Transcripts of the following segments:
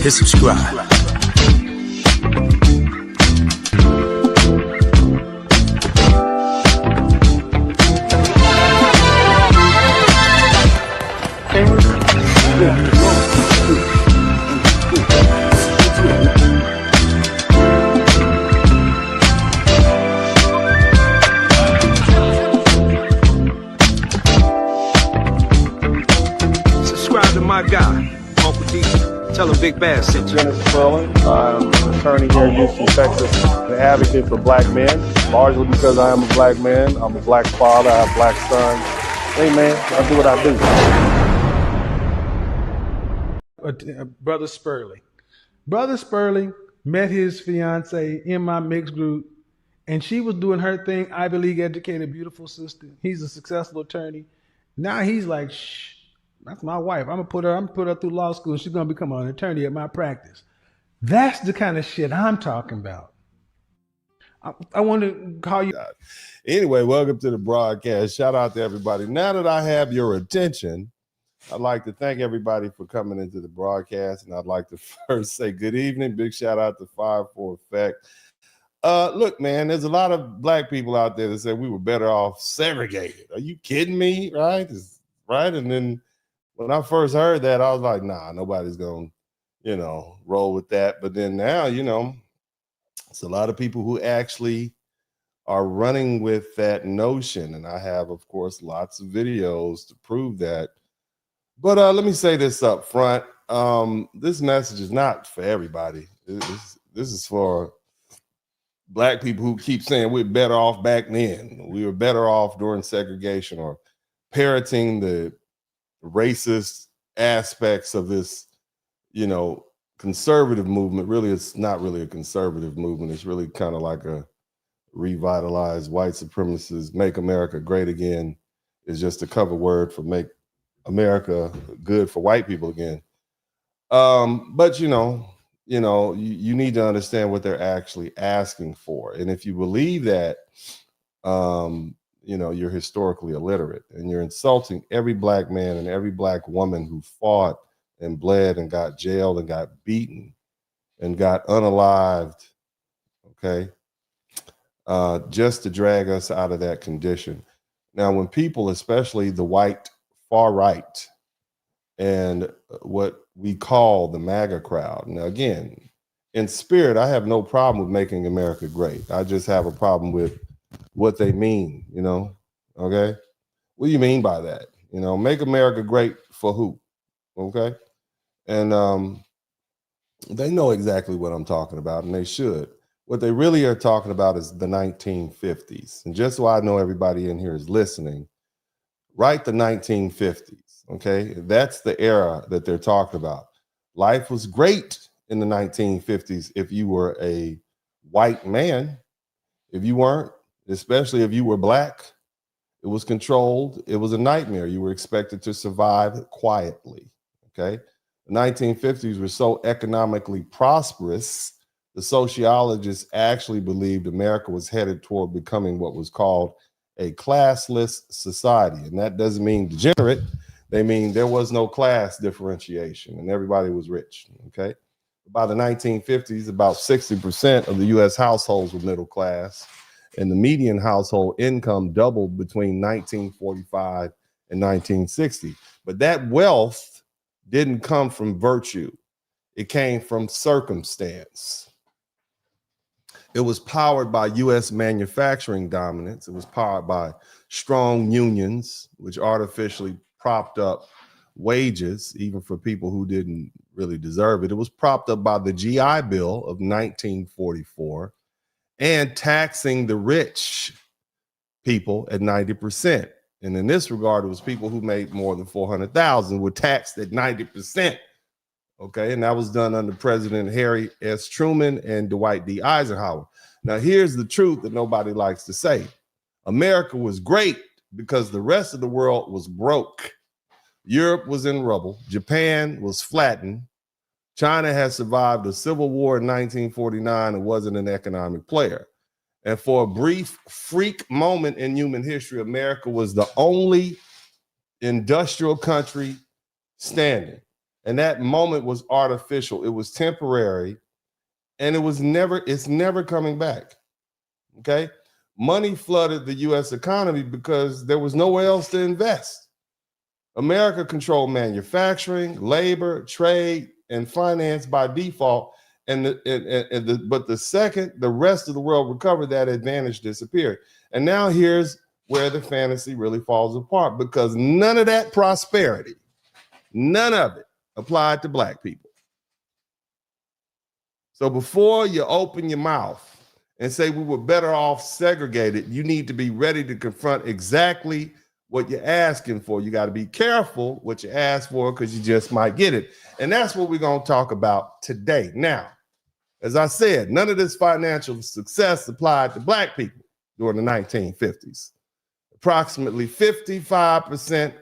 hit subscribe. Subscribe to my guy, Uncle D. Tell him Big Bass sent you. Spurling. I'm an attorney here in Houston, Texas, an advocate for black men, largely because I am a black man. I'm a black father, I have black sons. Hey man, I do what I do. Brother Spurling. Brother Spurling met his fiance in my mixed group, and she was doing her thing, Ivy League educated, beautiful sister. He's a successful attorney. Now he's like, shh, that's my wife. I'm gonna put her through law school. She's gonna become an attorney at my practice. That's the kind of shit I'm talking about. I want to call you. Anyway, welcome to the broadcast. Shout out to everybody. Now that I have your attention, I'd like to thank everybody for coming into the broadcast. And I'd like to first say good evening. Big shout out to 5-4 Effect. Look, man, there's a lot of black people out there that say we were better off segregated. Are you kidding me? Right? Right. And then when I first heard that, I was like, nah, nobody's going to, roll with that. But then now, it's a lot of people who actually are running with that notion. And I have, of course, lots of videos to prove that. But let me say this up front. This message is not for everybody. This is for black people who keep saying we're better off back then. We were better off during segregation, or parroting the racist aspects of this, conservative movement. Really, it's not really a conservative movement. It's really kind of like a revitalized white supremacist, make America great again is just a cover word for make America good for white people again. But you need to understand what they're actually asking for. And if you believe that, you're historically illiterate and you're insulting every black man and every black woman who fought and bled and got jailed and got beaten and got unalived, okay, just to drag us out of that condition. Now, when people, especially the white far right and what we call the MAGA crowd. Now, again, in spirit, I have no problem with making America great. I just have a problem with what they mean, okay? What do you mean by that? Make America great for who, okay? And they know exactly what I'm talking about, and they should. What they really are talking about is the 1950s. And just so I know everybody in here is listening, write the 1950s, okay? That's the era that they're talking about. Life was great in the 1950s if you were a white man. If you weren't, especially if you were black, it was controlled. It was a nightmare. You were expected to survive quietly, okay? The 1950s were so economically prosperous, the sociologists actually believed America was headed toward becoming what was called a classless society. And that doesn't mean degenerate. They mean there was no class differentiation and everybody was rich, okay? By the 1950s, about 60% of the US households were middle class, and the median household income doubled between 1945 and 1960. But that wealth didn't come from virtue. It came from circumstance. It was powered by US manufacturing dominance. It was powered by strong unions, which artificially propped up wages, even for people who didn't really deserve it. It was propped up by the GI Bill of 1944 and taxing the rich people at 90%. And in this regard, it was people who made more than 400,000 were taxed at 90%. Okay, and that was done under President Harry S. Truman and Dwight D. Eisenhower. Now, here's the truth that nobody likes to say. America was great because the rest of the world was broke. Europe was in rubble. Japan was flattened. China had survived a civil war in 1949 and wasn't an economic player. And for a brief freak moment in human history, America was the only industrial country standing. And that moment was artificial. It was temporary, and it's never coming back. Okay. Money flooded the US economy because there was nowhere else to invest. America controlled manufacturing, labor, trade, and finance by default. But the second the rest of the world recovered, that advantage disappeared. And now here's where the fantasy really falls apart, because none of that prosperity, none of it applied to Black people. So before you open your mouth and say we were better off segregated, you need to be ready to confront exactly what you're asking for. You got to be careful what you ask for, because you just might get it. And that's what we're going to talk about today. Now, as I said, none of this financial success applied to Black people during the 1950s. Approximately 55%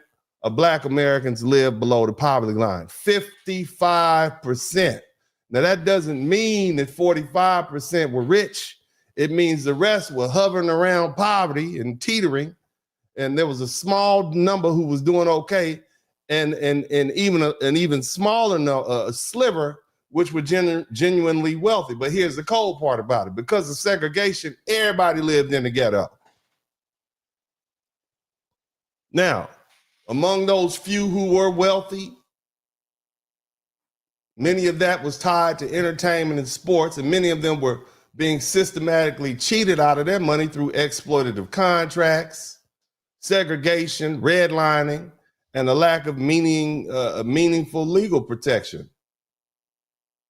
of Black Americans live below the poverty line. 55%. Now, that doesn't mean that 45% were rich. It means the rest were hovering around poverty and teetering. And there was a small number who was doing okay, and even an even smaller sliver which were genuinely wealthy. But here's the cold part about it: because of segregation, everybody lived in the ghetto. Now, among those few who were wealthy, many of that was tied to entertainment and sports, and many of them were being systematically cheated out of their money through exploitative contracts, segregation, redlining, and a lack of meaningful legal protection.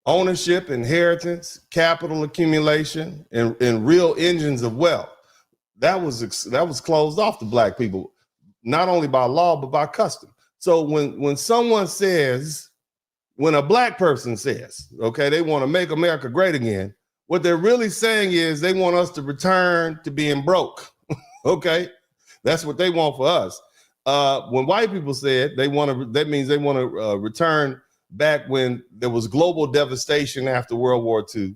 Ownership, inheritance, capital accumulation, and real engines of wealth. That was closed off to Black people, not only by law, but by custom. So when someone says, when a Black person says, okay, they want to make America great again, what they're really saying is they want us to return to being broke. Okay? That's what they want for us. When white people said that means they want to return back when there was global devastation after World War II,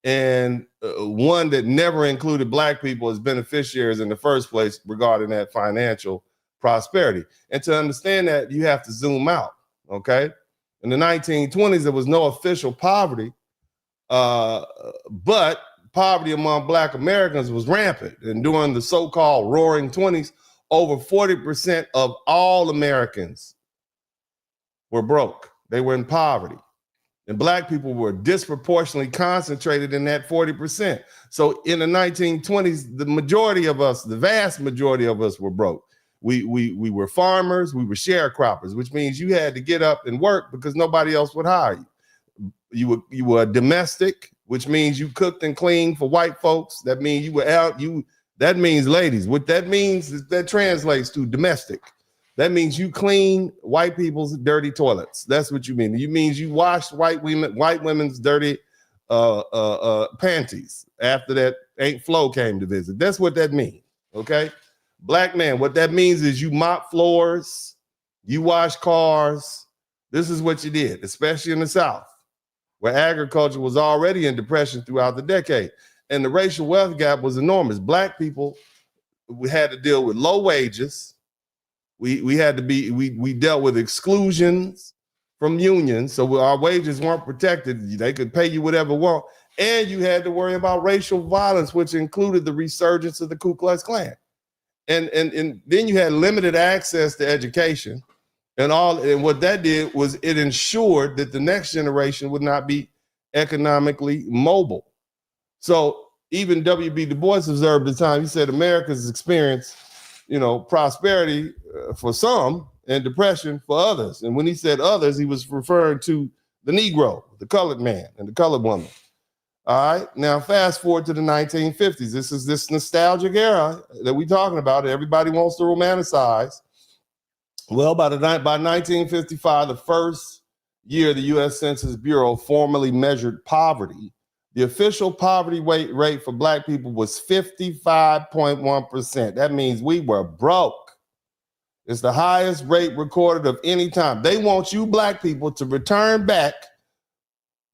and one that never included Black people as beneficiaries in the first place regarding that financial prosperity. And to understand that, you have to zoom out, okay? In the 1920s, there was no official poverty, but poverty among Black Americans was rampant. And during the so-called Roaring 20s, over 40% of all Americans were broke. They were in poverty. And Black people were disproportionately concentrated in that 40%. So in the 1920s, the majority of us, the vast majority of us were broke. We were farmers, we were sharecroppers, which means you had to get up and work because nobody else would hire you. You were a domestic, which means you cooked and cleaned for white folks. That means you were out, that means ladies. What that means is that translates to domestic. That means you clean white people's dirty toilets. That's what you mean. It means you washed white women's dirty panties after that Aunt Flo came to visit. That's what that means, okay? Black man, what that means is you mop floors, you wash cars. This is what you did, especially in the South, where agriculture was already in depression throughout the decade. And the racial wealth gap was enormous. Black people, we had to deal with low wages. We dealt with exclusions from unions, so our wages weren't protected. They could pay you whatever want, and you had to worry about racial violence, which included the resurgence of the Ku Klux Klan. And then you had limited access to education, and what that did was it ensured that the next generation would not be economically mobile. So even W.B. Du Bois observed at the time, he said America's experienced, prosperity for some and depression for others. And when he said others, he was referring to the Negro, the colored man, and the colored woman. All right. Now, fast forward to the 1950s. This is this nostalgic era that we're talking about. Everybody wants to romanticize. Well, by 1955, the first year the U.S. Census Bureau formally measured poverty, the official poverty rate for Black people was 55.1%. That means we were broke. It's the highest rate recorded of any time. They want you Black people to return back,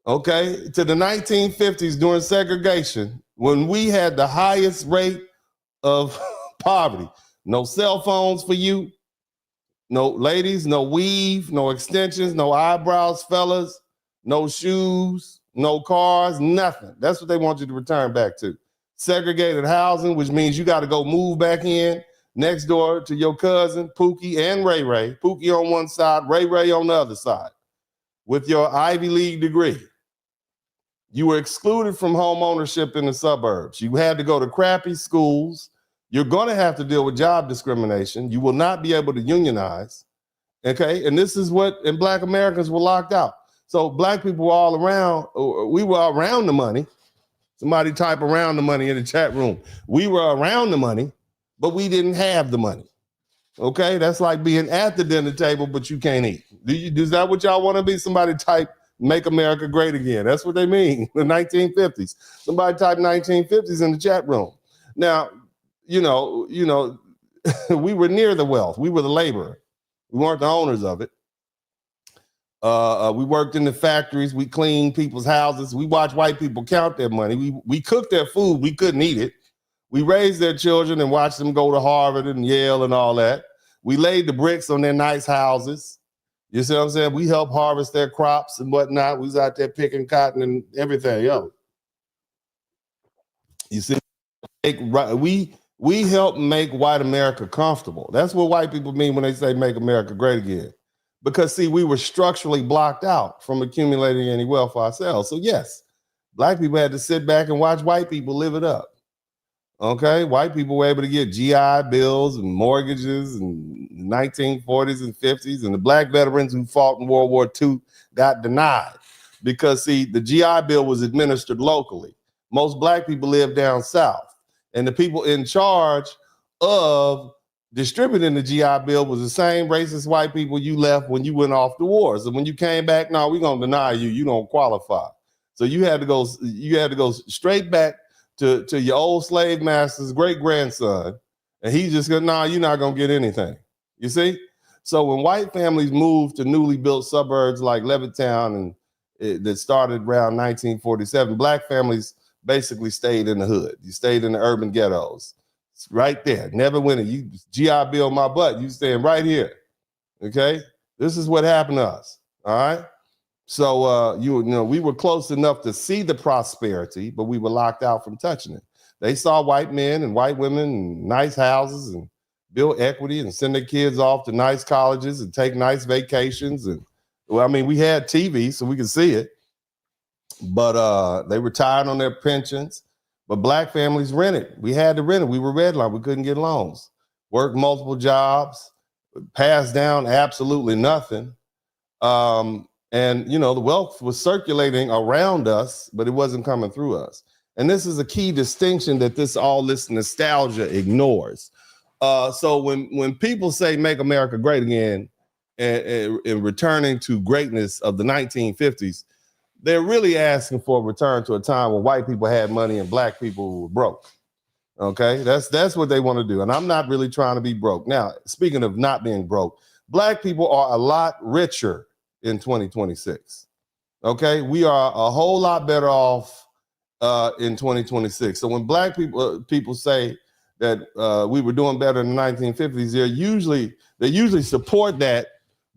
okay, to the 1950s during segregation, when we had the highest rate of poverty. No cell phones for you, No ladies, no weave, no extensions, no eyebrows, fellas, no shoes, no cars, nothing. That's what they want you to return back to. Segregated housing, which means you got to go move back in next door to your cousin, Pookie and Ray Ray. Pookie on one side, Ray Ray on the other side. With your Ivy League degree. You were excluded from home ownership in the suburbs. You had to go to crappy schools. You're going to have to deal with job discrimination. You will not be able to unionize. Okay. And this is what, and Black Americans were locked out. So Black people were all around. We were around the money. Somebody type around the money in the chat room. We were around the money, but we didn't have the money. Okay. That's like being at the dinner table, but you can't eat. Is that what y'all want to be? Somebody type Make America Great Again. That's what they mean. The 1950s. Somebody type 1950s in the chat room. Now, you know, we were near the wealth. We were the laborer. We weren't the owners of it. We worked in the factories. We cleaned people's houses. We watched white people count their money. We cooked their food. We couldn't eat it. We raised their children and watched them go to Harvard and Yale and all that. We laid the bricks on their nice houses. You see what I'm saying? We helped harvest their crops and whatnot. We was out there picking cotton and everything. Yo, you see, we help make white America comfortable. That's what white people mean when they say make America great again. Because see, we were structurally blocked out from accumulating any wealth for ourselves. So yes, Black people had to sit back and watch white people live it up. Okay, white people were able to get GI bills and mortgages in the 1940s and 50s, and the Black veterans who fought in World War II got denied because, see, the GI Bill was administered locally. Most Black people live down south, and the people in charge of distributing the GI Bill was the same racist white people you left when you went off the war. So when you came back, no, we're gonna deny you. You don't qualify. So you had to go straight back to your old slave master's great grandson, and he just go, nah, you're not gonna get anything. You see? So when white families moved to newly built suburbs like Levittown that started around 1947, Black families basically stayed in the hood. You stayed in the urban ghettos. It's right there. Never went in. You GI Bill my butt. You staying right here. Okay? This is what happened to us. All right. So we were close enough to see the prosperity, but we were locked out from touching it. They saw white men and white women and nice houses and build equity and send their kids off to nice colleges and take nice vacations. And well, I mean, we had TV so we could see it, but they retired on their pensions. But Black families rented. We had to rent it. We were redlined. We couldn't get loans. Worked multiple jobs, passed down absolutely nothing. And, the wealth was circulating around us, but it wasn't coming through us. And this is a key distinction that this nostalgia ignores. So when people say make America great again and returning to greatness of the 1950s, they're really asking for a return to a time when white people had money and Black people were broke. Okay, that's what they want to do. And I'm not really trying to be broke. Now, speaking of not being broke, Black people are a lot richer in 2026. Okay, we are a whole lot better off in 2026. So when Black people say that we were doing better in the 1950s, they usually support that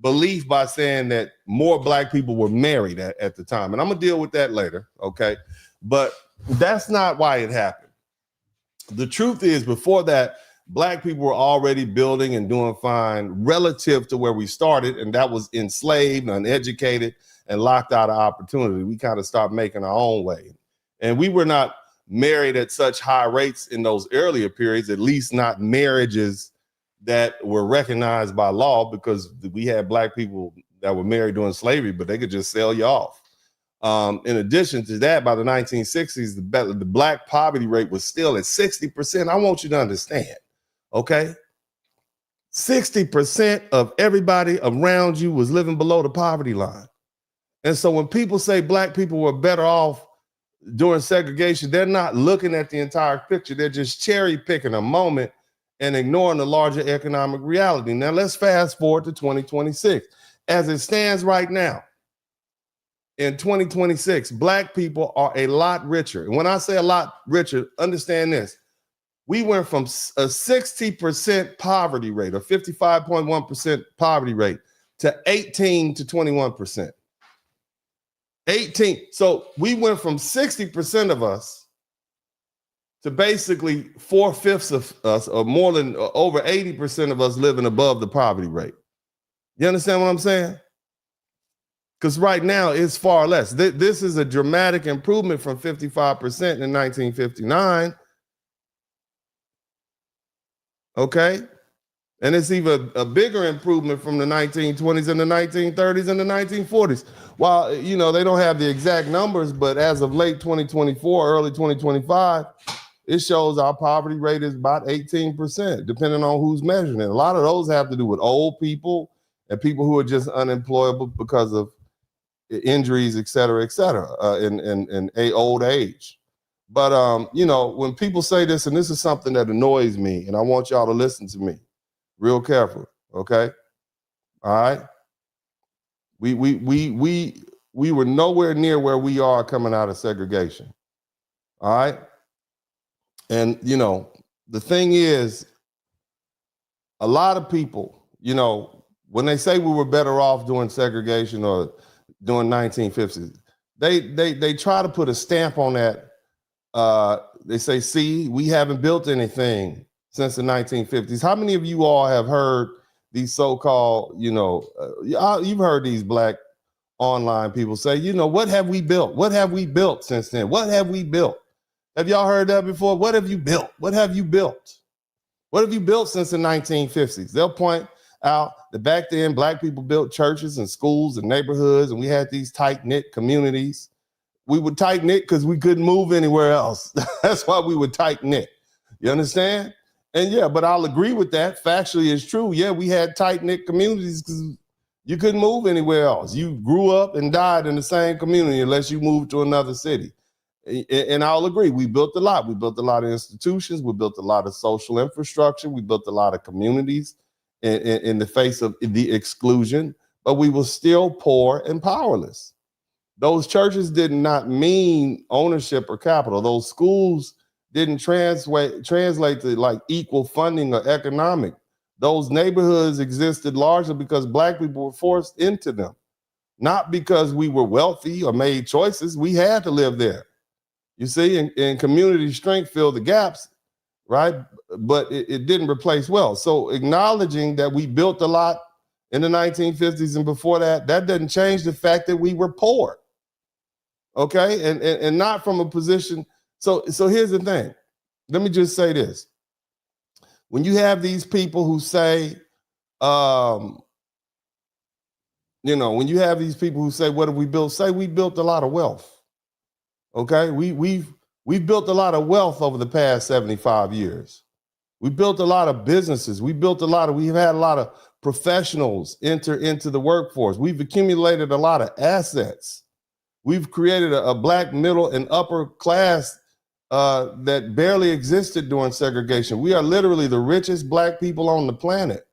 belief by saying that more Black people were married at the time. And I'm gonna deal with that later. Okay, but that's not why it happened. The truth is, before that, Black people were already building and doing fine relative to where we started, and that was enslaved, uneducated, and locked out of opportunity. We kind of started making our own way. And we were not married at such high rates in those earlier periods, at least not marriages that were recognized by law, because we had Black people that were married during slavery, but they could just sell you off. In addition to that, by the 1960s, the Black poverty rate was still at 60%. I want you to understand. Okay, 60% of everybody around you was living below the poverty line. And so when people say Black people were better off during segregation, they're not looking at the entire picture. They're just cherry picking a moment and ignoring the larger economic reality. Now let's fast forward to 2026. As it stands right now, in 2026, Black people are a lot richer. And when I say a lot richer, understand this. we went from a 60% poverty rate or 55.1% poverty rate to 18 to 21%. 18. So we went from 60% of us to basically 4/5 of us, or more than over 80% of us living above the poverty rate. You understand what I'm saying? Because right now it's far less. This is a dramatic improvement from 55% in 1959. Okay? And it's even a bigger improvement from the 1920s and the 1930s and the 1940s. While, you know, they don't have the exact numbers, but as of late 2024, early 2025, it shows our poverty rate is about 18%, depending on who's measuring it. A lot of those have to do with old people and people who are just unemployable because of injuries, et cetera, in a old age. But, you know, when people say this, and this is something that annoys me, and I want y'all to listen to me real careful, okay? All right? We were nowhere near where we are coming out of segregation, all right? And, you know, the thing is, a lot of people, you know, when they say we were better off doing segregation or doing 1950s, they try to put a stamp on that. They say, see, we haven't built anything since the 1950s. How many of you all have heard these so-called, you know, you've heard these black online people say, you know, what have we built? What have we built since then? What have we built? Have y'all heard that before? What have you built? What have you built? What have you built since the 1950s? They'll point out that back then, black people built churches and schools and neighborhoods, and we had these tight-knit communities. We would tight-knit because we couldn't move anywhere else. That's why we would tight-knit. You understand? And yeah, but I'll agree with that. Factually, it's true. Yeah, we had tight-knit communities because you couldn't move anywhere else. You grew up and died in the same community unless you moved to another city. And I'll agree, we built a lot. We built a lot of institutions. We built a lot of social infrastructure. We built a lot of communities in the face of the exclusion, but we were still poor and powerless. Those churches did not mean ownership or capital. Those schools didn't translate to like equal funding or economic. Those neighborhoods existed largely because black people were forced into them, not because we were wealthy or made choices. We had to live there. You see, and community strength filled the gaps, right? But it didn't replace wealth. So acknowledging that we built a lot in the 1950s and before that, that doesn't change the fact that we were poor. Okay, and not from a position. So here's the thing. Let me just say this. When you have these people who say, you know, when you have these people who say, what have we built? Say we built a lot of wealth. Okay, we've built a lot of wealth over the past 75 years. We built a lot of businesses. We've had a lot of professionals enter into the workforce. We've accumulated a lot of assets. We've created a black middle and upper class that barely existed during segregation. We are literally the richest black people on the planet.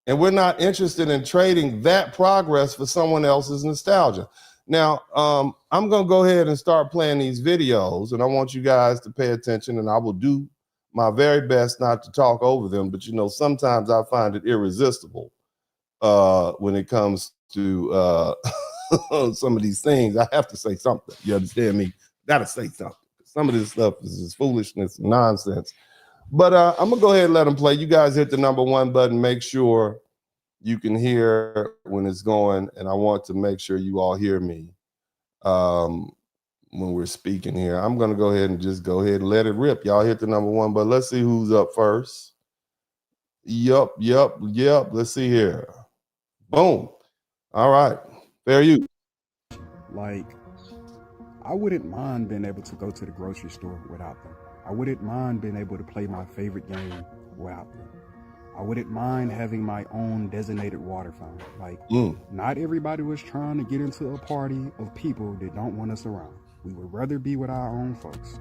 And we're not interested in trading that progress for someone else's nostalgia. Now, I'm going to go ahead and start playing these videos, and I want you guys to pay attention, and I will do my very best not to talk over them. But, you know, sometimes I find it irresistible when it comes to some of these things. I have to say something. You understand me? Got to say something. Some of this stuff is just foolishness and nonsense. But I'm going to go ahead and let them play. You guys hit the #1 button. Make sure you can hear when it's going, and I want to make sure you all hear me when we're speaking here. I'm going to go ahead and just go ahead and let it rip. Y'all hit the #1, but let's see who's up first. Yup. Let's see here. Boom. All right. Fair you. Like, I wouldn't mind being able to go to the grocery store without them. I wouldn't mind being able to play my favorite game without them. I wouldn't mind having my own designated water fountain. Like, not everybody was trying to get into a party of people that don't want us around. We would rather be with our own folks.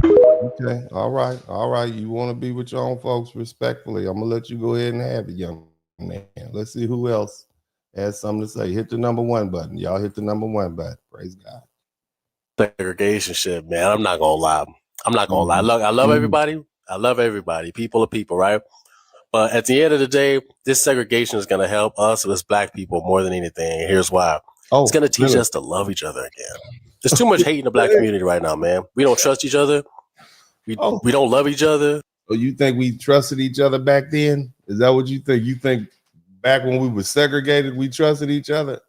Okay. All right. You want to be with your own folks respectfully. I'm going to let you go ahead and have it, young man. Let's see who else has something to say. Hit the #1 button. Y'all hit the #1 button. Praise God. Segregation shit, man. I'm not going to lie. Look, I love everybody, I love everybody. People are people, right? But at the end of the day, this segregation is going to help us as black people more than anything. And here's why. It's Oh, going to teach really? us to love each other again. There's too much hate in the black community right now, man. We don't trust each other. We don't love each other. So you think we trusted each other back then? Is that what you think? You think back when we were segregated, we trusted each other?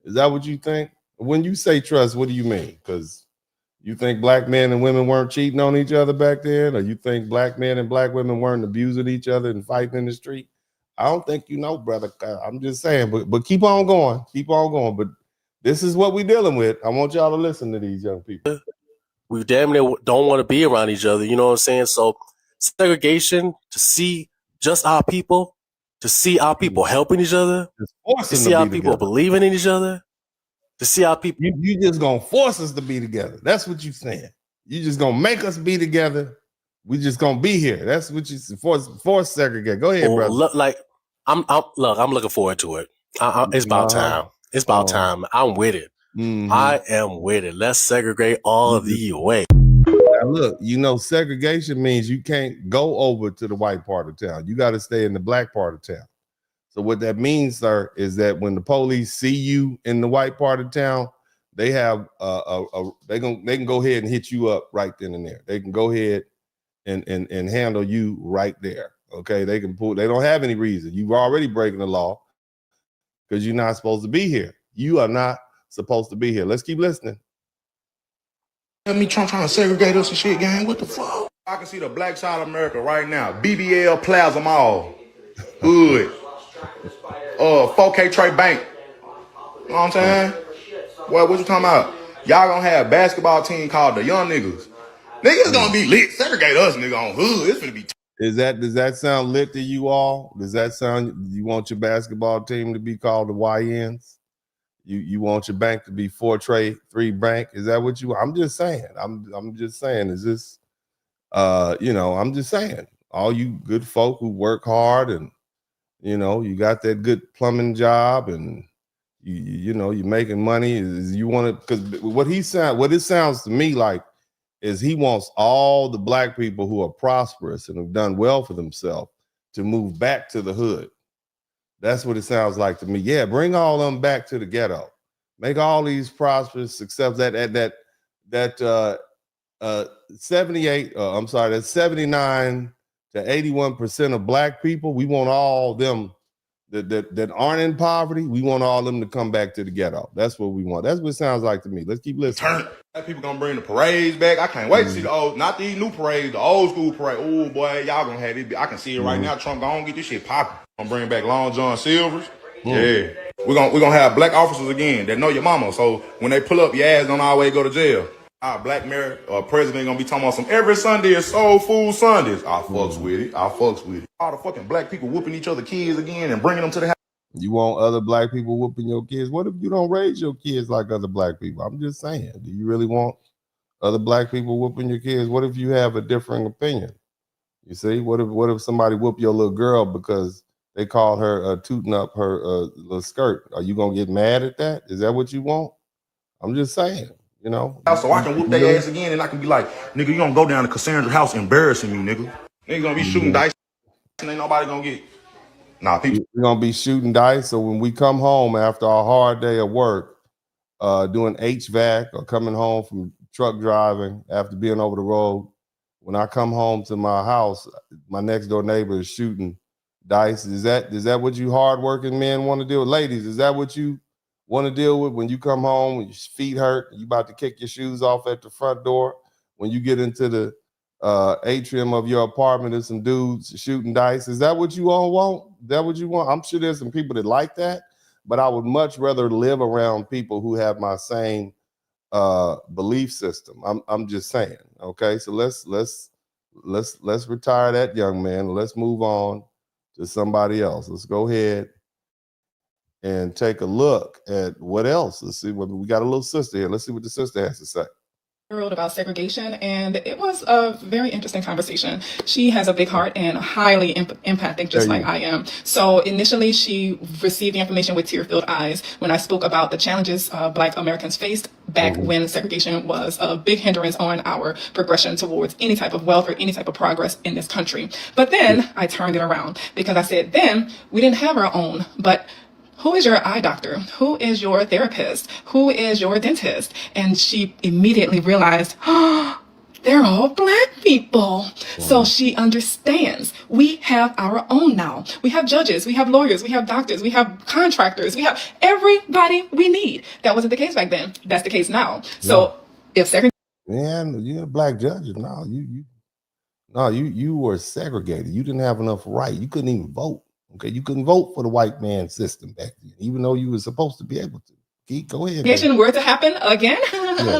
Is that what you think? When you say trust, what do you mean? Because you think black men and women weren't cheating on each other back then? Or you think black men and black women weren't abusing each other and fighting in the street? I don't think you know, brother. I'm just saying, but keep on going. Keep on going. But this is what we're dealing with. I want y'all to listen to these young people. We damn near don't want to be around each other. You know what I'm saying? So segregation, to see just our people, to see our people helping each other, to see our people believing in each other, to see our people. You just gonna force us to be together. That's what you saying. You just gonna make us be together. We just gonna be here. That's what you force segregate. Go ahead, brother. I'm looking forward to it. It's about time. It's about time. I'm with it. Mm-hmm. I am with it. Let's segregate all the way. Now look, you know, segregation means you can't go over to the white part of town. You got to stay in the black part of town. So what that means, sir, is that when the police see you in the white part of town, they have they can go ahead and hit you up right then and there. They can go ahead and handle you right there. Okay, they don't have any reason. You've already breaking the law because you're not supposed to be here. You are not supposed to be here. Let's keep listening. Me trying to segregate us and shit, gang. What the fuck? I can see the black side of America right now. BBL Plaza Mall. Hood. 4K Trey Bank. You know what I'm saying? What you talking about? Y'all gonna have a basketball team called the Young Niggas. Niggas gonna be lit. Segregate us, nigga, on hood. It's gonna be. Does that sound lit to you all? Does that sound, you want your basketball team to be called the YNs? You want your bank to be 4 Trey 3 Bank? Is that what you want? I'm just saying. I'm just saying. Is this I'm just saying. All you good folk who work hard and you got that good plumbing job and you're making money, is you want to, because what it sounds to me like is he wants all the black people who are prosperous and have done well for themselves to move back to the hood. That's what it sounds like to me. Yeah, bring all of them back to the ghetto. Make all these prosperous, except that 79 to 81% of black people, we want all them that aren't in poverty, we want all them to come back to the ghetto. That's what we want. That's what it sounds like to me. Let's keep listening. People gonna bring the parades back. I can't wait to see the old, not these new parades, the old school parade. Oh boy, y'all gonna have it. I can see it right now. Trump gonna get this shit popping. Gonna bring back Long John Silvers. Yeah, we're gonna have black officers again that know your mama. So when they pull up, your ass don't always go to jail. Our black mayor or president gonna be talking about some every Sunday is soul food Sundays. I fucks with it. All the fucking black people whooping each other kids again and bringing them to the house. You want other black people whooping your kids? What if you don't raise your kids like other black people? I'm just saying. Do you really want other black people whooping your kids? What if you have a differing opinion? You see, what if somebody whoop your little girl because they called her tooting up her little skirt? Are you gonna get mad at that? Is that what you want? I'm just saying. So I can whoop their ass again and I can be like, nigga, you gonna go down to Cassandra's house embarrassing me, nigga. Nigga gonna be shooting dice and ain't nobody gonna get. Nah, people. We're gonna be shooting dice. So when we come home after a hard day of work, doing HVAC or coming home from truck driving after being over the road, when I come home to my house, my next door neighbor is shooting dice. Is that what you hardworking men want to deal with? Ladies, is that what you want to deal with when you come home and your feet hurt, you about to kick your shoes off at the front door? When you get into the atrium of your apartment, there's some dudes shooting dice. Is that what you all want? Is that what you want? I'm sure there's some people that like that, but I would much rather live around people who have my same belief system. I'm just saying. Okay, so let's retire that young man. Let's move on to somebody else. Let's go ahead and take a look at what else. Let's see what we got. A little sister here. Let's see what the sister has to say. About segregation, and it was a very interesting conversation. She has a big heart and highly empathic, just like I am. So initially she received the information with tear-filled eyes when I spoke about the challenges Black Americans faced back when segregation was a big hindrance on our progression towards any type of wealth or any type of progress in this country. But then I turned it around because I said, then we didn't have our own, but who is your eye doctor? Who is your therapist? Who is your dentist? And she immediately realized, oh, they're all Black people. So she understands we have our own now. We have judges, we have lawyers, we have doctors, we have contractors, we have everybody we need. That wasn't the case back then. That's the case now. So if segregation, Man, you're a Black judge. No, you were segregated. You didn't have enough right. You couldn't even vote. Okay, you couldn't vote for the white man system back then, even though you were supposed to be able to. Go ahead. segregation were to happen again,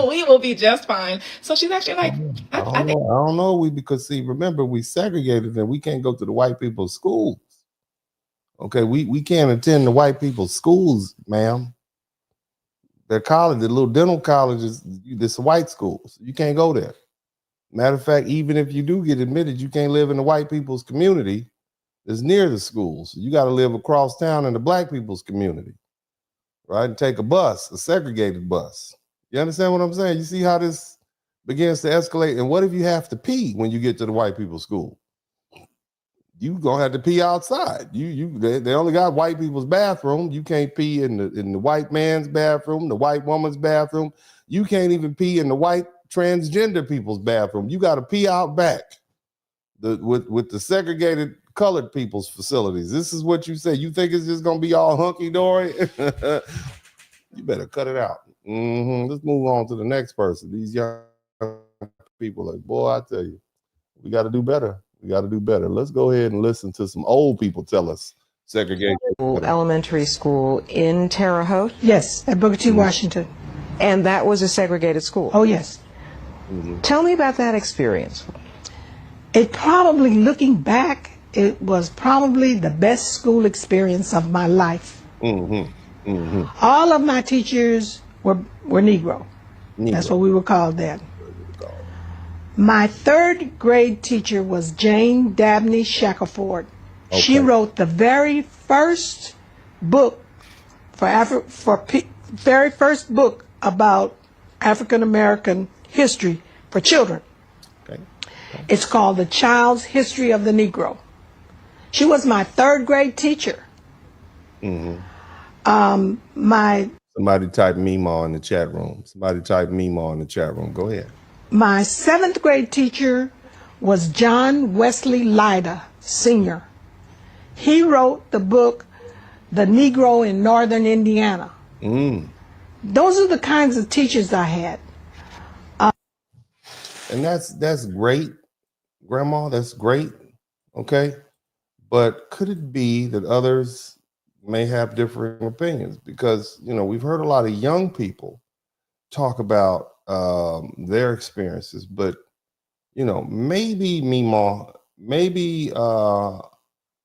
we will be just fine. So she's actually like, I don't know. Because see, remember, we segregated and we can't go to the white people's schools. Okay, we can't attend the white people's schools, ma'am. Their college, the little dental colleges, this white schools. You can't go there. Matter of fact, even if you do get admitted, you can't live in the white people's community that's near the schools. You got to live across town in the Black people's community, right? And take a bus, a segregated bus. You understand what I'm saying? You see how this begins to escalate? And what if you have to pee when you get to the white people's school? You gonna have to pee outside. They only got white people's bathroom. You can't pee in the white man's bathroom, the white woman's bathroom. You can't even pee in the white transgender people's bathroom. You got to pee out back with the segregated colored people's facilities. This is what you say. You think it's just gonna be all hunky-dory? You better cut it out. Let's move on to the next person. These young people, like, boy, I tell you, we got to do better. We got to do better. Let's go ahead and listen to some old people tell us segregation. Elementary school in Terre Haute? Yes, at Booker T. Washington. And that was a segregated school? Oh, yes. Tell me about that experience. It probably, looking back, it was probably the best school experience of my life. All of my teachers were Negro. That's what we were called then. My third grade teacher was Jane Dabney Shackelford. Okay. She wrote the very first book very first book about African American history for children. Okay. It's called The Child's History of the Negro. She was my third grade teacher. Somebody type Meemaw in the chat room. Go ahead. My seventh grade teacher was John Wesley Lyda, Sr. He wrote the book, The Negro in Northern Indiana. Those are the kinds of teachers I had. And that's great, Grandma. That's great. Okay. But could it be that others may have differing opinions? Because, we've heard a lot of young people talk about their experiences, but maybe Meemaw, maybe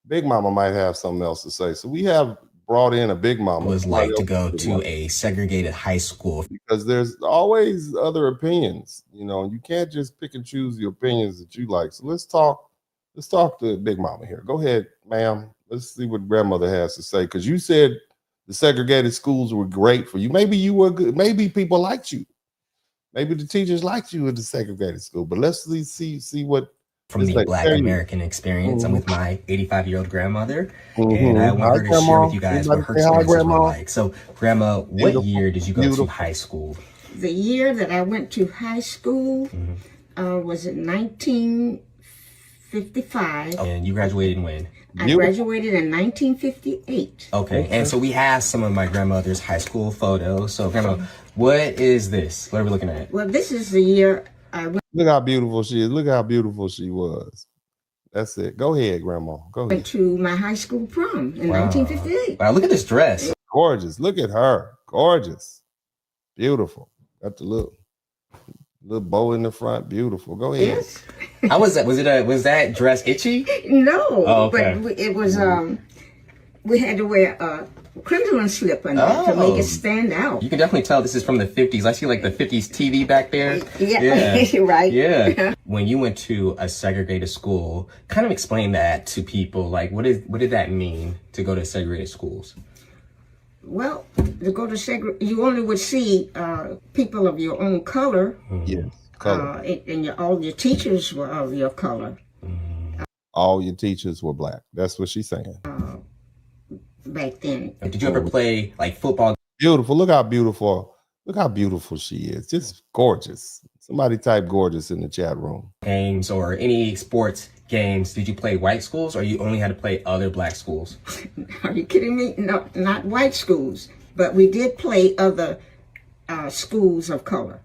Big Mama might have something else to say. So we have brought in a Big Mama. It was like to go to a segregated high school, because there's always other opinions. You can't just pick and choose the opinions that you like. So let's talk to Big Mama here. Go ahead, ma'am. Let's see what Grandmother has to say, because you said the segregated schools were great for you. Maybe you were good. Maybe people liked you. Maybe the teachers liked you at the segregated school. But let's see what from the Black American experience. I'm with my 85-year-old grandmother, and I want her to share with you guys what her experiences were like. So, Grandma, what year did you go to high school? The year that I went to high school was in 1955. And you graduated when? I graduated in 1958. Okay, and so we have some of my grandmother's high school photos. So, Grandma, what is this? What are we looking at? Well, this is the year I went. Look how beautiful she is. Look how beautiful she was. That's it. Go ahead, Grandma. Go ahead. Went to my high school prom in 1958. Wow, look at this dress. Gorgeous. Look at her. Gorgeous. Beautiful. Got the little bow in the front. Beautiful. Go ahead. Yes. How was that? Was that dress itchy? No. Oh, okay. But it was we had to wear a crimson slip on it to make it stand out. You can definitely tell this is from the 50s. I see like the 50s TV back there. Yeah. Right. Yeah. When you went to a segregated school, kind of explain that to people. Like, what did that mean to go to segregated schools? Well, to go to you only would see people of your own color. Yes, color. And all your teachers were of your color. All your teachers were black. That's what she's saying. Back then. Did you ever play like football? Beautiful. Look how beautiful. Look how beautiful she is. Just gorgeous. Somebody type gorgeous in the chat room. Games or any sports games? Did you play white schools, or you only had to play other black schools? Are you kidding me? No, not white schools, but we did play other schools of color.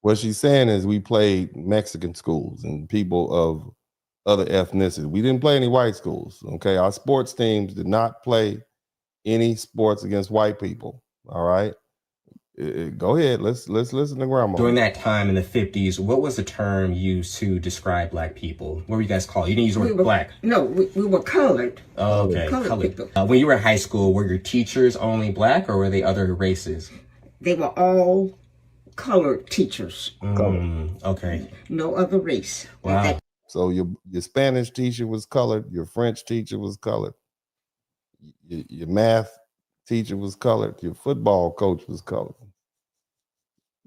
What she's saying is we played Mexican schools and people of other ethnicities. We didn't play any white schools. Okay, our sports teams did not play any sports against white people. All right. Go ahead. Let's listen to Grandma. During that time in the 50s, what was the term used to describe black people? What were you guys called? You didn't use the word black. No, we were colored. Oh, okay. Colored people. When you were in high school, were your teachers only black, or were they other races? They were all colored teachers. Okay. No other race. Wow. So your Spanish teacher was colored. Your French teacher was colored. Your math teacher was colored. Your football coach was colored.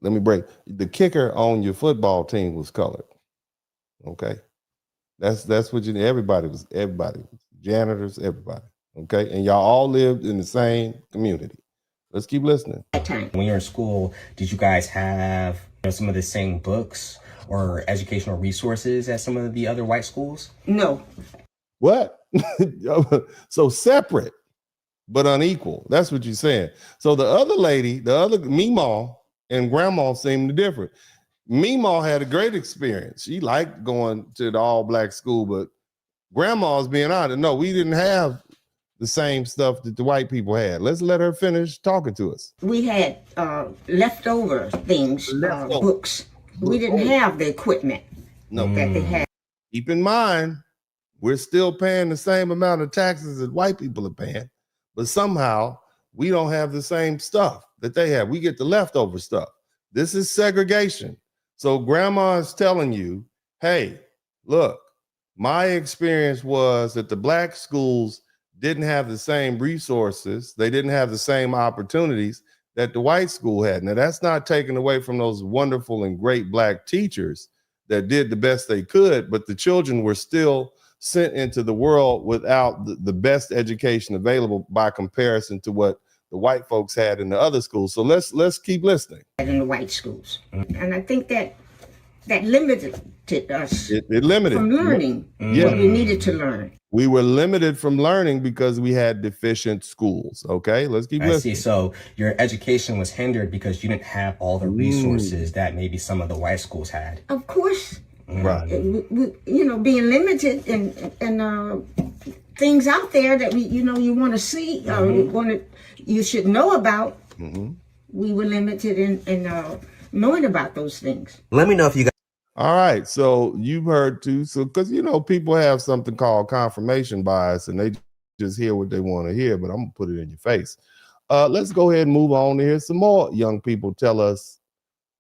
Let me break. The kicker on your football team was colored. Okay, that's what everybody was. Janitors, everybody. Okay, and y'all all lived in the same community. Let's keep listening. When you were in school, did you guys have some of the same books or educational resources as some of the other white schools? No. What? So separate, but unequal. That's what you're saying. So the other lady, the other Meemaw and Grandma seemed different. Meemaw had a great experience. She liked going to the all black school, but Grandma's being honest. No, we didn't have the same stuff that the white people had. Let's let her finish talking to us. We had leftover things, books. We didn't have the equipment that they had. Keep in mind, we're still paying the same amount of taxes that white people are paying, but somehow we don't have the same stuff that they have. We get the leftover stuff. This is segregation. So Grandma is telling you, hey, look, my experience was that the black schools didn't have the same resources. They didn't have the same opportunities that the white school had. Now, that's not taken away from those wonderful and great black teachers that did the best they could, but the children were still sent into the world without the best education available by comparison to what the white folks had in the other schools. So let's keep listening. In the white schools. And I think that limited us it limited from learning what we needed to learn. We were limited from learning because we had deficient schools. Okay, let's keep listening. I see. So your education was hindered because you didn't have all the resources that maybe some of the white schools had. Of course. Right. Being limited and things out there that you want to see, you should know about. We were limited in knowing about those things. Let me know if you guys. All right, so you've heard too. So because people have something called confirmation bias, and they just hear what they want to hear. But I'm gonna put it in your face. Let's go ahead and move on to hear some more young people tell us,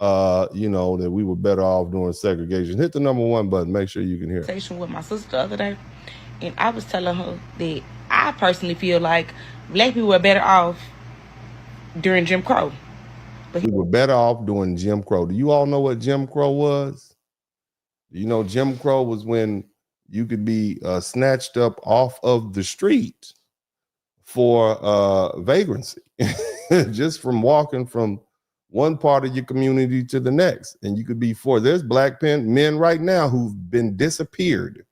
that we were better off doing segregation. Hit the number 1 button. Make sure you can hear. Conversation with my sister the other day, and I was telling her that I personally feel like black people were better off during Jim Crow. But we were better off doing Jim Crow. Do you all know what Jim Crow was? Jim Crow was when you could be snatched up off of the street for vagrancy, just from walking from one part of your community to the next. And you could be there's black men right now who've been disappeared.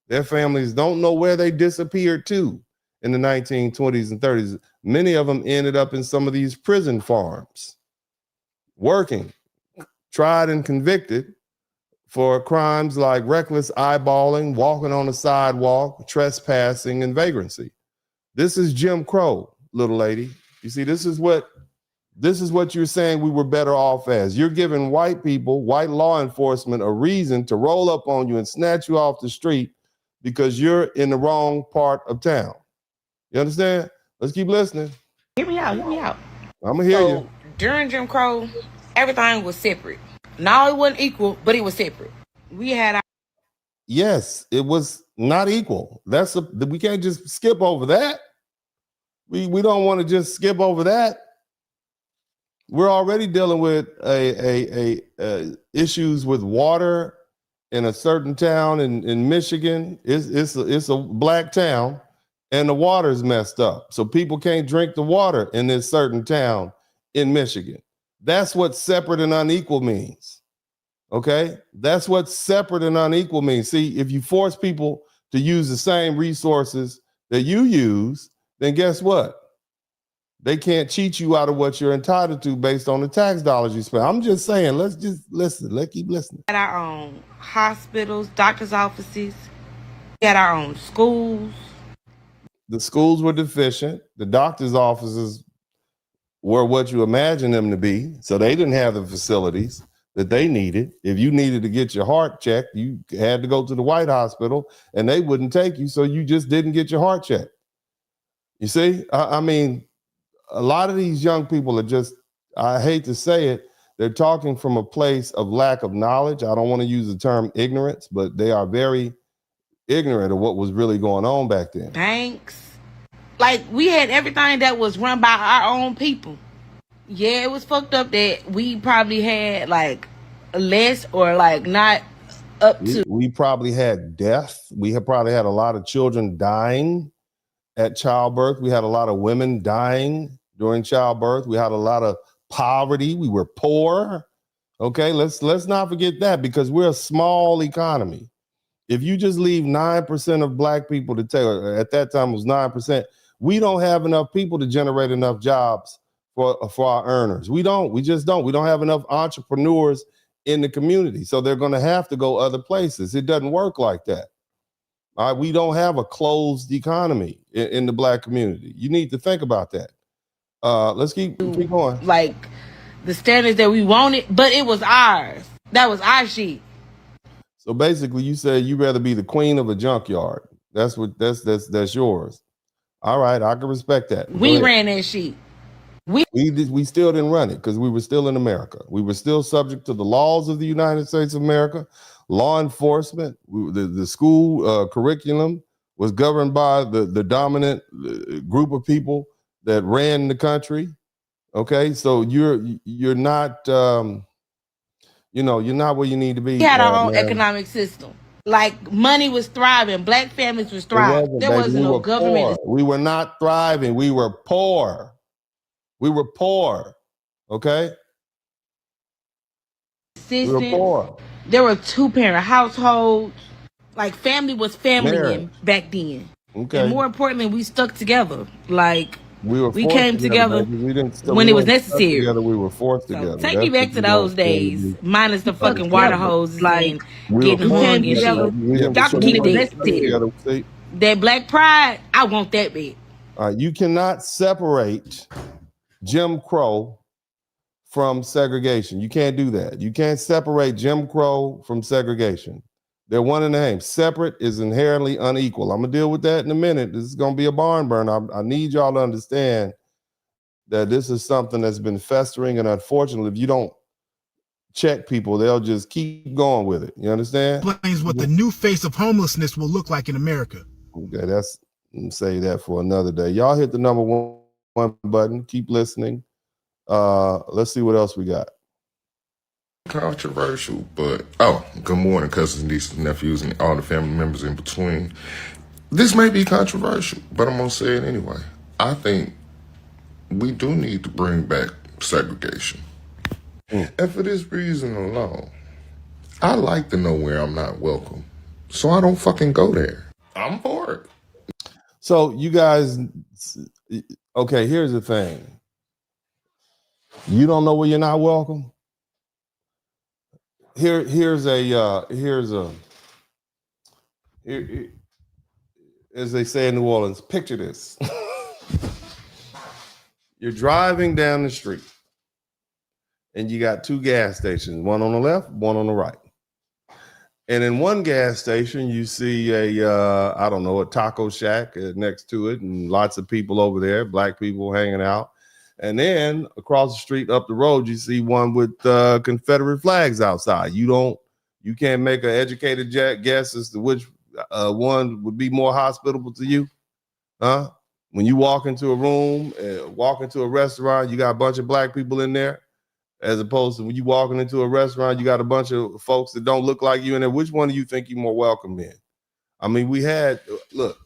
Their families don't know where they disappeared to in the 1920s and 30s. Many of them ended up in some of these prison farms, working, tried and convicted for crimes like reckless eyeballing, walking on the sidewalk, trespassing, and vagrancy. This is Jim Crow, little lady. You see, this is what you're saying we were better off as. You're giving white people, white law enforcement, a reason to roll up on you and snatch you off the street because you're in the wrong part of town. You understand? Let's keep listening. Hear me out. I'm gonna hear you. During Jim Crow, everything was separate. Now it wasn't equal, but it was separate. We had Yes, it was not equal. We can't just skip over that. We don't want to just skip over that. We're already dealing with issues with water in a certain town in Michigan. It's a black town, and the water's messed up, so people can't drink the water in this certain town in Michigan. That's what separate and unequal means. Okay, that's what separate and unequal means. See, if you force people to use the same resources that you use, then guess what? They can't cheat you out of what you're entitled to based on the tax dollars you spend. I'm just saying, let's just listen. Let's keep listening. We got our own hospitals, doctor's offices. We got our own schools. The schools were deficient. The doctor's offices were what you imagine them to be. So they didn't have the facilities that they needed. If you needed to get your heart checked, you had to go to the White Hospital, and they wouldn't take you. So you just didn't get your heart checked. You see, I mean, a lot of these young people are just, I hate to say it, they're talking from a place of lack of knowledge. I don't want to use the term ignorance, but they are very ignorant of what was really going on back then. Banks. Like, we had everything that was run by our own people. Yeah, it was fucked up that we probably had, like, less or, like, not up to. We probably had death. We have probably had a lot of children dying at childbirth. We had a lot of women dying during childbirth. We had a lot of poverty. We were poor. Okay, let's not forget that, because we're a small economy. If you just leave 9% of black people to take, at that time it was 9%, we don't have enough people to generate enough jobs for our earners. We just don't. We don't have enough entrepreneurs in the community. So they're going to have to go other places. It doesn't work like that. All right, we don't have a closed economy in the black community. You need to think about that. Let's keep going. Like the standards that we wanted, but it was ours. That was our shit. So basically, you said you'd rather be the queen of a junkyard. That's yours. All right, I can respect that. We ran that shit. We still didn't run it because we were still in America. We were still subject to the laws of the United States of America. Law enforcement, the school curriculum was governed by the dominant group of people that ran the country. Okay, so you're not you're not where you need to be. We had our own economic system. Like, money was thriving. Black families was thriving. There wasn't no government. We were not thriving. We were poor. We were poor. Okay? We were poor. There were 2-parent households. Like, family was family back then. Okay. And more importantly, we stuck together. Like, we came together when it was necessary. Together, we were forced together. Take me back to those days, minus the fucking water hoses, like getting hung and shit. Y'all can keep that. That black pride, I want that bit. You cannot separate Jim Crow from segregation. You can't do that. You can't separate Jim Crow from segregation. They're one and the same. Separate is inherently unequal. I'm gonna deal with that in a minute. This is gonna be a barn burn. I need y'all to understand that this is something that's been festering, and unfortunately, if you don't check people, they'll just keep going with it. You understand? Explains what the new face of homelessness will look like in America. Okay, say that for another day. Y'all hit the number one button. Keep listening. Let's see what else we got. Controversial, but good morning, cousins, nieces, nephews, and all the family members in between. This may be controversial, but I'm gonna say it anyway. I think we do need to bring back segregation. And for this reason alone, I like to know where I'm not welcome, so I don't fucking go there. I'm for it. So you guys, okay, here's the thing. You don't know where you're not welcome? Here's as they say in New Orleans, picture this. You're driving down the street and you got 2 gas stations, one on the left, one on the right. And in one gas station, you see a taco shack next to it, and lots of people over there, black people hanging out. And then across the street, up the road, you see one with Confederate flags outside. You can't make an educated guess as to which one would be more hospitable to you, huh? When you walk into a room, walk into a restaurant, you got a bunch of black people in there, as opposed to when you walking into a restaurant, you got a bunch of folks that don't look like you in there. Which one do you think you're more welcome in? I mean, look,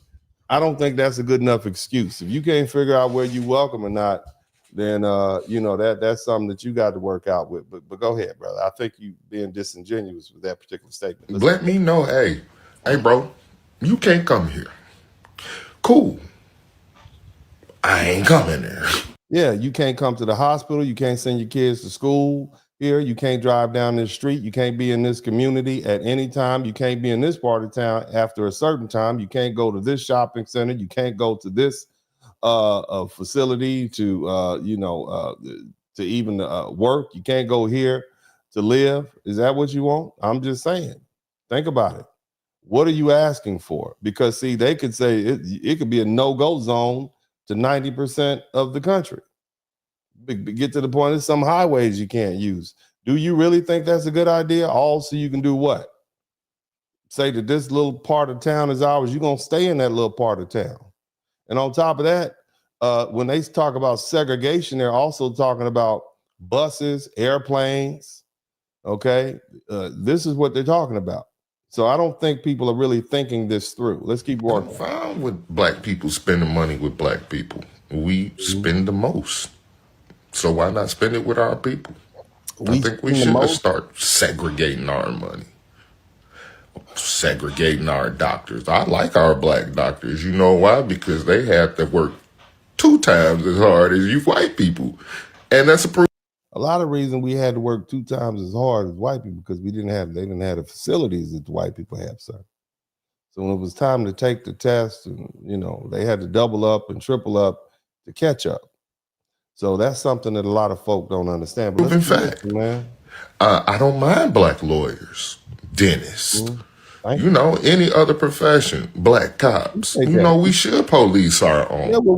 I don't think that's a good enough excuse. If you can't figure out where you welcome or not, then that's something that you got to work out with. But go ahead, brother. I think you being disingenuous with that particular statement. Let me know, hey, bro, you can't come here. Cool. I ain't coming there. Yeah, you can't come to the hospital. You can't send your kids to school here. You can't drive down this street. You can't be in this community at any time. You can't be in this part of town after a certain time. You can't go to this shopping center. You can't go to this facility to even work. You can't go here to live. Is that what you want? I'm just saying. Think about it. What are you asking for? Because see, they could say it could be a no-go zone to 90% of the country. Get to the point, there's some highways you can't use. Do you really think that's a good idea? All so you can do what? Say that this little part of town is ours. You're going to stay in that little part of town. And on top of that, when they talk about segregation, they're also talking about buses, airplanes. Okay. This is what they're talking about. So I don't think people are really thinking this through. Let's keep working. I'm fine with black people spending money with black people. We spend the most. So why not spend it with our people? I think we should start segregating our money. Segregating our doctors. I like our black doctors. You know why? Because they have to work 2 times as hard as you white people. And that's a lot of reason we had to work 2 times as hard as white people because they didn't have the facilities that the white people have, sir. So when it was time to take the test, and they had to double up and triple up to catch up. So that's something that a lot of folk don't understand. But in fact, man, I don't mind black lawyers, dentists, any other profession, black cops. We should police our own. Yeah, but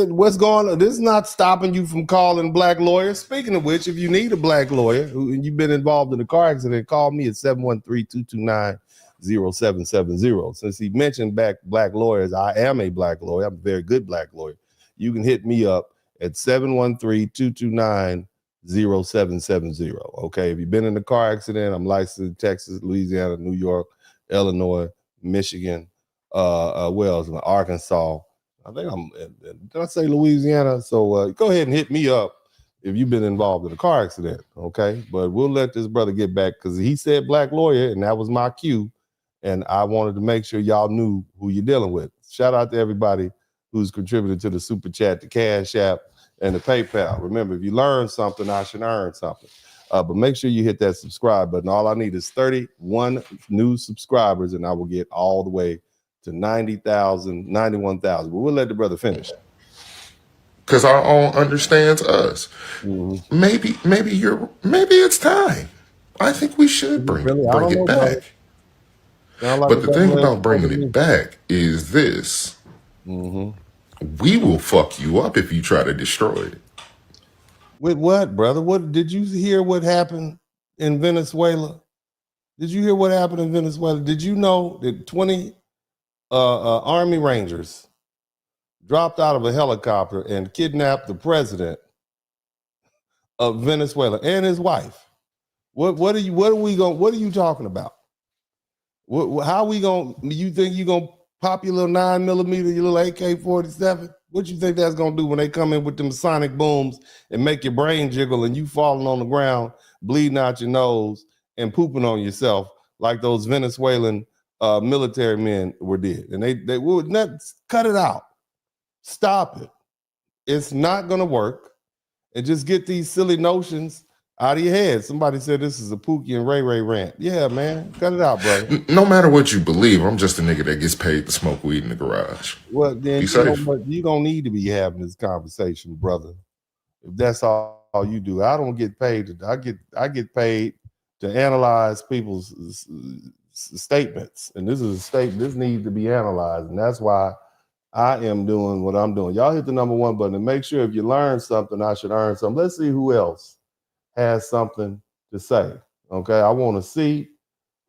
what's going on? This is not stopping you from calling black lawyers. Speaking of which, if you need a black lawyer and you've been involved in a car accident, call me at 713-229-0770. Since he mentioned black lawyers, I am a black lawyer. I'm a very good black lawyer. You can hit me up at 713-229-0770. Okay, if you've been in a car accident, I'm licensed in Texas, Louisiana, New York, Illinois, Michigan, Arkansas. I think did I say Louisiana? So go ahead and hit me up if you've been involved in a car accident. Okay, but we'll let this brother get back because he said black lawyer, and that was my cue, and I wanted to make sure y'all knew who you're dealing with. Shout out to everybody who's contributed to the Super Chat, the Cash App, and the PayPal. Remember, if you learn something, I should earn something. But make sure you hit that subscribe button. All I need is 31 new subscribers, and I will get all the way to 90,000, 91,000. But we'll let the brother finish. Because our own understands us. Mm-hmm. Maybe it's time. I think we should bring it back. But the thing about bringing it back is this. Mm-hmm. We will fuck you up if you try to destroy it. With what, brother? What did you hear what happened in Venezuela? Did you hear what happened in Venezuela? Did you know that 20 Army Rangers dropped out of a helicopter and kidnapped the president of Venezuela and his wife? What are you talking about? How are we going? You think you're gonna pop your little 9mm, your little AK-47? What you think that's gonna do when they come in with them sonic booms and make your brain jiggle and you falling on the ground, bleeding out your nose and pooping on yourself like those Venezuelan military men did? And they would not cut it out. Stop it. It's not gonna work. And just get these silly notions out of your head. Somebody said this is a Pookie and Ray Ray rant. Yeah, man. Cut it out, brother. No matter what you believe, I'm just a nigga that gets paid to smoke weed in the garage. Well, then you don't need to be having this conversation, brother. If that's all you do. I don't get paid. I get paid to analyze people's statements. And this is a statement. This needs to be analyzed. And that's why I am doing what I'm doing. Y'all hit the #1 button and make sure if you learn something, I should earn something. Let's see who else has something to say. Okay, I want to see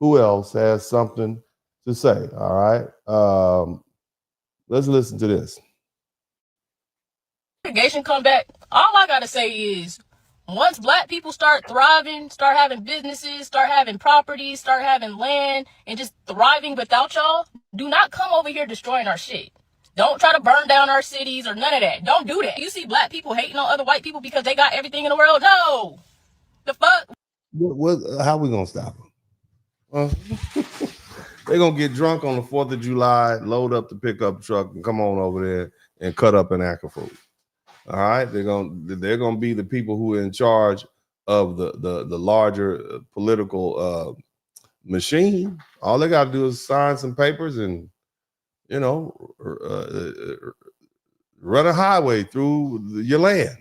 who else has something to say. All right, let's listen to this. segregation come back, all I gotta say is, once black people start thriving, start having businesses, start having properties, start having land, and just thriving without y'all, do not come over here destroying our shit. Don't try to burn down our cities or none of that. Don't do that. You see black people hating on other white people because they got everything in the world? No. The fuck? How we gonna stop them? They're gonna get drunk on the 4th of July, load up the pickup truck, and come on over there and cut up an act of food. All right, they're gonna be the people who are in charge of the larger political machine. All they gotta do is sign some papers and run a highway through your land.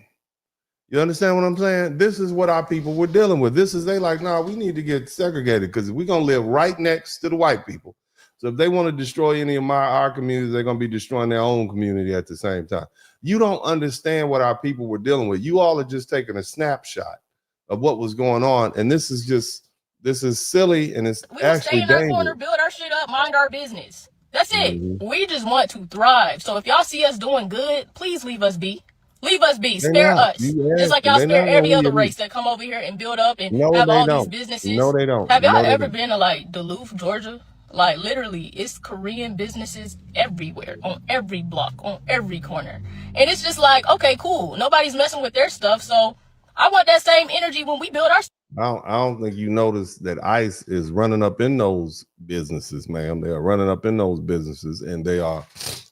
You understand what I'm saying? This is what our people were dealing with. They like, nah, we need to get segregated because we're gonna live right next to the white people. So if they want to destroy any of our communities, they're gonna be destroying their own community at the same time. You don't understand what our people were dealing with. You all are just taking a snapshot of what was going on, and this is silly, and it's actually dangerous. We will stay in our corner, build our shit up, mind our business. That's it. We just want to thrive. So if y'all see us doing good, please leave us be. Leave us be. Spare us. Just like y'all spare every other race that come over here and build up and have all these businesses. No, they don't. Have y'all ever been to like Duluth, Georgia? Like literally, it's Korean businesses everywhere, on every block, on every corner. And it's just like, okay, cool. Nobody's messing with their stuff. So I want that same energy when we build our stuff. I don't think you notice that ICE is running up in those businesses, ma'am. They are running up in those businesses and they are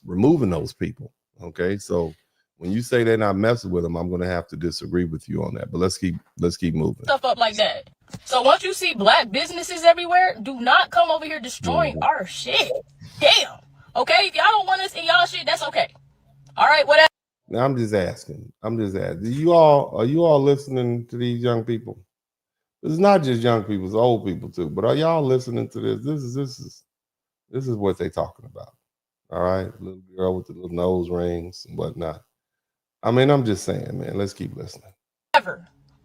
removing those people. Okay, so when you say they're not messing with them, I'm going to have to disagree with you on that. But let's keep moving. Stuff up like that. So once you see black businesses everywhere, do not come over here destroying our shit. Damn. Okay, if y'all don't want us in y'all shit, that's okay. All right, whatever. Now I'm just asking. Are you all listening to these young people? It's not just young people, it's old people too. But are y'all listening to this? This is what they're talking about. All right, little girl with the little nose rings and whatnot. I mean, I'm just saying, man. Let's keep listening.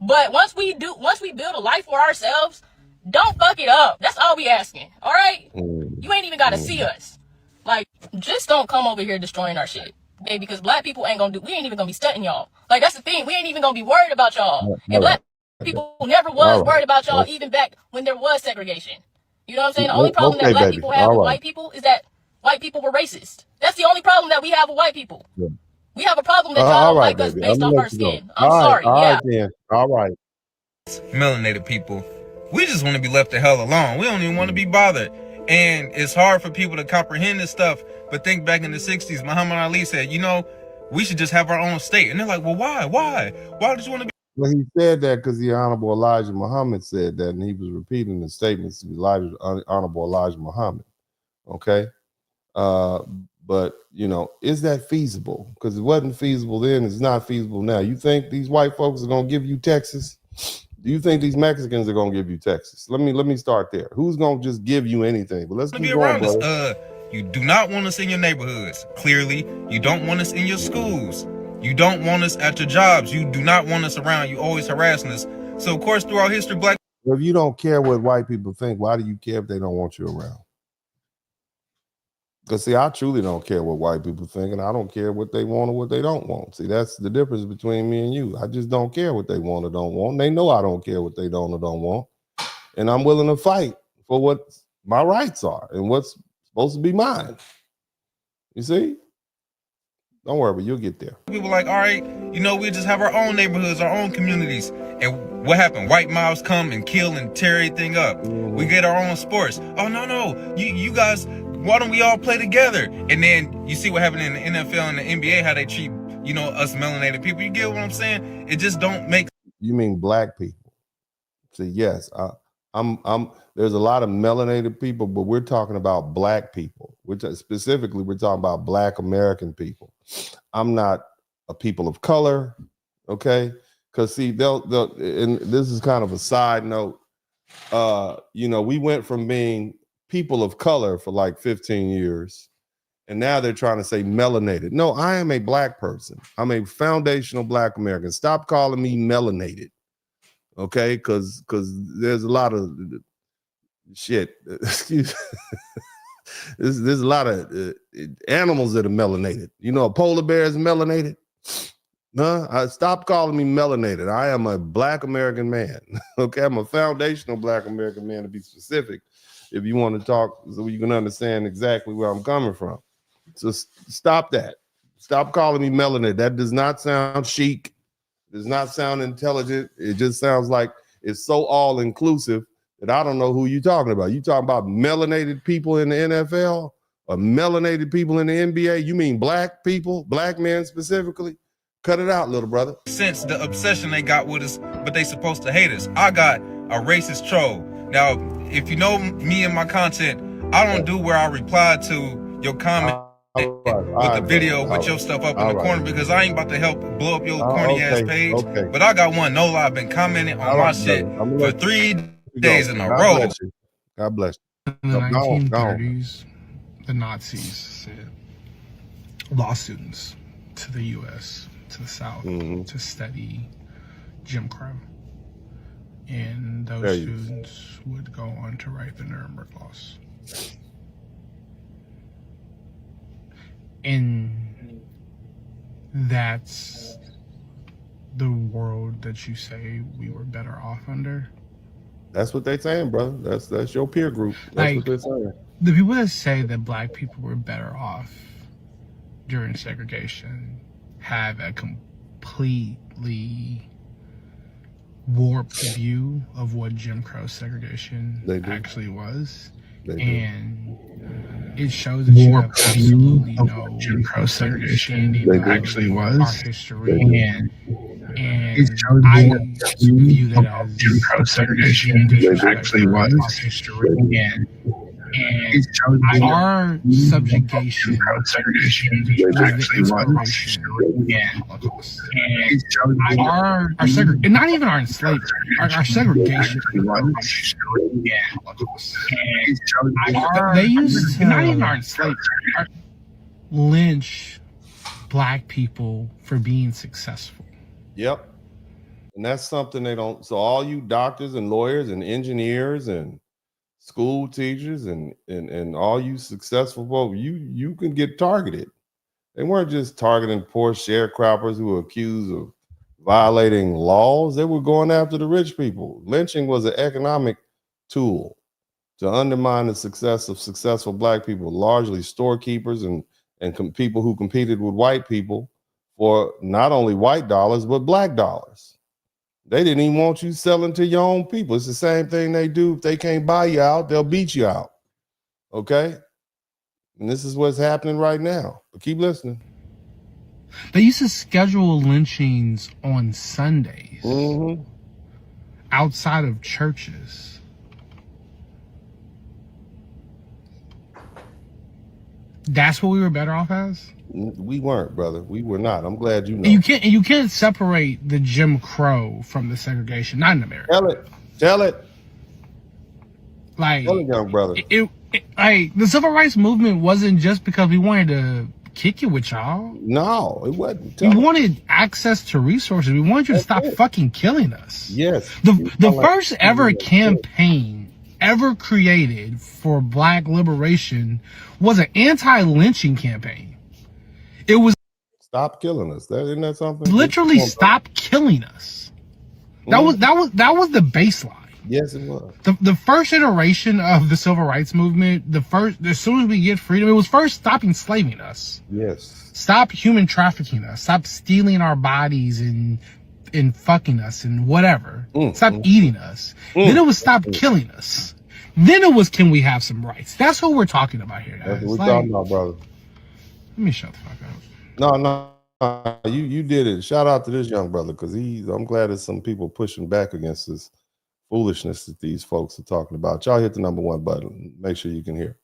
But once we build a life for ourselves, don't fuck it up. That's all we asking. All right, you ain't even got to see us. Like, just don't come over here destroying our shit, baby. Because black people we ain't even gonna be stunting y'all. Like that's the thing. We ain't even gonna be worried about y'all. And black people never was worried about y'all, even back when there was segregation. You know what I'm saying? The only problem that black people have with white people is that white people were racist. That's the only problem that we have with white people. Yeah. We have a problem that y'all like us based off our skin. I'm sorry. All right, then. All right. Melanated people, we just want to be left the hell alone. We don't even want to be bothered. And it's hard for people to comprehend this stuff. But think back in the 60s, Muhammad Ali said, we should just have our own state. And they're like, well, why? Why did you want to be? Well, he said that because the Honorable Elijah Muhammad said that, and he was repeating the statements of Honorable Elijah Muhammad. Okay. But is that feasible? Because it wasn't feasible then, it's not feasible now. You think these white folks are gonna give you Texas? Do you think these Mexicans are gonna give you Texas? Let me start there. Who's gonna just give you anything? But let's keep going, brother. You do not want us in your neighborhoods. Clearly, you don't want us in your schools. You don't want us at your jobs. You do not want us around. You always harassing us. So of course, throughout history, black. Well, if you don't care what white people think, why do you care if they don't want you around? Because see, I truly don't care what white people think, and I don't care what they want or what they don't want. See, that's the difference between me and you. I just don't care what they want or don't want. They know I don't care what they don't or don't want. And I'm willing to fight for what my rights are and what's supposed to be mine. You see? Don't worry, but you'll get there. People like, all right, we just have our own neighborhoods, our own communities. And what happened? White mobs come and kill and tear everything up. We get our own sports. Oh, no. You guys... Why don't we all play together? And then you see what happened in the NFL and the NBA, how they treat, us melanated people. You get what I'm saying? It just don't make. You mean black people? See, yes, I'm. There's a lot of melanated people, but we're talking about black people. Specifically, we're talking about Black American people. I'm not a people of color, okay? Because see, and this is kind of a side note. We went from being people of color for like 15 years. And now they're trying to say melanated. No, I am a black person. I'm a foundational Black American. Stop calling me melanated. Okay? Because there's a lot of shit. Excuse there's a lot of animals that are melanated. A polar bear is melanated. No, stop calling me melanated. I am a Black American man. Okay, I'm a foundational Black American man, to be specific. If you want to talk, so you can understand exactly where I'm coming from. So stop that. Stop calling me melanated. That does not sound chic. It does not sound intelligent. It just sounds like it's so all inclusive that I don't know who you're talking about. You talking about melanated people in the NFL or melanated people in the NBA? You mean black people, black men specifically? Cut it out, little brother. Since the obsession they got with us, but they supposed to hate us. I got a racist troll. Now, if you know me and my content, I don't do where I reply to your comment with the video with your stuff up in the corner, because I ain't about to help blow up your corny ass page. But I got one, no lie, I've been commenting on my shit for 3 days in a row. God bless you. In the 1930s, the Nazis said law students to the U.S., to the South, to study Jim Crow. And those students would go on to write the Nuremberg laws. And that's the world that you say we were better off under. That's what they're saying, brother. That's your peer group. That's what they're saying. The people that say that black people were better off during segregation have a completely warped view of what Jim Crow segregation actually was. And it shows that you have absolutely no Jim Crow segregation actually was. Our history. And I view that as Jim Crow segregation actually was. Our history. And our subjugation segregation actually was. And not even our enslavement, our segregation was. They used to not even our enslavement, lynch black people for being successful. Yep. And that's something they don't. So all you doctors and lawyers and engineers and school teachers and all you successful folk, you can get targeted. They weren't just targeting poor sharecroppers who were accused of violating laws. They were going after the rich people. Lynching was an economic tool to undermine the success of successful black people, largely storekeepers and people who competed with white people for not only white dollars, but black dollars. They didn't even want you selling to your own people. It's the same thing they do. If they can't buy you out, they'll beat you out. Okay? And this is what's happening right now. But keep listening. They used to schedule lynchings on Sundays outside of churches. That's what we were better off as? We weren't, brother. We were not. I'm glad you know. And you can't separate the Jim Crow from the segregation. Not in America. Tell it. Like, tell it, young brother. The civil rights movement wasn't just because we wanted to kick it with y'all. No, it wasn't. We wanted access to resources. We wanted you to stop fucking killing us. Yes. The first ever campaign ever created for black liberation was an anti-lynching campaign. It was stop killing us. Isn't that something? Literally stop killing us. That was the baseline. Yes, it was. The first iteration of the civil rights movement, as soon as we get freedom, it was first stop enslaving us. Yes. Stop human trafficking us. Stop stealing our bodies and fucking us and whatever. Stop eating us. Then it was stop killing us. Then it was, can we have some rights? That's what we're talking about here, guys. That's what we're talking about, brother. Let me shut the fuck up. No, you did it. Shout out to this young brother, because I'm glad there's some people pushing back against this foolishness that these folks are talking about. Y'all hit the #1 button. Make sure you can hear.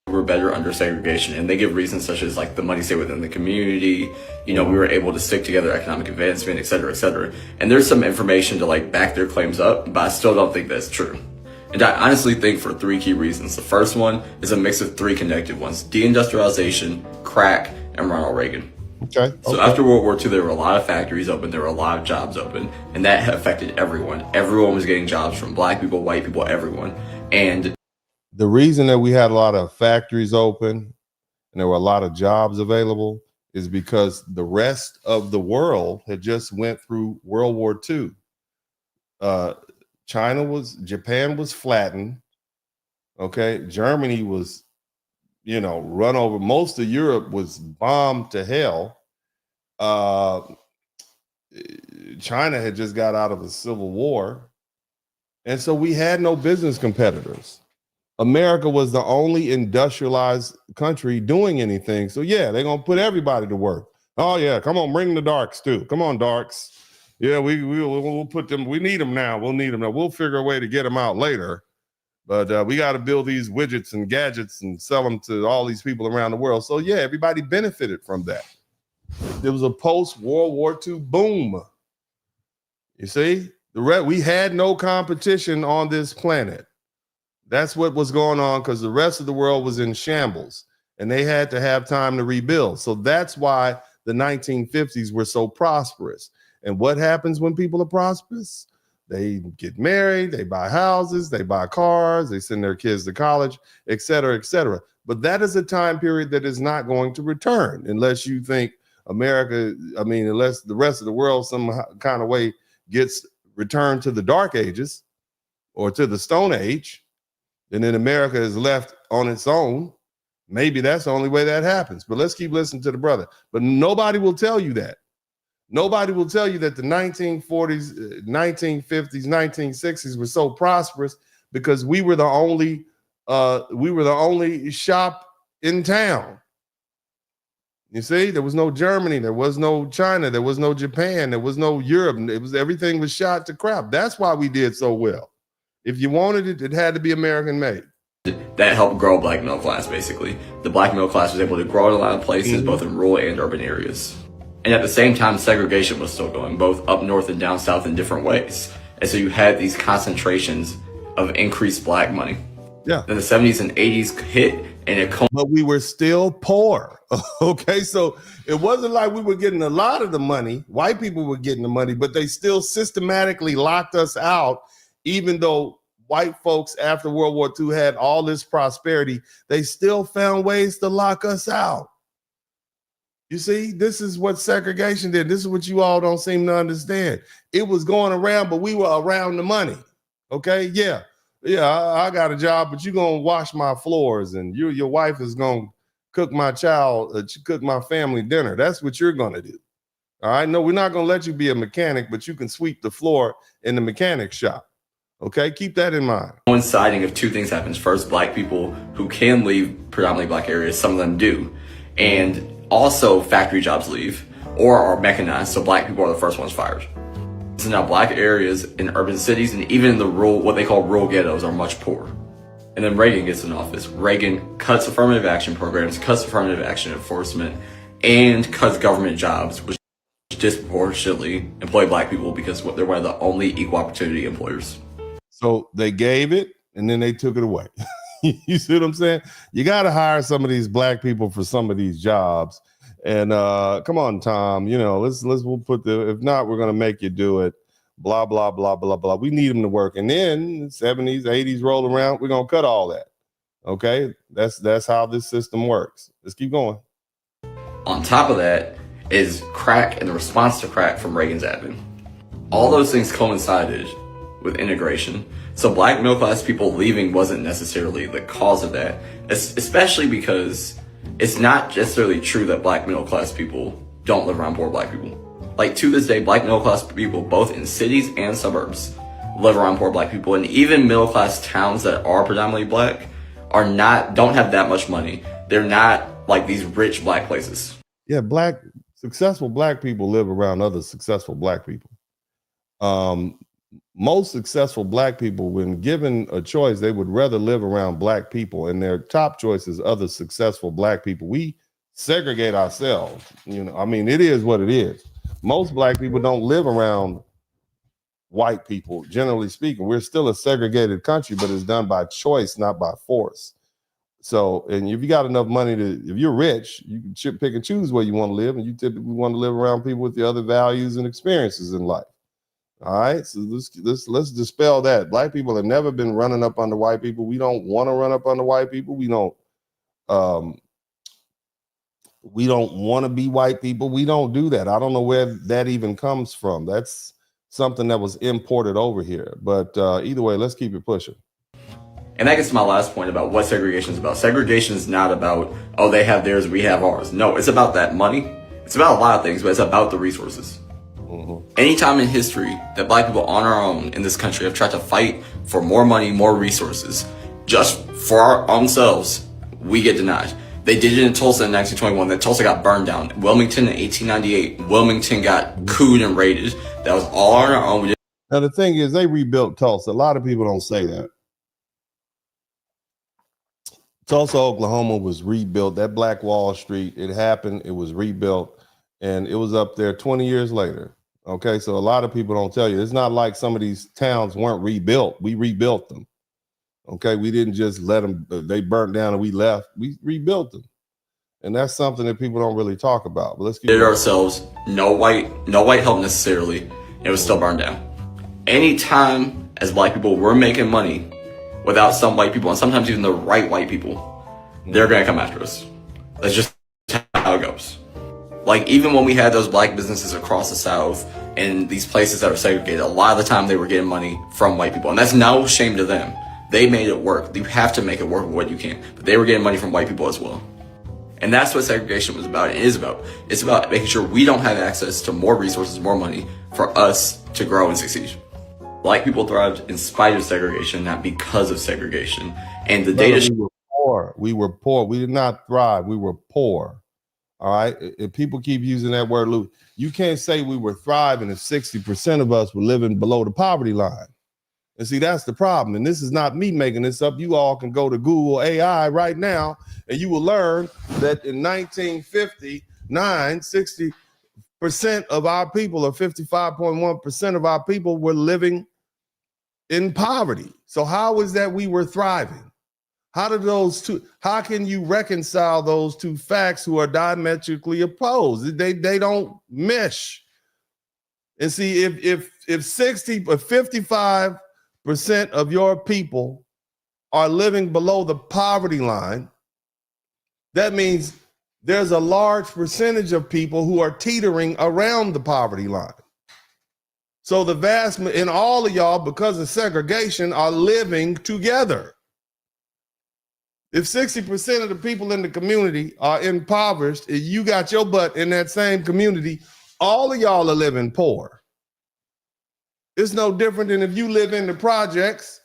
We're better under segregation, and they give reasons such as like the money stayed within the community, we were able to stick together, economic advancement, et cetera, et cetera. And there's some information to like back their claims up, but I still don't think that's true. And I honestly think for 3 key reasons. The first one is a mix of 3 connected ones: deindustrialization, crack, and Ronald Reagan. Okay. So after World War II, there were a lot of factories open, there were a lot of jobs open, and that affected everyone. Everyone was getting jobs, from black people, white people, everyone. And the reason that we had a lot of factories open and there were a lot of jobs available is because the rest of the world had just went through World War II. Japan was flattened. Okay. Germany was, run over. Most of Europe was bombed to hell. China had just got out of a civil war. And so we had no business competitors. America was the only industrialized country doing anything. So yeah, they're going to put everybody to work. Oh yeah, come on, bring the darks too. Come on, darks. Yeah, we'll put them. We need them now. We'll need them now. We'll figure a way to get them out later. But we got to build these widgets and gadgets and sell them to all these people around the world. So yeah, everybody benefited from that. There was a post-World War II boom. You see, we had no competition on this planet. That's what was going on because the rest of the world was in shambles and they had to have time to rebuild. So that's why the 1950s were so prosperous. And what happens when people are prosperous? They get married, they buy houses, they buy cars, they send their kids to college, et cetera, et cetera. But that is a time period that is not going to return unless you think unless the rest of the world some kind of way gets returned to the Dark Ages or to the Stone Age, and then America is left on its own. Maybe that's the only way that happens. But let's keep listening to the brother. But nobody will tell you that. Nobody will tell you that the 1940s, 1950s, 1960s were so prosperous because we were the only shop in town. You see, there was no Germany, there was no China, there was no Japan, there was no Europe. Everything was shot to crap. That's why we did so well. If you wanted it, it had to be American made. That helped grow black middle class, basically. The black middle class was able to grow in a lot of places, both in rural and urban areas. And at the same time, segregation was still going, both up north and down south in different ways. And so you had these concentrations of increased black money. Yeah. Then the 70s and 80s hit, and but we were still poor. Okay, so it wasn't like we were getting a lot of the money. White people were getting the money, but they still systematically locked us out, even though white folks after World War II had all this prosperity, they still found ways to lock us out. You see, this is what segregation did. This is what you all don't seem to understand. It was going around, but we were around the money. Okay, yeah, I got a job, but you're going to wash my floors and your wife is going to cook my cook my family dinner. That's what you're going to do. All right, no, we're not going to let you be a mechanic, but you can sweep the floor in the mechanic shop. Okay, keep that in mind. Coinciding of two things happens. First, black people who can leave predominantly black areas, some of them do. And also factory jobs leave or are mechanized, so black people are the first ones fired. So now black areas in urban cities and even in the rural, what they call rural ghettos, are much poorer. And then Reagan gets in office. Reagan cuts affirmative action programs, cuts affirmative action enforcement, and cuts government jobs, which disproportionately employ black people because they're one of the only equal opportunity employers. So they gave it and then they took it away. You see what I'm saying? You got to hire some of these black people for some of these jobs. And come on, Tom, we'll put if not, we're going to make you do it. Blah, blah, blah, blah, blah. We need them to work. And then 70s, 80s roll around. We're going to cut all that. Okay. That's how this system works. Let's keep going. On top of that is crack and the response to crack from Reagan's admin. All those things coincided with integration. So black middle class people leaving wasn't necessarily the cause of that, especially because it's not necessarily true that black middle class people don't live around poor black people. Like to this day, black middle class people, both in cities and suburbs, live around poor black people. And even middle class towns that are predominantly black don't have that much money. They're not like these rich black places. Yeah, successful black people live around other successful black people. Most successful black people, when given a choice, they would rather live around black people, and their top choice is other successful black people. We segregate ourselves. It is what it is. Most black people don't live around white people, generally speaking. We're still a segregated country, but it's done by choice, not by force. So, and if you got enough money if you're rich, you can pick and choose where you want to live, and you typically want to live around people with the other values and experiences in life. All right, so let's dispel that. Black people have never been running up under white people. We don't want to run up under white people. We don't we don't want to be white people. We don't do that. I don't know where that even comes from. That's something that was imported over here. But either way, let's keep it pushing. And that gets to my last point about what segregation is about. Segregation is not about, oh, they have theirs, we have ours. No, it's about that money. It's about a lot of things, but it's about the resources. Anytime in history that black people on our own in this country have tried to fight for more money, more resources, just for our own selves, we get denied. They did it in Tulsa in 1921. Then Tulsa got burned down. Wilmington in 1898. Wilmington got cooed and raided. That was all on our own. Now, the thing is, they rebuilt Tulsa. A lot of people don't say that. Tulsa, Oklahoma was rebuilt. That Black Wall Street, it happened. It was rebuilt. And it was up there 20 years later. Okay, so a lot of people don't tell you. It's not like some of these towns weren't rebuilt. We rebuilt them. Okay, we didn't just let them, they burnt down and we left. We rebuilt them. And that's something that people don't really talk about. But let's get it ourselves. No white help necessarily. It was still burned down. Anytime as black people we're making money without some white people, and sometimes even the right white people, they're gonna come after us. That's just how it goes. Like, even when we had those black businesses across the South and these places that are segregated, a lot of the time they were getting money from white people. And that's no shame to them. They made it work. You have to make it work with what you can. But they were getting money from white people as well. And that's what segregation was about. It is about. It's about making sure we don't have access to more resources, more money for us to grow and succeed. Black people thrived in spite of segregation, not because of segregation. And the data... We were poor. We were poor. We did not thrive. We were poor. All right. If people keep using that word, you can't say we were thriving if 60% of us were living below the poverty line. And see, that's the problem. And this is not me making this up. You all can go to Google AI right now, and you will learn that in 1959, 60% of our people, or 55.1% of our people, were living in poverty. So how is that we were thriving? How can you reconcile those two facts who are diametrically opposed? They don't mesh. And see, if 60 or 55% of your people are living below the poverty line, that means there's a large percentage of people who are teetering around the poverty line. So the vast, and all of y'all, because of segregation, are living together. If 60% of the people in the community are impoverished, and you got your butt in that same community, all of y'all are living poor. It's no different than if you live in the projects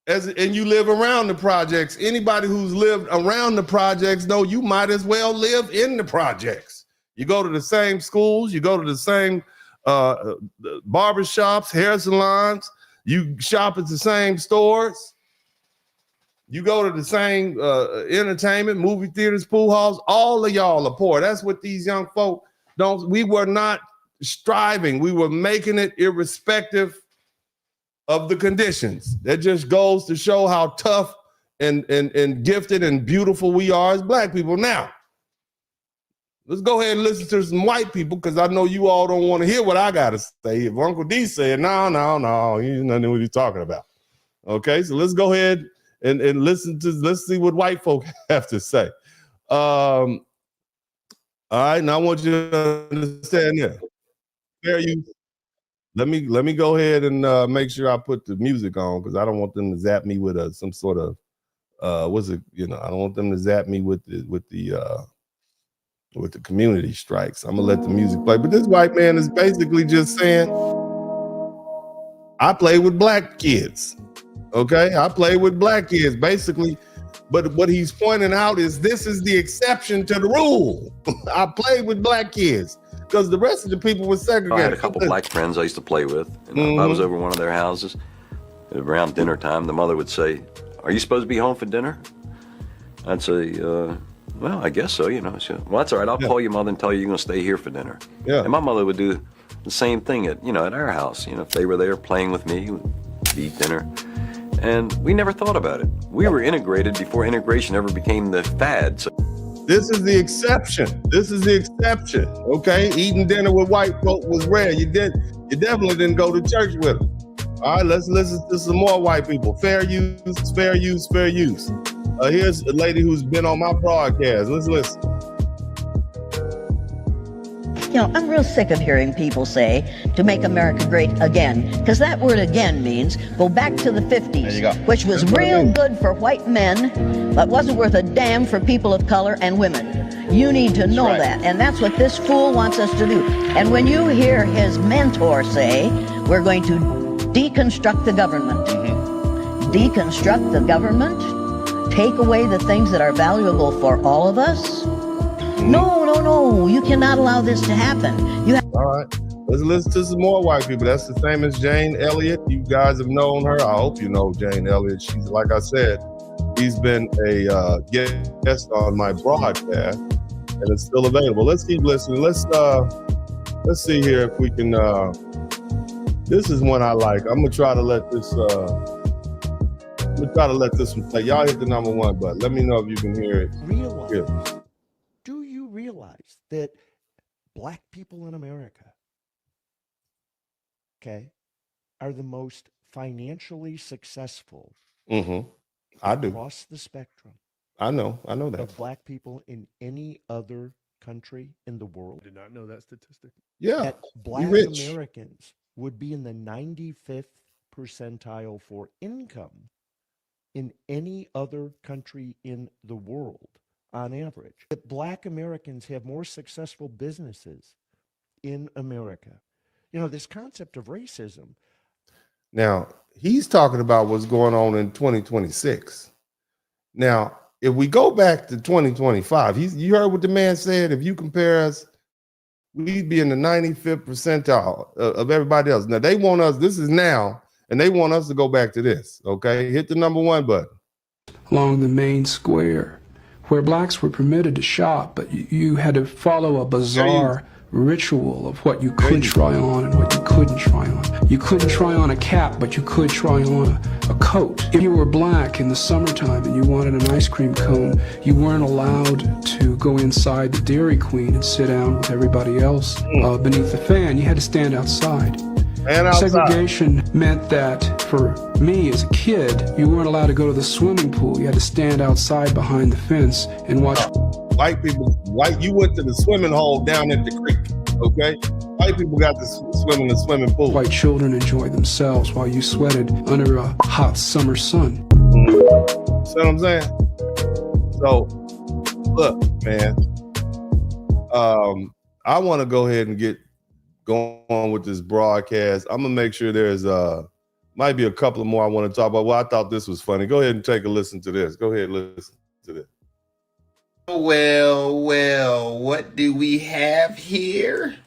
and you live around the projects. Anybody who's lived around the projects know you might as well live in the projects. You go to the same schools, you go to the same barbershops, hair salons, you shop at the same stores. You go to the same entertainment, movie theaters, pool halls. All of y'all are poor. That's what these young folk don't. We were not striving. We were making it irrespective of the conditions. That just goes to show how tough and gifted and beautiful we are as black people. Now, let's go ahead and listen to some white people, because I know you all don't want to hear what I got to say. If Uncle D said, no, you know what he's talking about. Okay, so let's go ahead and let's see what white folk have to say. All right, now I want you to understand this. Fair use. Let me go ahead and make sure I put the music on, because I don't want them to zap me with some sort of I don't want them to zap me with the community strikes. I'm gonna let the music play. But this white man is basically just saying, I play with black kids. Okay, I play with black kids, basically. But what he's pointing out is this is the exception to the rule. I played with black kids because the rest of the people were segregated. I had a couple black friends I used to play with, and I was over one of their houses. Around dinner time, the mother would say, "Are you supposed to be home for dinner?" I'd say, "Well, I guess so, you know." She said, "Well, that's all right. I'll call your mother and tell you you're going to stay here for dinner." Yeah. And my mother would do the same thing at our house. If they were there playing with me, we'd eat dinner. And we never thought about it. We were integrated before integration ever became the fad. So this is the exception. This is the exception. Okay, eating dinner with white folk was rare. You definitely didn't go to church with them. All right, let's listen to some more white people. Fair use, fair use, fair use. Here's a lady who's been on my broadcast. Let's listen. I'm real sick of hearing people say to make America great again, because that word again means go back to the 50s, which was real good for white men, but wasn't worth a damn for people of color and women. You need to know that, and that's what this fool wants us to do. And when you hear his mentor say, we're going to deconstruct the government, deconstruct the government, take away the things that are valuable for all of us, no, you cannot allow this to happen. All right, let's listen to some more white people. That's the famous Jane Elliott. You guys have known her. I hope you know Jane Elliott. She's, like I said, she's been a guest on my broadcast, and it's still available. Let's keep listening. Let's see here if we can. This is one I like. I'm gonna try to let this. This one play. Y'all hit the number 1 button. Let me know if you can hear it. Do you realize that black people in America, are the most financially successful I do. across the spectrum? I know that. Of black people in any other country in the world. Did not know that statistic. Yeah, That black rich. Americans would be in the 95th percentile for income in any other country in the world on average. That black Americans have more successful businesses in America. This concept of racism. Now, he's talking about what's going on in 2026. Now, if we go back to 2025, you heard what the man said. If you compare us, we'd be in the 95th percentile of everybody else. Now, they want us, this is now, and they want us to go back to this, okay? Hit the number 1 button. Along the main square, where blacks were permitted to shop, but you had to follow a bizarre ritual of what you could try on and what you couldn't try on. You couldn't try on a cap, but you could try on a coat. If you were black in the summertime and you wanted an ice cream cone, you weren't allowed to go inside the Dairy Queen and sit down with everybody else beneath the fan. You had to stand outside. Segregation meant that for me as a kid, you weren't allowed to go to the swimming pool. You had to stand outside behind the fence and watch. White people, you went to the swimming hole down at the creek, okay? White people got to swim in the swimming pool. White children enjoy themselves while you sweated under a hot summer sun. See what I'm saying? So, look, man, I want to go ahead and get going on with this broadcast. I'm gonna make sure there's might be a couple of more I want to talk about. Well, I thought this was funny. Go ahead and take a listen to this. Go ahead and listen to this. Well, what do we have here?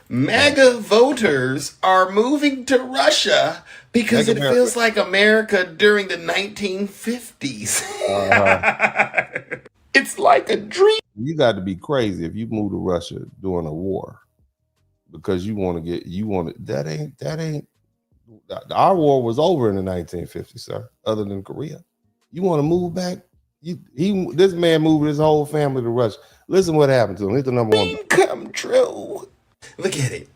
MAGA voters are moving to Russia because it feels like America during the 1950s. It's like a dream. You got to be crazy if you move to Russia during a war because that ain't our war was over in the 1950s, sir, other than Korea. You want to move back? This man moved his whole family to Russia. Listen what happened to him. He's the number 1. Come true. Look at it.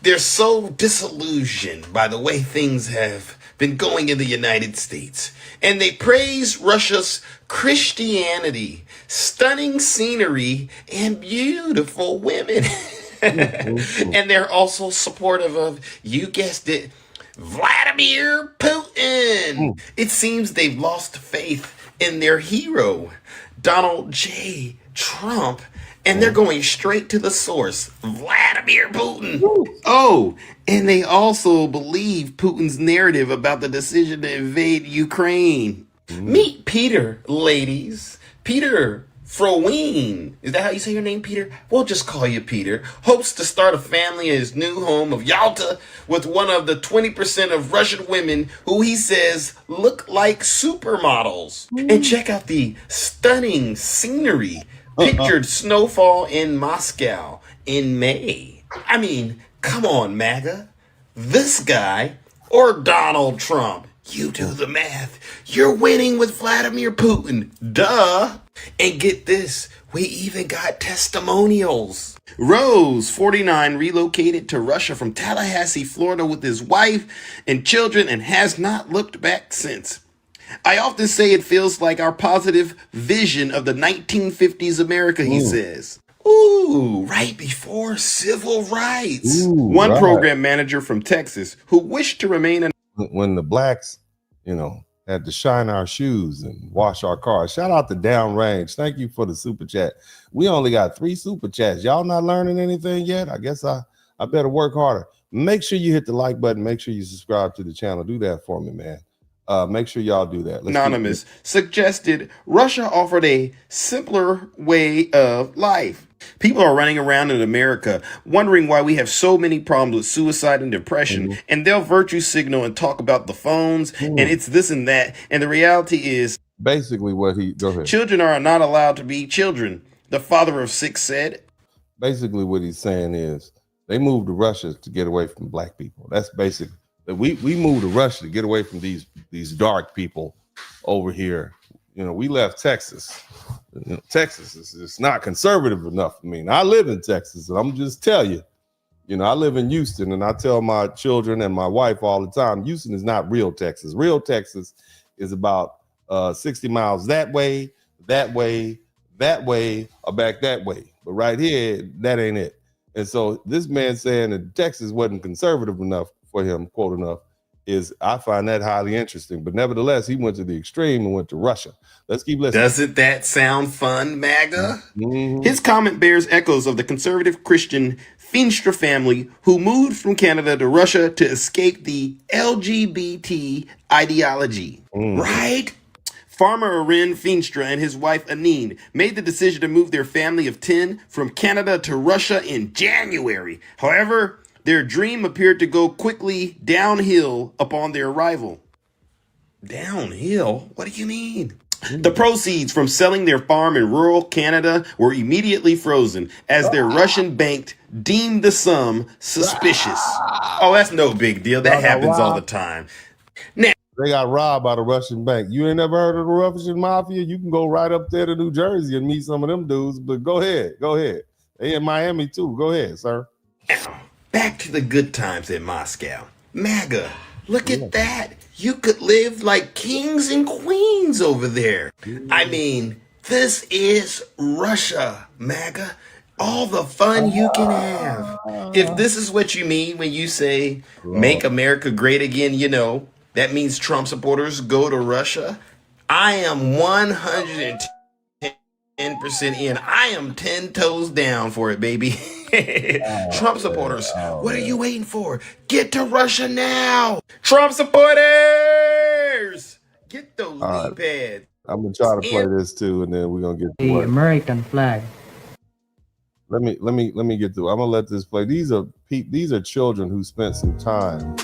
They're so disillusioned by the way things have been going in the United States. And they praise Russia's Christianity, stunning scenery, and beautiful women. And they're also supportive of, you guessed it, Vladimir Putin. It seems they've lost faith in their hero, Donald J. Trump, and they're going straight to the source, Vladimir Putin. Oh, and they also believe Putin's narrative about the decision to invade Ukraine. Meet Peter, ladies. Peter Froween. Is that how you say your name, Peter? We'll just call you Peter. Hopes to start a family in his new home of Yalta with one of the 20% of Russian women who he says look like supermodels. And check out the stunning scenery. Pictured snowfall in Moscow in May. I mean, come on, MAGA. This guy or Donald Trump? You do the math. You're winning with Vladimir Putin. Duh. And get this, we even got testimonials. Rose, 49, relocated to Russia from Tallahassee, Florida with his wife and children and has not looked back since. I often say it feels like our positive vision of the 1950s America, he says. Ooh, right before civil rights. Ooh, One right. program manager from Texas who wished to remain when the blacks, had to shine our shoes and wash our cars. Shout out to Downrange. Thank you for the super chat. We only got 3 super chats. Y'all not learning anything yet? I guess I better work harder. Make sure you hit the like button. Make sure you subscribe to the channel. Do that for me, man. Make sure y'all do that. Anonymous suggested Russia offered a simpler way of life. People are running around in America wondering why we have so many problems with suicide and depression, and they'll virtue signal and talk about the phones and it's this and that. And the reality is basically what go ahead. Children are not allowed to be children, the father of 6 said. Basically what he's saying is they moved to Russia to get away from black people. That's basically we moved to Russia to get away from these dark people over here. We left Texas. Texas is not conservative enough for me. Now, I live in Texas, and I'm just tell you, I live in Houston, and I tell my children and my wife all the time, Houston is not real Texas. Real Texas is about 60 miles that way, or back that way. But right here, that ain't it. And so this man saying that Texas wasn't conservative enough for him, quote enough, I find that highly interesting. But nevertheless, he went to the extreme and went to Russia. Let's keep listening. Doesn't that sound fun, MAGA? His comment bears echoes of the conservative Christian Feenstra family who moved from Canada to Russia to escape the LGBT ideology. Right? Farmer Aren Feenstra and his wife Anine made the decision to move their family of 10 from Canada to Russia in January. However, their dream appeared to go quickly downhill upon their arrival. Downhill? What do you mean? The proceeds from selling their farm in rural Canada were immediately frozen as their Russian bank deemed the sum suspicious. Oh, that's no big deal. That happens all the time. Now, they got robbed by the Russian bank. You ain't never heard of the Russian mafia? You can go right up there to New Jersey and meet some of them dudes, but go ahead. They in Miami too. Go ahead, sir. Now, back to the good times in Moscow. MAGA, look at that. You could live like kings and queens over there. I mean, this is Russia, MAGA. All the fun you can have. If this is what you mean when you say, make America great again, that means Trump supporters go to Russia. I am 110% in. I am 10 toes down for it, baby. Trump supporters, what are you waiting for? Get to Russia now. Trump supporters, get those knee pads. I'm gonna try to play this too, and then we're gonna get to the American flag. Let me get through. I'm gonna let this play. These are children who spent some time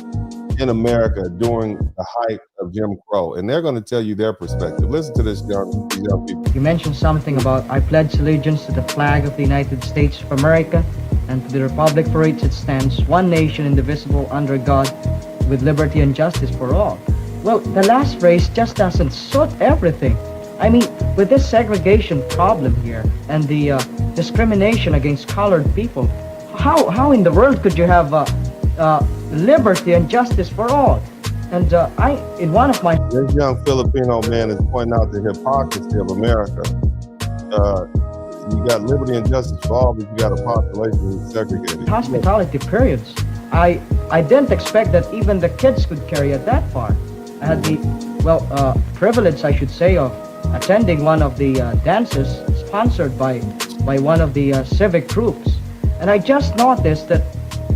in America during the height of Jim Crow, and they're going to tell you their perspective. Listen to this, young people. You mentioned something about I pledge allegiance to the flag of the United States of America and to the republic for which it stands, one nation indivisible under God, with liberty and justice for all. Well, the last phrase just doesn't suit everything. I mean, with this segregation problem here and the discrimination against colored people, how in the world could you have liberty and justice for all? And in one of my... This young Filipino man is pointing out the hypocrisy of America. You got liberty and justice for all, but you got a population that's segregated. Hospitality periods. I didn't expect that even the kids could carry it that far. I had the, privilege, I should say, of attending one of the dances sponsored by one of the civic groups. And I just noticed that,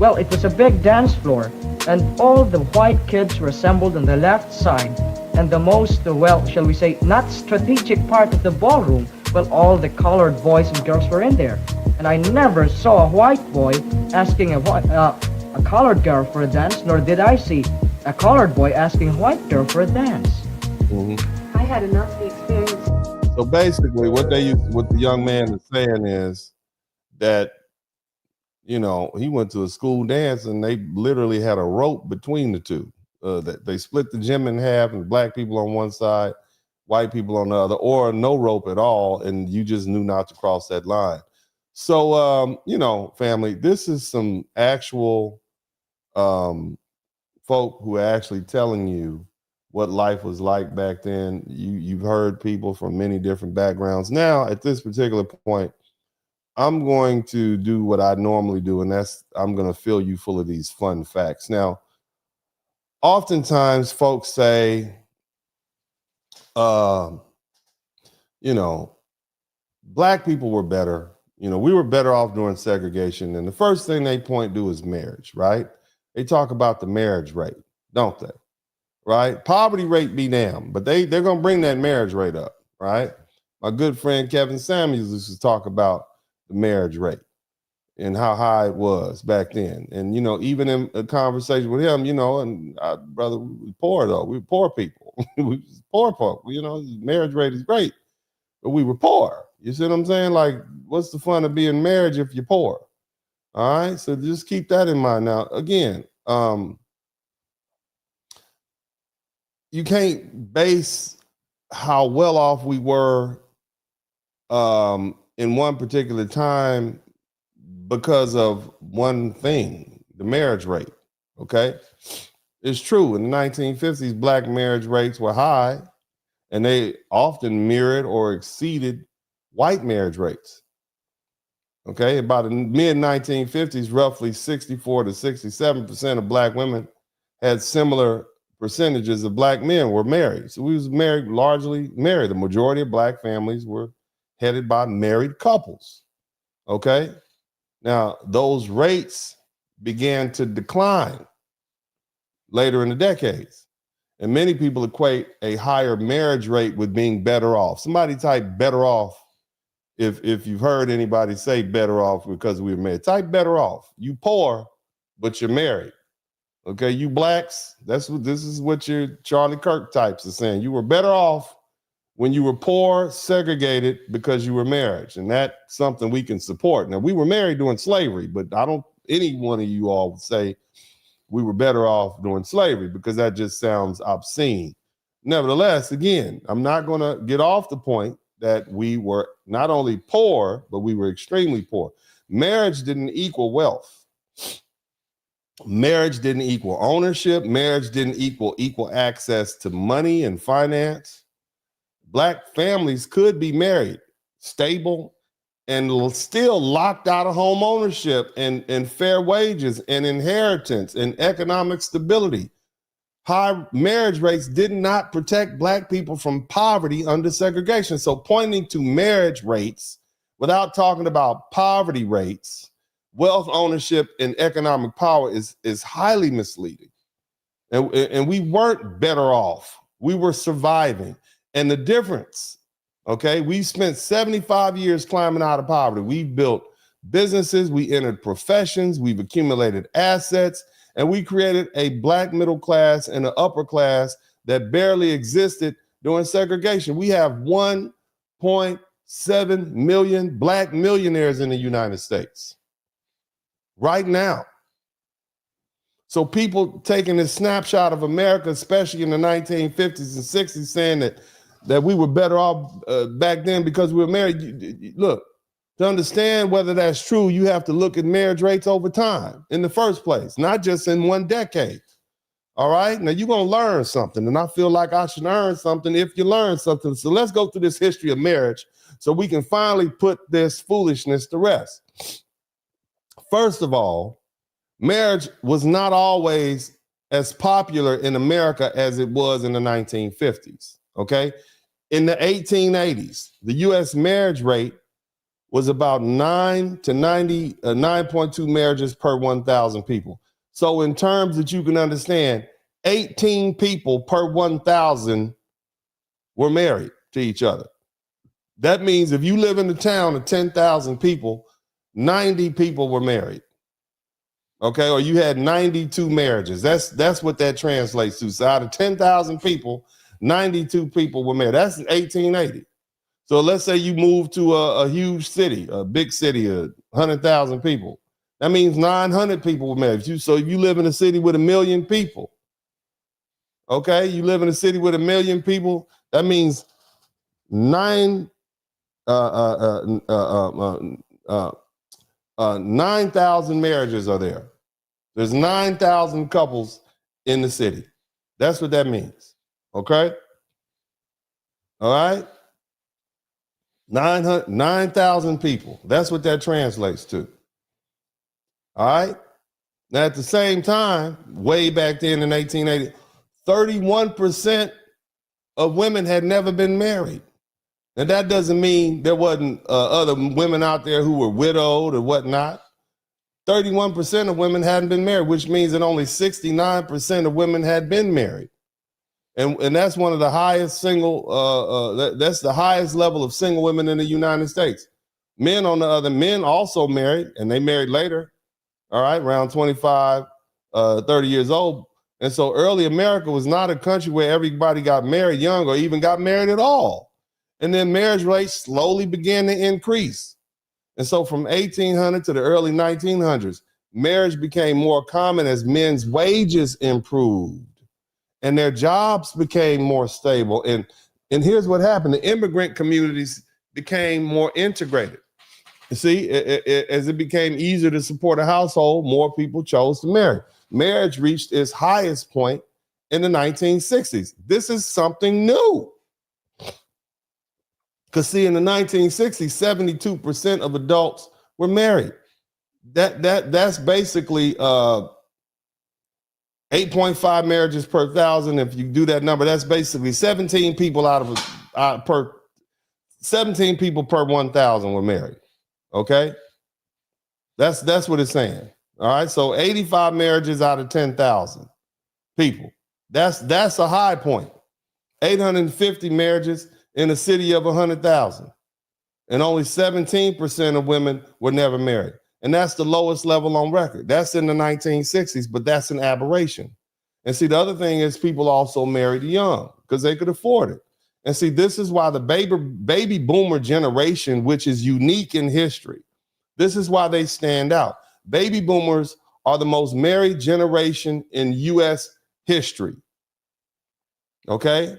it was a big dance floor, and all the white kids were assembled on the left side, and the most, shall we say, not strategic part of the ballroom, all the colored boys and girls were in there. And I never saw a white boy asking a colored girl for a dance, nor did I see a colored boy asking a white girl for a dance. Mm-hmm. I had enough of the experience. So basically what the young man is saying is that, he went to a school dance and they literally had a rope between the two. That they split the gym in half, and black people on one side, white people on the other, or no rope at all, and you just knew not to cross that line. So, family, this is some actual folk who are actually telling you what life was like back then. You've heard people from many different backgrounds. Now, at this particular point, I'm going to do what I normally do, and that's I'm going to fill you full of these fun facts. Now, oftentimes folks say, you know, black people were better. You know, we were better off during segregation. And the first thing they point to is marriage, right? They talk about the marriage rate, don't they? Right? Poverty rate be damned, but they're going to bring that marriage rate up, right? My good friend Kevin Samuels used to talk about the marriage rate and how high it was back then. And, you know, even in a conversation with him, you know, and brother, we were poor though. We were poor people. We was poor folk. You know, marriage rate is great, but we were poor. You see what I'm saying? Like, what's the fun of being married if you're poor? All right. So just keep that in mind. Now, again, you can't base how well off we were in one particular time because of one thing, the marriage rate. Okay. It's true. In the 1950s, black marriage rates were high, and they often mirrored or exceeded white marriage rates. Okay, about the mid 1950s, roughly 64 to 67% of black women had similar percentages of black men were married. So we was largely married. The majority of black families were headed by married couples. Okay, now those rates began to decline later in the decades. And many people equate a higher marriage rate with being better off. Somebody type better off. If you've heard anybody say better off because we were married, type better off. You poor, but you're married. Okay, you blacks, this is what your Charlie Kirk types are saying. You were better off when you were poor, segregated because you were married. And that's something we can support. Now, we were married during slavery, but I don't, any one of you all would say we were better off during slavery because that just sounds obscene. Nevertheless, again, I'm not going to get off the point that we were not only poor, but we were extremely poor. Marriage didn't equal wealth. Marriage didn't equal ownership. Marriage didn't equal access to money and finance. Black families could be married, stable, and still locked out of home ownership and fair wages and inheritance and economic stability. High marriage rates did not protect black people from poverty under segregation. So pointing to marriage rates without talking about poverty rates, wealth ownership, and economic power is highly misleading. And we weren't better off. We were surviving. And the difference, okay, we spent 75 years climbing out of poverty. We've built businesses, we entered professions, we've accumulated assets, and we created a black middle class and an upper class that barely existed during segregation. We have 1.7 million black millionaires in the United States right now. So people taking this snapshot of America, especially in the 1950s and 60s, saying that we were better off back then because we were married. Look, to understand whether that's true, you have to look at marriage rates over time in the first place, not just in one decade. All right? Now, you're going to learn something, and I feel like I should learn something if you learn something. So let's go through this history of marriage so we can finally put this foolishness to rest. First of all, marriage was not always as popular in America as it was in the 1950s, okay? In the 1880s, the U.S. marriage rate was about 9.2 marriages per 1,000 people. So in terms that you can understand, 18 people per 1,000 were married to each other. That means if you live in a town of 10,000 people, 90 people were married. Okay, or you had 92 marriages. That's what that translates to. So out of 10,000 people, 92 people were married. That's 1880. So let's say you move to a huge city, a big city of 100,000 people. That means 900 people were married. So if you live in a city with 1 million people, okay, you live in a city with 1 million people, that means 9,000 marriages are there. There's 9,000 couples in the city. That's what that means. Okay? All right? 9,000 people. That's what that translates to. All right. Now, at the same time, way back then in 1880, 31% of women had never been married. And that doesn't mean there wasn't other women out there who were widowed or whatnot. 31% of women hadn't been married, which means that only 69% of women had been married. And that's one of the highest that's the highest level of single women in the United States. Men also married, and they married later, all right, around 25, 30 years old. And so early America was not a country where everybody got married young or even got married at all. And then marriage rates slowly began to increase. And so from 1800 to the early 1900s, marriage became more common as men's wages improved and their jobs became more stable. And here's what happened. The immigrant communities became more integrated. You see, as it became easier to support a household, more people chose to marry. Marriage reached its highest point in the 1960s. This is something new. Because see, in the 1960s, 72% of adults were married. That's basically 8.5 marriages per 1,000. If you do that number, that's basically 17 people per 1,000 were married. Okay, that's what it's saying. All right, so 85 marriages out of 10,000 people. That's a high point. 850 marriages in a city of 100,000, and only 17% of women were never married. And that's the lowest level on record. That's in the 1960s, but that's an aberration. And see, the other thing is people also married young because they could afford it. And see, this is why the baby boomer generation, which is unique in history, this is why they stand out. Baby boomers are the most married generation in U.S. history. Okay?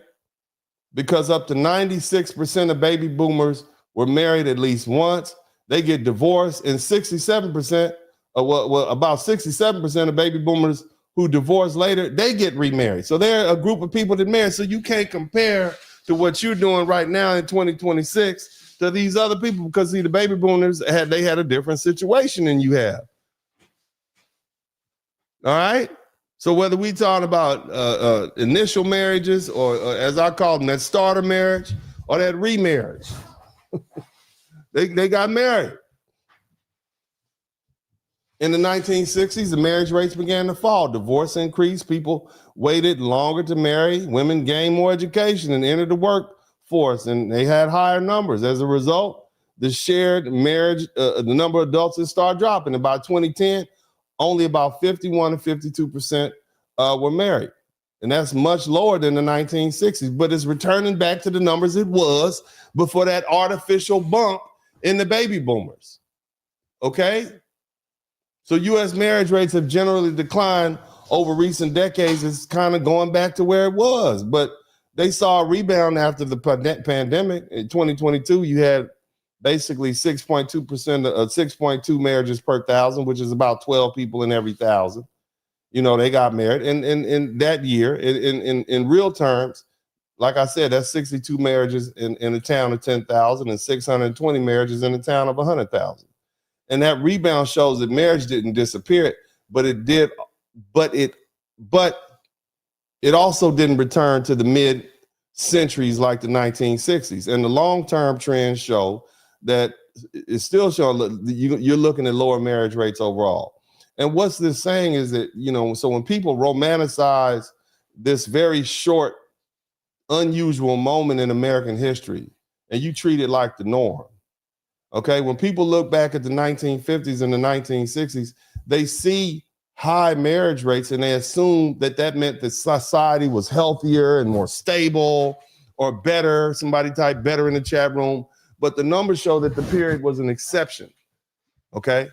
Because up to 96% of baby boomers were married at least once. They get divorced, and 67%, about 67% of baby boomers who divorce later, they get remarried. So they're a group of people that marry. So you can't compare to what you're doing right now in 2026 to these other people, because see, the baby boomers had a different situation than you have. All right. So whether we talk about initial marriages or as I call them, that starter marriage or that remarriage, they got married. In the 1960s, the marriage rates began to fall. Divorce increased. People waited longer to marry. Women gained more education and entered the workforce, and they had higher numbers. As a result, the shared marriage, the number of adults that started dropping. And by 2010, only about 51 and 52% were married. And that's much lower than the 1960s, but it's returning back to the numbers it was before that artificial bump in the baby boomers. Okay? So U.S. marriage rates have generally declined over recent decades. It's kind of going back to where it was, but they saw a rebound after the pandemic. In 2022, you had basically 6.2% marriages per 1,000, which is about 12 people in every 1,000. You know, they got married. And in that year, in real terms, like I said, that's 62 marriages in a town of 10,000 and 620 marriages in a town of 100,000. And that rebound shows that marriage didn't disappear, but it did. But it also didn't return to the mid-centuries like the 1960s. And the long-term trends show that it's still showing you're looking at lower marriage rates overall. And what's this saying is that, you know, so when people romanticize this very short, unusual moment in American history, and you treat it like the norm, okay, when people look back at the 1950s and the 1960s, they see high marriage rates and they assume that meant that society was healthier and more stable or better. Somebody typed better in the chat room, but the numbers show that the period was an exception, okay?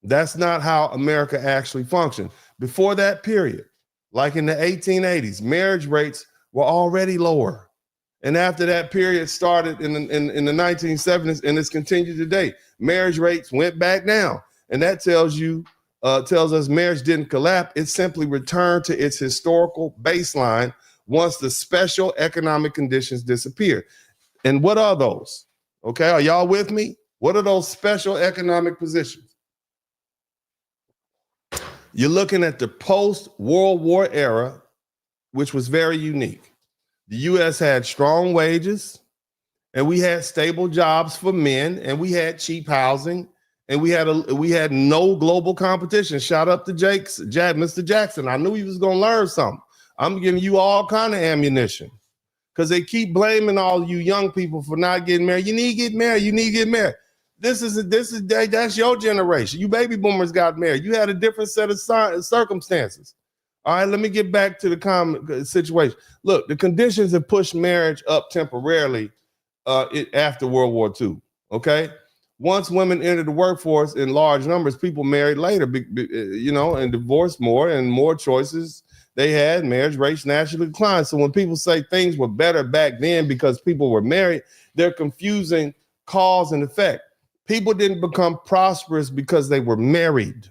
That's not how America actually functioned. Before that period, like in the 1880s, marriage rates were already lower. And after that period started in the 1970s, and it's continued today, marriage rates went back down. And that tells us marriage didn't collapse. It simply returned to its historical baseline once the special economic conditions disappeared. And what are those? Okay, are y'all with me? What are those special economic positions? You're looking at the post-World War era, which was very unique. The U.S. had strong wages, and we had stable jobs for men, and we had cheap housing, and we had no global competition. Shout out to Mr. Jackson. I knew he was going to learn something. I'm giving you all kind of ammunition because they keep blaming all you young people for not getting married. You need to get married. You need to get married. That's your generation. You baby boomers got married. You had a different set of circumstances. All right, let me get back to the common situation. Look, the conditions have pushed marriage up temporarily after World War II, okay? Once women entered the workforce in large numbers, people married later, and divorced more, and more choices they had, marriage rates naturally declined. So when people say things were better back then because people were married, they're confusing cause and effect. People didn't become prosperous because they were married.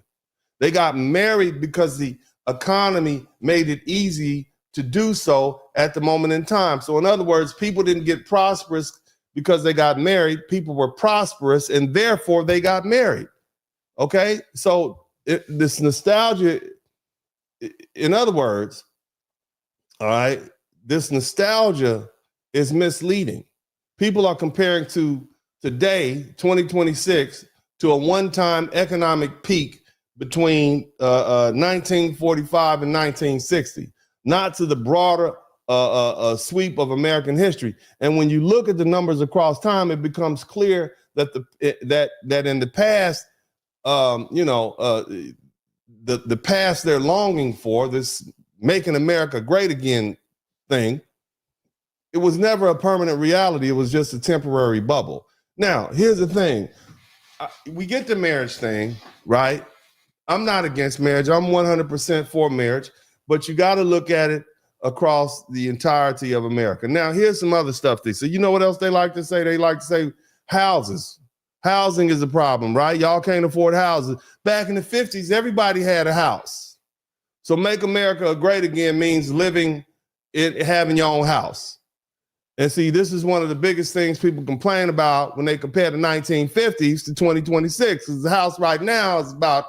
They got married because the economy made it easy to do so at the moment in time. So in other words, people didn't get prosperous because they got married. People were prosperous and therefore they got married. Okay, so this nostalgia, in other words, all right, this nostalgia is misleading. People are comparing to today, 2026, to a one-time economic peak between 1945 and 1960, not to the broader sweep of American history. And when you look at the numbers across time, it becomes clear that that in the past, the past they're longing for, this making America great again thing, it was never a permanent reality. It was just a temporary bubble. Now, here's the thing. We get the marriage thing, right? I'm not against marriage. I'm 100% for marriage, but you got to look at it across the entirety of America. Now, here's some other stuff they say. You know what else they like to say? They like to say houses. Housing is a problem, right? Y'all can't afford houses. Back in the 50s, everybody had a house. So make America great again means having your own house. And see, this is one of the biggest things people complain about when they compare the 1950s to 2026. Because the house right now is about,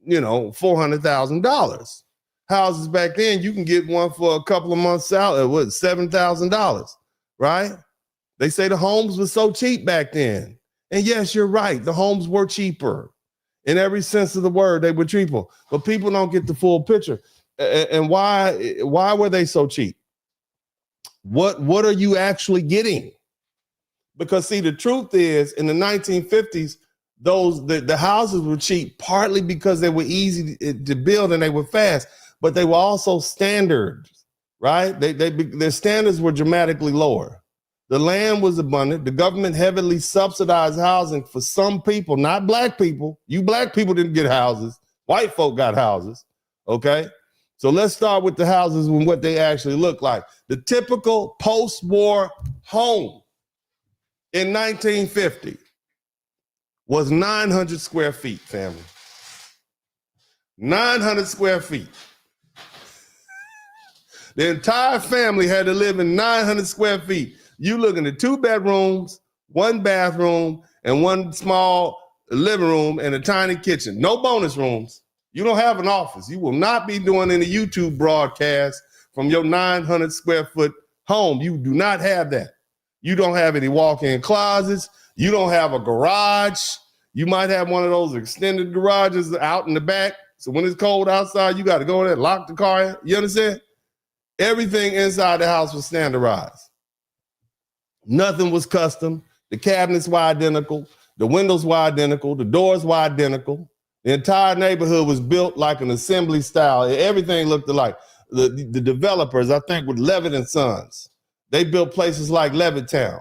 $400,000. Houses back then, you can get one for a couple of months' salary, $7,000, right? They say the homes were so cheap back then. And yes, you're right. The homes were cheaper. In every sense of the word, they were cheaper. But people don't get the full picture. And why were they so cheap? What are you actually getting? Because see, the truth is, in the 1950s, the houses were cheap partly because they were easy to build and they were fast, but they were also standard, right? Their standards were dramatically lower. The land was abundant. The government heavily subsidized housing for some people, not black people. You black people didn't get houses. White folk got houses, okay? So let's start with the houses and what they actually look like. The typical post-war home in 1950 was 900 square feet, family. 900 square feet. The entire family had to live in 900 square feet. You looking at 2 bedrooms, 1 bathroom, and 1 small living room and a tiny kitchen. No bonus rooms. You don't have an office. You will not be doing any YouTube broadcast from your 900 square foot home. You do not have that. You don't have any walk-in closets. You don't have a garage. You might have one of those extended garages out in the back. So when it's cold outside, you got to go in there, lock the car in. You understand? Everything inside the house was standardized. Nothing was custom. The cabinets were identical. The windows were identical. The doors were identical. The entire neighborhood was built like an assembly style. Everything looked alike. The developers, I think, with Levitt and Sons, they built places like Levittown.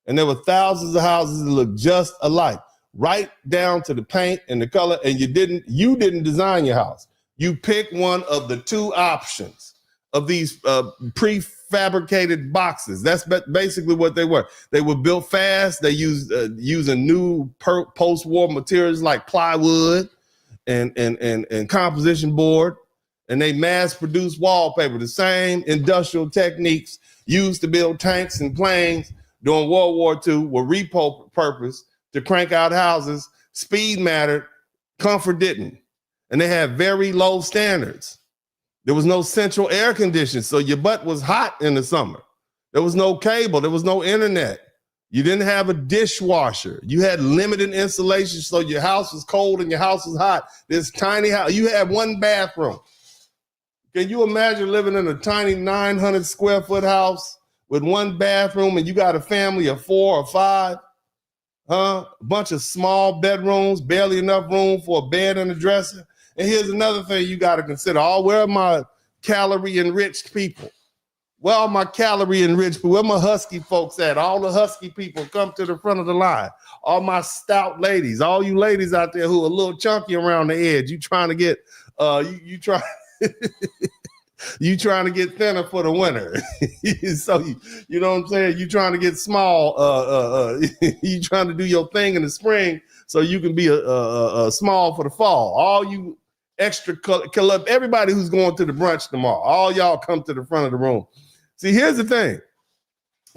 And there were thousands of houses that looked just alike, right down to the paint and the color. And you didn't design your house. You picked one of the 2 options of these prefabricated boxes. That's basically what they were. They were built fast. They used using new post-war materials like plywood and composition board, and they mass-produced wallpaper. The same industrial techniques used to build tanks and planes during World War II were repurposed to crank out houses. Speed mattered, comfort didn't. And they had very low standards. There was no central air conditioning, so your butt was hot in the summer. There was no cable. There was no internet. You didn't have a dishwasher. You had limited insulation, so your house was cold and your house was hot. This tiny house, you had one bathroom. Can you imagine living in a tiny 900 square foot house with one bathroom and you got a family of 4 or 5? A bunch of small bedrooms, barely enough room for a bed and a dresser. And here's another thing you got to consider. Where are my calorie-enriched people? Where are my calorie-enriched people? Where my husky folks at? All the husky people come to the front of the line. All my stout ladies, all you ladies out there who are a little chunky around the edge, you trying to get, you trying to get thinner for the winter. So you know what I'm saying? You trying to get small. You trying to do your thing in the spring so you can be a small for the fall. All you extra color, everybody who's going to the brunch tomorrow, all y'all come to the front of the room. See, here's the thing.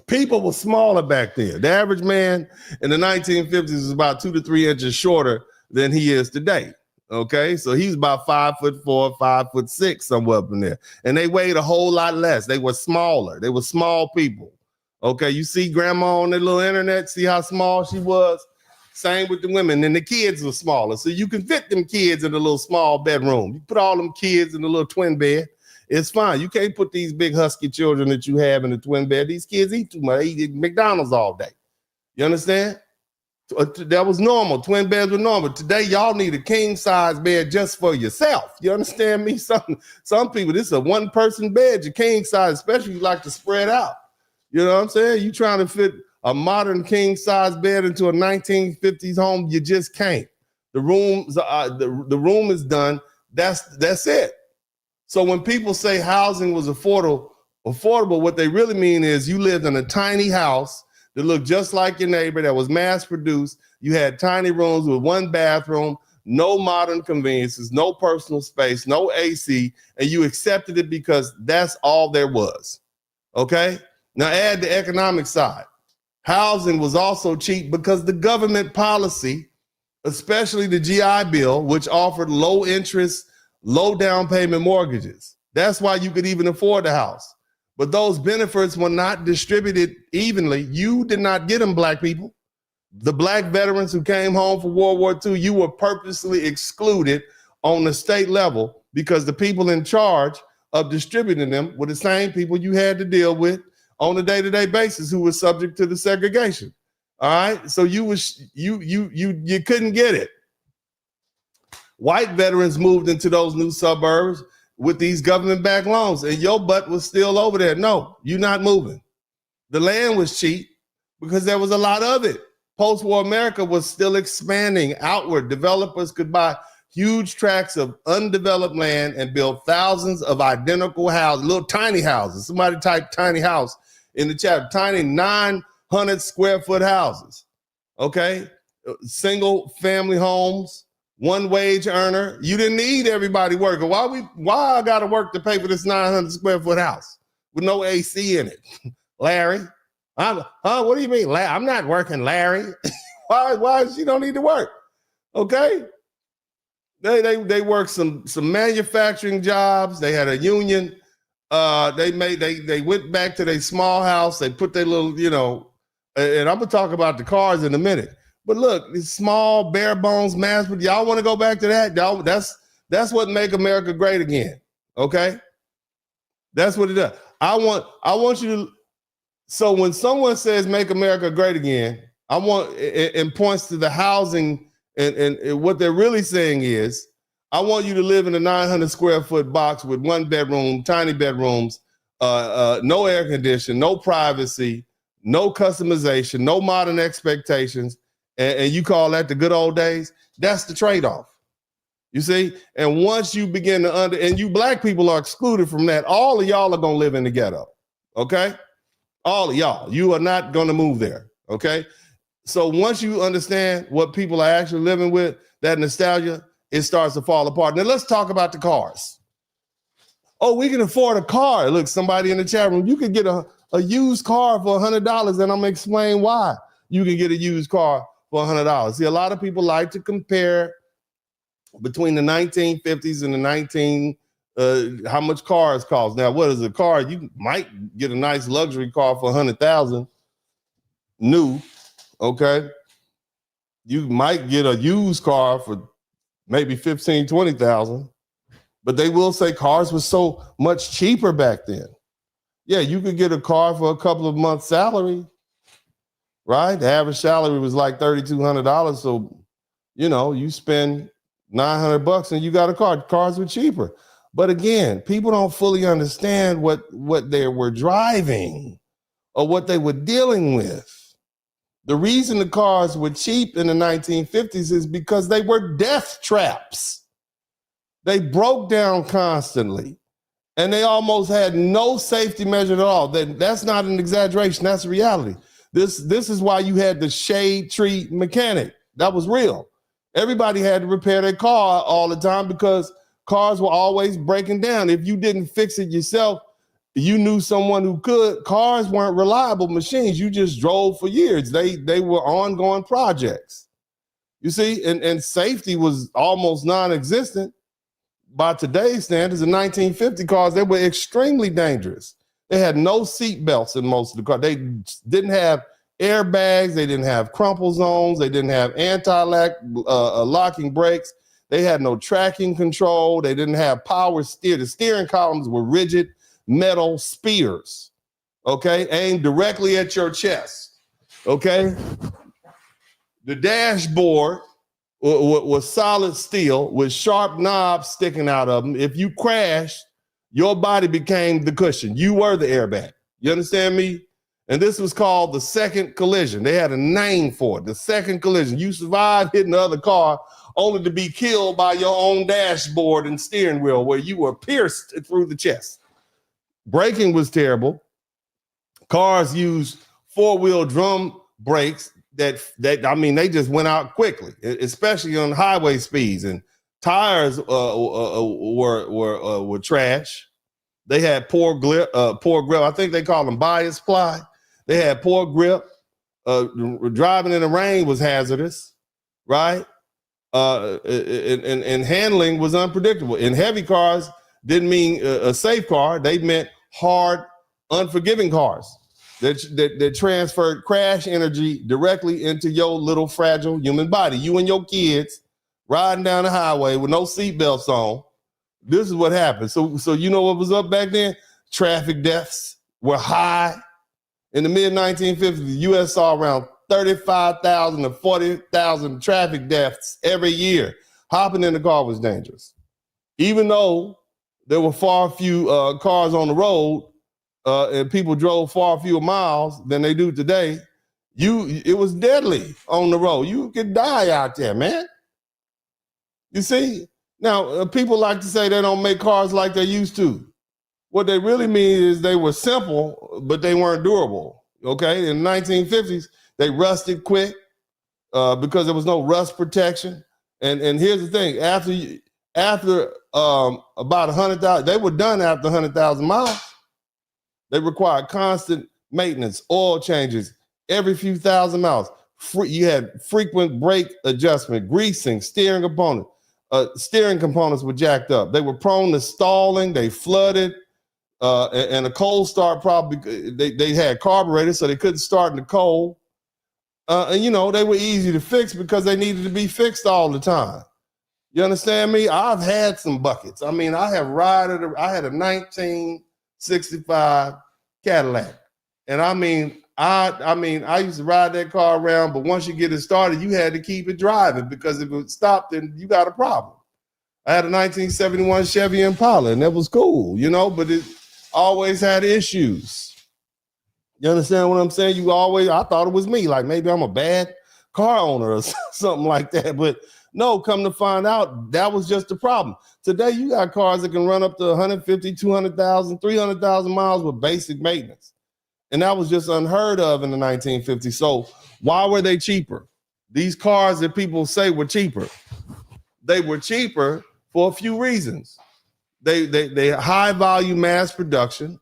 People were smaller back then. The average man in the 1950s was about 2 to 3 inches shorter than he is today. Okay, so he's about 5'4", 5'6", somewhere up in there. And they weighed a whole lot less. They were smaller. They were small people. Okay, you see grandma on the little internet, see how small she was? Same with the women. And the kids were smaller. So you can fit them kids in a little small bedroom. You put all them kids in a little twin bed. It's fine. You can't put these big husky children that you have in a twin bed. These kids eat too much. They eat McDonald's all day. You understand? That was normal. Twin beds were normal. Today, y'all need a king size bed just for yourself. You understand me? Some people, this is a one person bed, your king size, especially if you like to spread out. You know what I'm saying? You trying to fit a modern king size bed into a 1950s home, you just can't. The rooms, the room is done. That's it. So when people say housing was affordable, what they really mean is you lived in a tiny house that looked just like your neighbor, that was mass produced. You had tiny rooms with one bathroom, no modern conveniences, no personal space, no AC, and you accepted it because that's all there was. Okay? Now add the economic side. Housing was also cheap because the government policy, especially the GI Bill, which offered low interest, low down payment mortgages. That's why you could even afford the house. But those benefits were not distributed evenly. You did not get them, black people. The black veterans who came home for World War II, you were purposely excluded on the state level because the people in charge of distributing them were the same people you had to deal with on a day-to-day basis who were subject to the segregation. All right, so you couldn't get it. White veterans moved into those new suburbs with these government-backed loans, and your butt was still over there. No, you're not moving. The land was cheap because there was a lot of it. Post-war America was still expanding outward. Developers could buy huge tracts of undeveloped land and build thousands of identical houses, little tiny houses. Somebody type tiny house in the chat. Tiny 900 square foot houses, okay? Single family homes. One wage earner. You didn't need everybody working. Why I gotta work to pay for this 900 square foot house with no AC in it? Larry, what do you mean? I'm not working, Larry. Why she don't need to work? Okay. They worked some manufacturing jobs. They had a union. They went back to their small house. They put their little, and I'm gonna talk about the cars in a minute. But look, these small, bare bones, mass. Y'all want to go back to that? Y'all, that's what make America great again. Okay, that's what it does. I want you to. So when someone says "make America great again," and points to the housing and what they're really saying is, I want you to live in a 900 square foot box with one bedroom, tiny bedrooms, no air conditioning, no privacy, no customization, no modern expectations. And you call that the good old days? That's the trade-off. You see? And once you begin to and you black people are excluded from that, all of y'all are going to live in the ghetto. Okay? All of y'all. You are not going to move there. Okay? So once you understand what people are actually living with, that nostalgia, it starts to fall apart. Now let's talk about the cars. Oh, we can afford a car. Look, somebody in the chat room, you could get a used car for $100, and I'm gonna explain why you can get a used car for $100. See, a lot of people like to compare between the 1950s and the how much cars cost. Now, what is a car? You might get a nice luxury car for $100,000 new, okay? You might get a used car for maybe $15,000, $20,000, but they will say cars were so much cheaper back then. Yeah, you could get a car for a couple of months' salary, right? The average salary was like $3,200, so you spend $900 and you got a car. Cars were cheaper. But again, people don't fully understand what they were driving or what they were dealing with. The reason the cars were cheap in the 1950s is because they were death traps. They broke down constantly, and they almost had no safety measure at all. That's not an exaggeration. That's reality. This is why you had the shade tree mechanic. That was real. Everybody had to repair their car all the time because cars were always breaking down. If you didn't fix it yourself, you knew someone who could. Cars weren't reliable machines. You just drove for years. They were ongoing projects. You see, and safety was almost non-existent. By today's standards, the 1950 cars, they were extremely dangerous. They had no seat belts in most of the cars. They didn't have airbags. They didn't have crumple zones. They didn't have anti-lock locking brakes. They had no tracking control. They didn't have power steer. The steering columns were rigid metal spears, okay, aimed directly at your chest, okay? The dashboard was solid steel with sharp knobs sticking out of them. If you crashed, your body became the cushion. You were the airbag. You understand me? And this was called the second collision. They had a name for it, the second collision. You survived hitting the other car only to be killed by your own dashboard and steering wheel where you were pierced through the chest. Braking was terrible. Cars used four-wheel drum brakes that they just went out quickly, especially on highway speeds. And tires were trash. They had poor grip. I think they call them bias ply. They had poor grip. Driving in the rain was hazardous, right? And handling was unpredictable. In heavy cars didn't mean a safe car. They meant hard, unforgiving cars that transferred crash energy directly into your little fragile human body. You and your kids riding down the highway with no seatbelts on. This is what happened. So you know what was up back then? Traffic deaths were high. In the mid-1950s, the U.S. saw around 35,000 to 40,000 traffic deaths every year. Hopping in the car was dangerous. Even though there were far few cars on the road and people drove far fewer miles than they do today, it was deadly on the road. You could die out there, man. You see? Now, people like to say they don't make cars like they used to. What they really mean is they were simple, but they weren't durable, okay? In the 1950s, they rusted quick because there was no rust protection. And here's the thing, after about 100,000, they were done after 100,000 miles. They required constant maintenance, oil changes every few thousand miles. You had frequent brake adjustment, greasing, steering components. Steering components were jacked up. They were prone to stalling. They flooded. And a cold start probably, they had carburetors, so they couldn't start in the cold. And they were easy to fix because they needed to be fixed all the time. You understand me? I've had some buckets. I mean, I had a 1965 Cadillac. And I used to ride that car around, but once you get it started, you had to keep it driving because if it stopped, then you got a problem. I had a 1971 Chevy Impala, and that was cool, but it always had issues. You understand what I'm saying? I thought it was me, like maybe I'm a bad car owner or something like that. But no, come to find out, that was just the problem. Today, you got cars that can run up to 150, 200,000, 300,000 miles with basic maintenance. And that was just unheard of in the 1950s. So why were they cheaper? These cars that people say were cheaper, they were cheaper for a few reasons. They high volume mass production,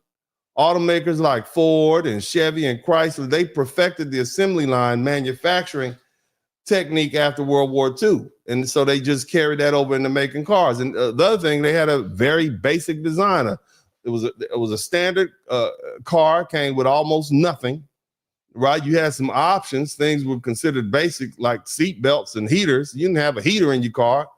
Automakers like Ford and Chevy and Chrysler, they perfected the assembly line manufacturing technique after World War II. And so they just carried that over into making cars. And the other thing, they had a very basic design. It was a standard car, came with almost nothing, right? You had some options. Things were considered basic, like seat belts and heaters. You didn't have a heater in your car.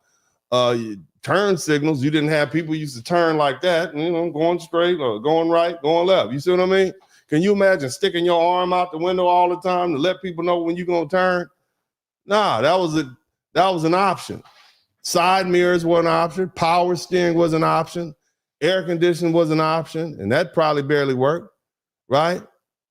Turn signals, you didn't have people used to turn like that, going straight or going right, going left. You see what I mean? Can you imagine sticking your arm out the window all the time to let people know when you're going to turn? Nah, that was an option. Side mirrors were an option. Power steering was an option. Air conditioning was an option, and that probably barely worked, right?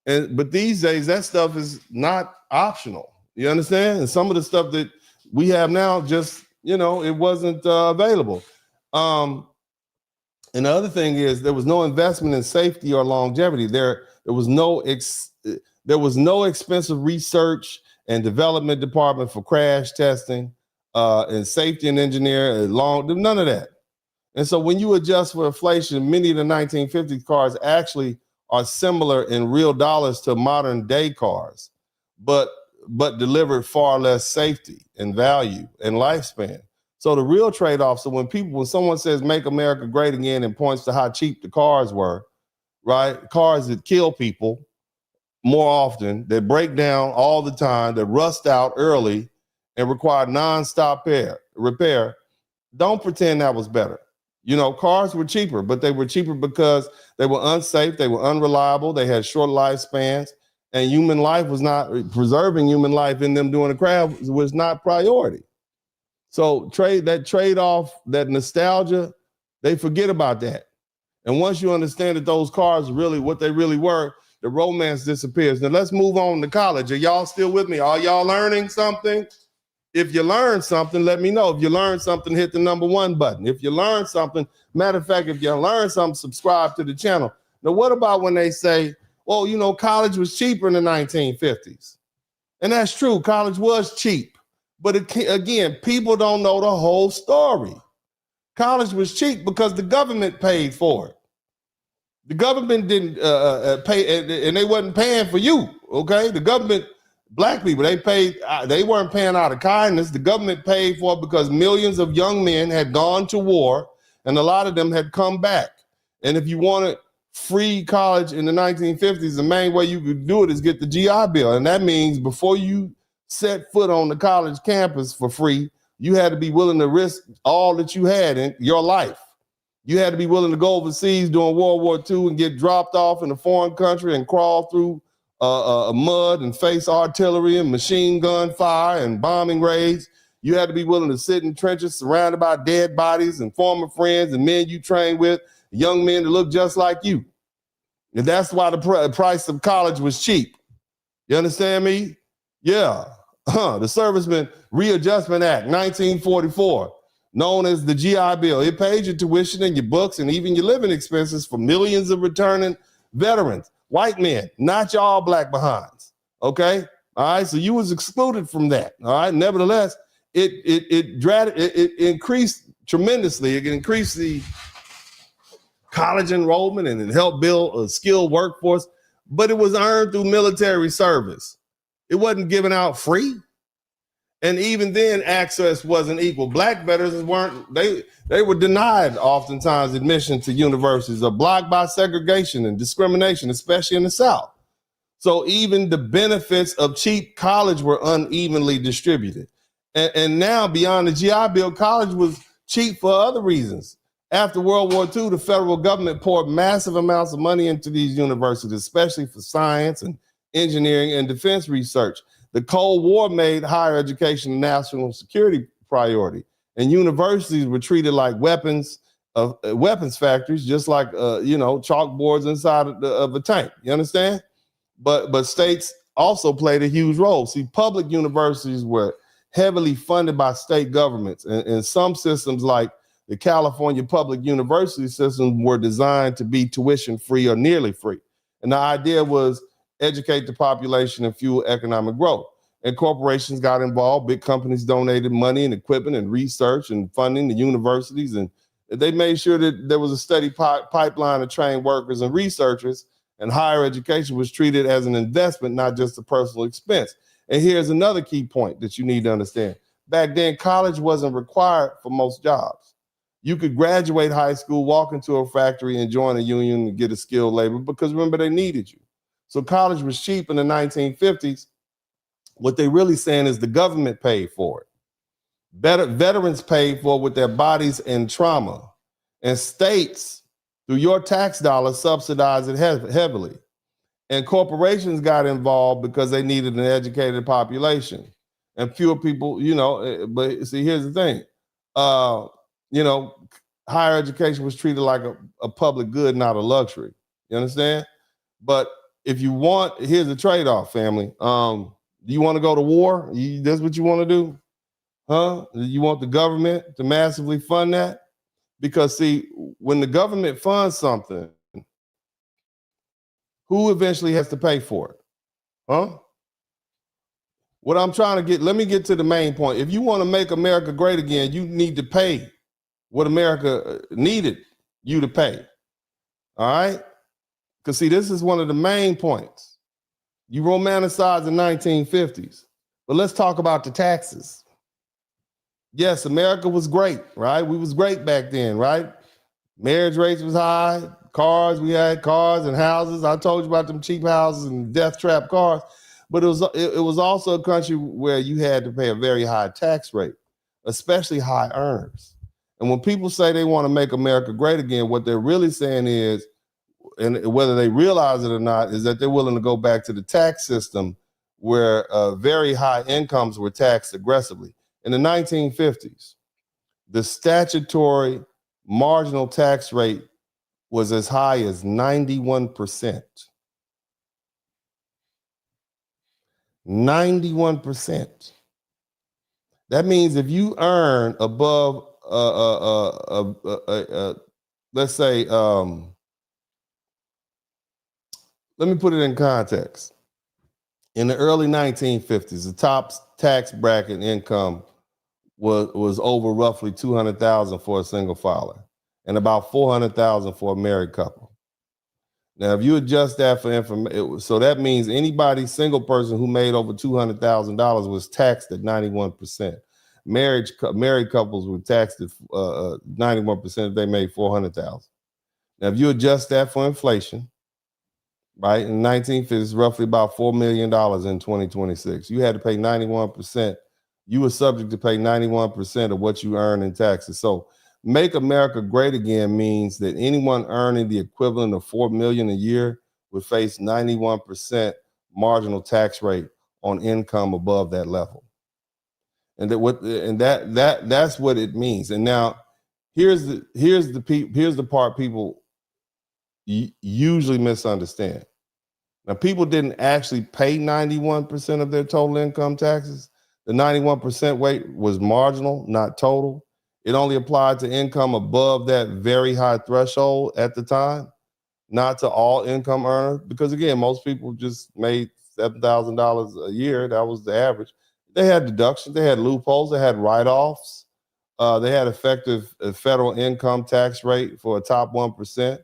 But these days, that stuff is not optional. You understand? And some of the stuff that we have now just, it wasn't available. And the other thing is there was no investment in safety or longevity. There was no expensive research and development department for crash testing and safety and engineering, none of that. And so when you adjust for inflation, many of the 1950s cars actually are similar in real dollars to modern day cars, but delivered far less safety and value and lifespan. So the real trade-off, so when someone says make America great again and points to how cheap the cars were, right? Cars that kill people more often, that break down all the time, that rust out early and require nonstop repair. Don't pretend that was better. Cars were cheaper, but they were cheaper because they were unsafe, they were unreliable, they had short lifespans, and preserving human life in them doing the crash was not priority. So that trade-off, that nostalgia, they forget about that. And once you understand that those cars really what they really were, the romance disappears. Now let's move on to college. Are y'all still with me? Are y'all learning something? If you learn something, let me know. If you learn something, hit the number 1 button. If you learn something, matter of fact, if you learn something, subscribe to the channel. Now, what about when they say, well, college was cheaper in the 1950s? And that's true. College was cheap. But again, people don't know the whole story. College was cheap because the government paid for it. The government didn't pay, and they wasn't paying for you, okay? The government, black people, they weren't paying out of kindness. The government paid for it because millions of young men had gone to war, and a lot of them had come back. And if you wanted free college in the 1950s, the main way you could do it is get the GI Bill. And that means before you set foot on the college campus for free, you had to be willing to risk all that you had in your life. You had to be willing to go overseas during World War II and get dropped off in a foreign country and crawl through mud and face artillery and machine gun fire and bombing raids. You had to be willing to sit in trenches surrounded by dead bodies and former friends and men you trained with, young men that look just like you. And that's why the price of college was cheap. You understand me? Yeah. The Servicemen Readjustment Act, 1944, known as the GI Bill. It paid your tuition and your books and even your living expenses for millions of returning veterans, white men, not your all black behinds. Okay? All right. So you was excluded from that. All right. Nevertheless, it increased tremendously. It increased the college enrollment and it helped build a skilled workforce, but it was earned through military service. It wasn't given out free. And even then, access wasn't equal. Black veterans they were denied oftentimes admission to universities or blocked by segregation and discrimination, especially in the South. So even the benefits of cheap college were unevenly distributed. And now beyond the GI Bill, college was cheap for other reasons. After World War II, the federal government poured massive amounts of money into these universities, especially for science and engineering and defense research. The Cold War made higher education a national security priority, and universities were treated like weapons factories, just like chalkboards inside of a tank. You understand? But states also played a huge role. See, public universities were heavily funded by state governments, and some systems like the California public university system were designed to be tuition free or nearly free. And the idea was educate the population and fuel economic growth. And corporations got involved. Big companies donated money and equipment and research and funding to universities. And they made sure that there was a steady pipeline of trained workers and researchers And higher education was treated as an investment, not just a personal expense. And here's another key point that you need to understand. Back then, college wasn't required for most jobs. You could graduate high school, walk into a factory, and join a union and get a skilled labor because remember, they needed you. So college was cheap in the 1950s. What they really saying is the government paid for it. Veterans paid for it with their bodies and trauma. And states, through your tax dollars, subsidized it heavily. And corporations got involved because they needed an educated population. And fewer people, but see, here's the thing. Higher education was treated like a public good, not a luxury. You understand? But if you want, here's the trade-off, family. Do you want to go to war? That's what you want to do? Huh? You want the government to massively fund that? Because see, when the government funds something, who eventually has to pay for it? Huh? What I'm trying to let me get to the main point. If you want to make America great again, you need to pay what America needed you to pay. All right? Because see, this is one of the main points. You romanticize the 1950s. But let's talk about the taxes. Yes, America was great, right? We was great back then, right? Marriage rates was high. We had cars and houses. I told you about them cheap houses and death trap cars. But it was also a country where you had to pay a very high tax rate, especially high earners. And when people say they want to make America great again, what they're really saying is, and whether they realize it or not, is that they're willing to go back to the tax system where very high incomes were taxed aggressively. In the 1950s, the statutory marginal tax rate was as high as 91%. 91%. That means if you earn above, let's say, let me put it in context. In the early 1950s, the top tax bracket income was over roughly $200,000 for a single filer and about $400,000 for a married couple. Now, if you adjust that for information, so that means anybody, single person who made over $200,000 was taxed at 91%. Married couples were taxed at 91% if they made $400,000. Now, if you adjust that for inflation, right, in the 1950s, roughly about $4 million in 2026. You had to pay 91%. You were subject to pay 91% of what you earn in taxes. So make America great again means that anyone earning the equivalent of $4 million a year would face 91% marginal tax rate on income above that level. And that's what it means. And now here's the part people usually misunderstand. Now, people didn't actually pay 91% of their total income taxes. The 91% rate was marginal, not total. It only applied to income above that very high threshold at the time, not to all income earners. Because again, most people just made $7,000 a year. That was the average. They had deductions, they had loopholes, they had write-offs. They had effective federal income tax rate for a top 1%.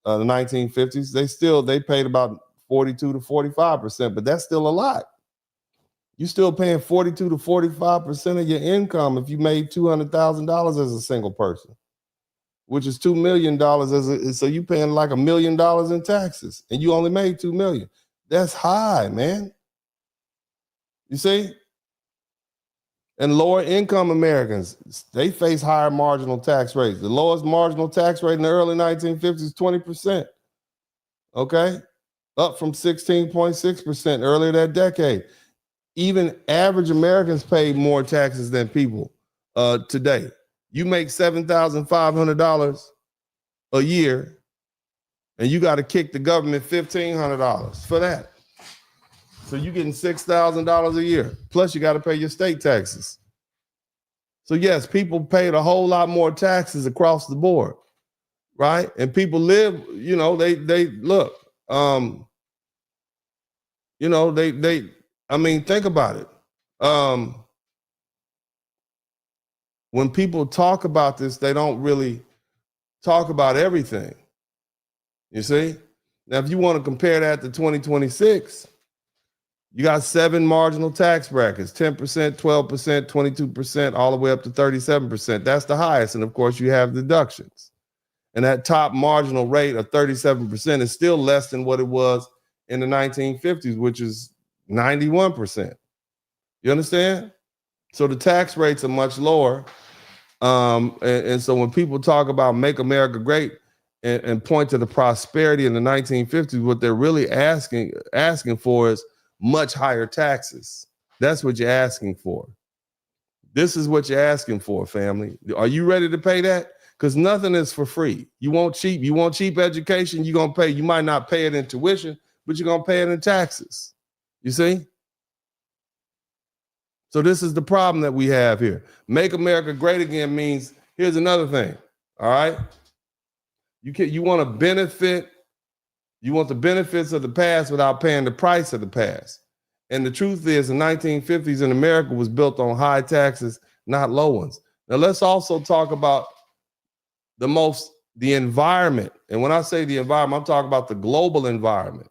The 1950s, they paid about 42 to 45%, but that's still a lot. You're still paying 42 to 45% of your income if you made $200,000 as a single person, which is $2 million so you're paying like $1 million in taxes, and you only made $2 million. That's high, man. You see? And lower income Americans, they face higher marginal tax rates. The lowest marginal tax rate in the early 1950s is 20%. Okay? Up from 16.6% earlier that decade. Even average Americans pay more taxes than people today. You make $7,500 a year, and you got to kick the government $1,500 for that. So you're getting $6,000 a year. Plus, you got to pay your state taxes. So yes, people paid a whole lot more taxes across the board, right? And people live, they look. Think about it. When people talk about this, they don't really talk about everything. You see? Now, if you want to compare that to 2026, you got 7 marginal tax brackets, 10%, 12%, 22%, all the way up to 37%. That's the highest. And of course, you have deductions. And that top marginal rate of 37% is still less than what it was in the 1950s, which is 91%. You understand? So the tax rates are much lower. And so when people talk about make America great and point to the prosperity in the 1950s, what they're really asking for is much higher taxes. That's what you're asking for. This is what you're asking for, family. Are you ready to pay that? Because nothing is for free. You want cheap education, you're gonna pay. You might not pay it in tuition, but you're gonna pay it in taxes. You see? So this is the problem that we have here. Make America great again means, here's another thing. All right. You want to benefit. You want the benefits of the past without paying the price of the past. And the truth is, the 1950s in America was built on high taxes, not low ones. Now let's also talk about the environment. And when I say the environment, I'm talking about the global environment.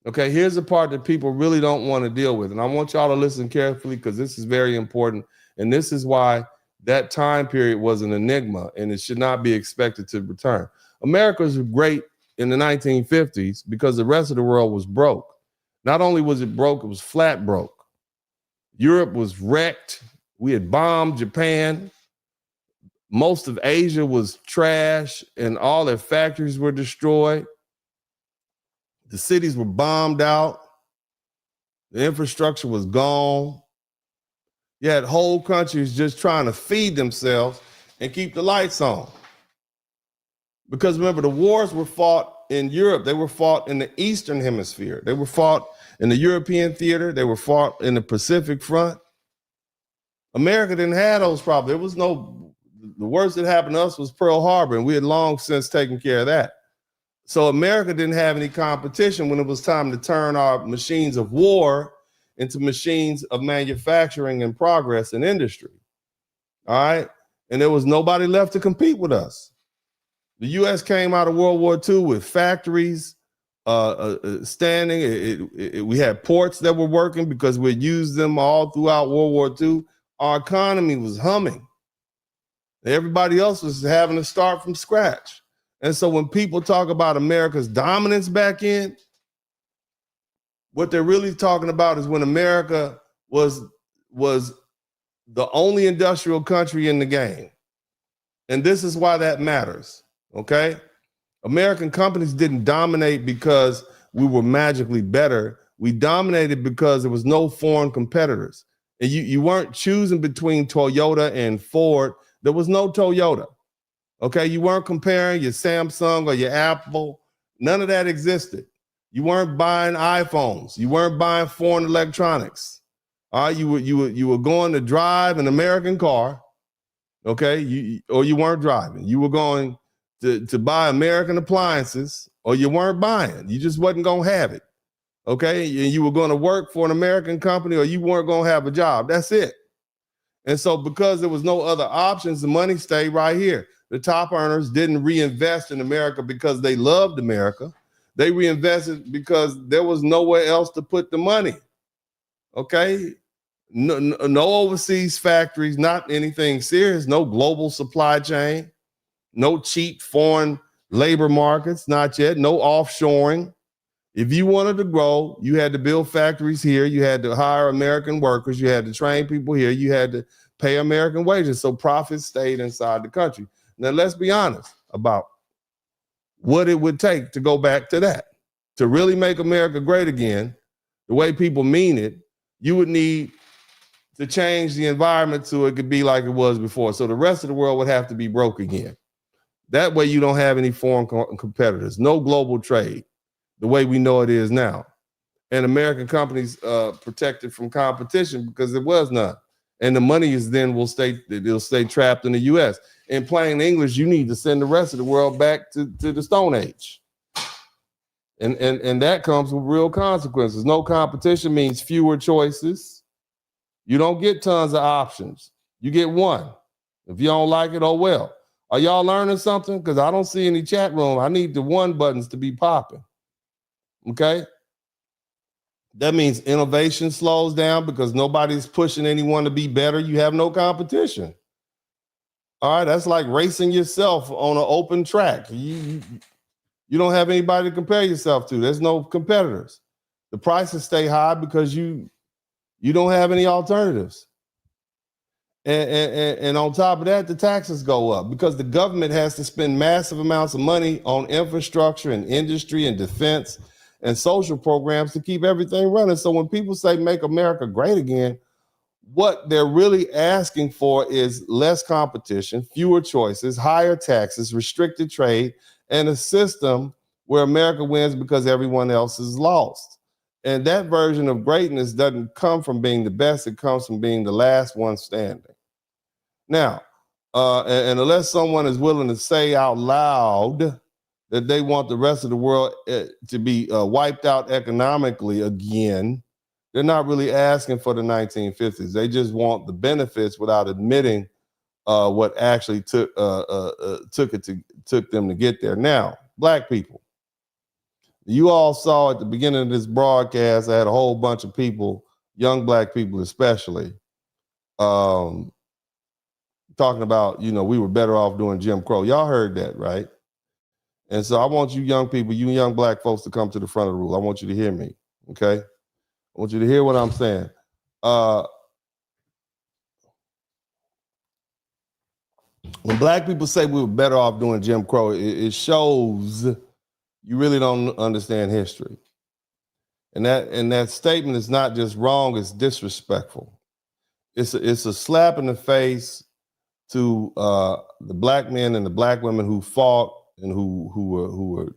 Okay, here's the part that people really don't want to deal with. And I want y'all to listen carefully because this is very important. And this is why that time period was an enigma and it should not be expected to return. America was great in the 1950s because the rest of the world was broke. Not only was it broke, it was flat broke. Europe was wrecked. We had bombed Japan. Most of Asia was trash and all their factories were destroyed. The cities were bombed out. The infrastructure was gone. You had whole countries just trying to feed themselves and keep the lights on. Because remember, the wars were fought in Europe. They were fought in the Eastern Hemisphere. They were fought in the European theater. They were fought in the Pacific Front. America didn't have those problems. The worst that happened to us was Pearl Harbor, and we had long since taken care of that. So America didn't have any competition when it was time to turn our machines of war into machines of manufacturing and progress and industry. All right. And there was nobody left to compete with us. The U.S. came out of World War II with factories standing. We had ports that were working because we used them all throughout World War II. Our economy was humming. Everybody else was having to start from scratch. And so when people talk about America's dominance back in, what they're really talking about is when America was the only industrial country in the game. And this is why that matters, okay? American companies didn't dominate because we were magically better. We dominated because there was no foreign competitors. And you weren't choosing between Toyota and Ford. There was no Toyota. Okay, you weren't comparing your Samsung or your Apple. None of that existed. You weren't buying iPhones. You weren't buying foreign electronics. All right, you were going to drive an American car. Okay, or you weren't driving. You were going to buy American appliances, or you weren't buying. You just wasn't gonna have it. Okay, and you were going to work for an American company, or you weren't gonna have a job. That's it. And so, because there was no other options, the money stayed right here. The top earners didn't reinvest in America because they loved America. They reinvested because there was nowhere else to put the money. Okay? No overseas factories, not anything serious, no global supply chain, no cheap foreign labor markets, not yet, no offshoring. If you wanted to grow, you had to build factories here. You had to hire American workers. You had to train people here. You had to pay American wages. So profits stayed inside the country. Now, let's be honest about what it would take to go back to that. To really make America great again, the way people mean it, you would need to change the environment so it could be like it was before. So the rest of the world would have to be broke again. That way you don't have any foreign competitors, no global trade, the way we know it is now. And American companies protected from competition because there was none. And the money it'll stay trapped in the U.S. In plain English, you need to send the rest of the world back to the Stone Age. And that comes with real consequences. No competition means fewer choices. You don't get tons of options. You get one. If you don't like it, oh well. Are y'all learning something? Because I don't see any chat room. I need the one buttons to be popping. Okay? That means innovation slows down because nobody's pushing anyone to be better. You have no competition. All right, that's like racing yourself on an open track. You don't have anybody to compare yourself to. There's no competitors. The prices stay high because you don't have any alternatives. And on top of that, the taxes go up because the government has to spend massive amounts of money on infrastructure and industry and defense and social programs to keep everything running. So when people say make America great again, what they're really asking for is less competition, fewer choices, higher taxes, restricted trade, and a system where America wins because everyone else is lost. And that version of greatness doesn't come from being the best, it comes from being the last one standing. Now, and unless someone is willing to say out loud that they want the rest of the world to be wiped out economically again, they're not really asking for the 1950s. They just want the benefits without admitting what actually took them to get there. Now, Black people, you all saw at the beginning of this broadcast, I had a whole bunch of people, young Black people especially, talking about, we were better off doing Jim Crow. Y'all heard that, right? And so I want you young people, you young Black folks to come to the front of the room. I want you to hear me, okay? I want you to hear what I'm saying. When Black people say we were better off doing Jim Crow, it shows you really don't understand history. And that statement is not just wrong, it's disrespectful. It's a slap in the face to the Black men and the Black women who fought and who were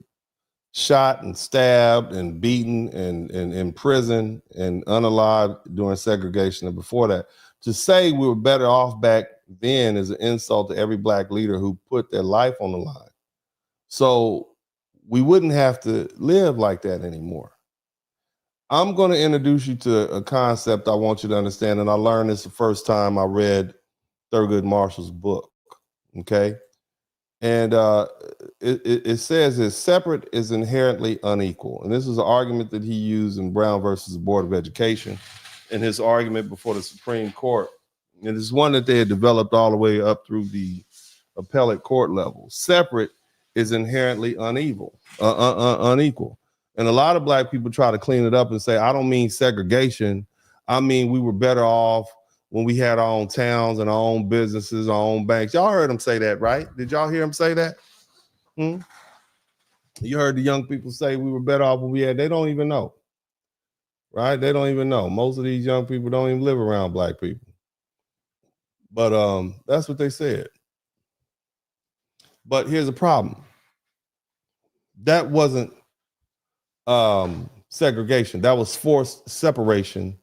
shot and stabbed and beaten and imprisoned and unalived during segregation and before that. To say we were better off back then is an insult to every Black leader who put their life on the line. So we wouldn't have to live like that anymore. I'm going to introduce you to a concept I want you to understand, and I learned this the first time I read Thurgood Marshall's book, okay? And it says that separate is inherently unequal. And this is an argument that he used in Brown versus the Board of Education in his argument before the Supreme Court. And it's one that they had developed all the way up through the appellate court level. Separate is inherently unequal. And a lot of Black people try to clean it up and say, I don't mean segregation. I mean, we were better off when we had our own towns and our own businesses, our own banks. Y'all heard him say that, right? Did y'all hear him say that? You heard the young people say we were better off when we had, they don't even know, right? They don't even know. Most of these young people don't even live around Black people. But that's what they said. But here's the problem. That wasn't segregation. That was forced separation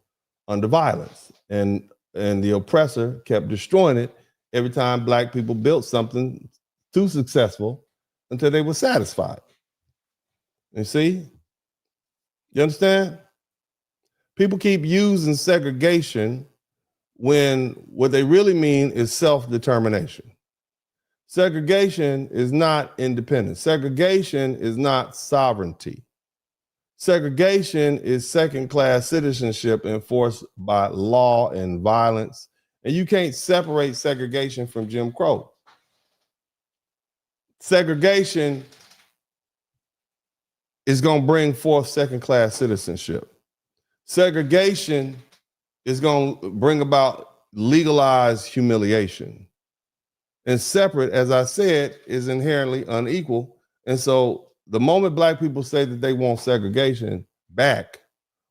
under violence. And the oppressor kept destroying it every time Black people built something too successful until they were satisfied. You see? You understand? People keep using segregation when what they really mean is self-determination. Segregation is not independence. Segregation is not sovereignty. Segregation is second-class citizenship enforced by law and violence. And you can't separate segregation from Jim Crow. Segregation is going to bring forth second-class citizenship. Segregation is going to bring about legalized humiliation. And separate, as I said, is inherently unequal. And so the moment Black people say that they want segregation back,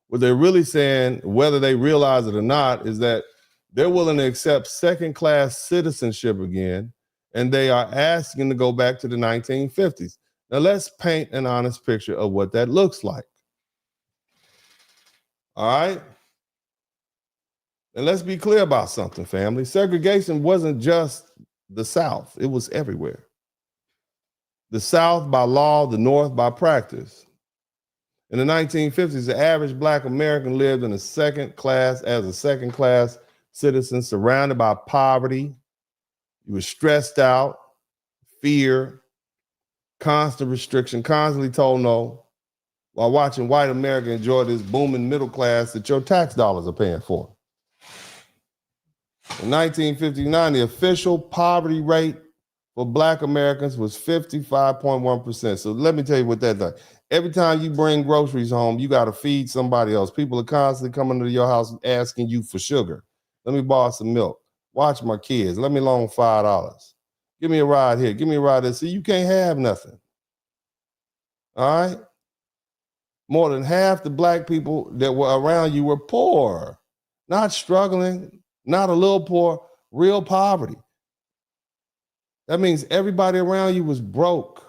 what they're really saying, whether they realize it or not, is that they're willing to accept second-class citizenship again, and they are asking to go back to the 1950s. Now let's paint an honest picture of what that looks like. All right? And let's be clear about something, family. Segregation wasn't just the South, it was everywhere. The South by law, the North by practice. In the 1950s, the average Black American lived in a second class citizen, surrounded by poverty. He was stressed out. fear, constant restriction, constantly told no, while watching white America enjoy this booming middle class that your tax dollars are paying for. In 1959, the official poverty rate for Black Americans was 55.1%. So let me tell you what that does. Every time you bring groceries home, you got to feed somebody else. People are constantly coming to your house asking you for sugar. Let me borrow some milk. Watch my kids. Let me loan $5. Give me a ride here. Give me a ride there. See, you can't have nothing. All right? More than half the Black people that were around you were poor, not struggling, not a little poor, real poverty. That means everybody around you was broke.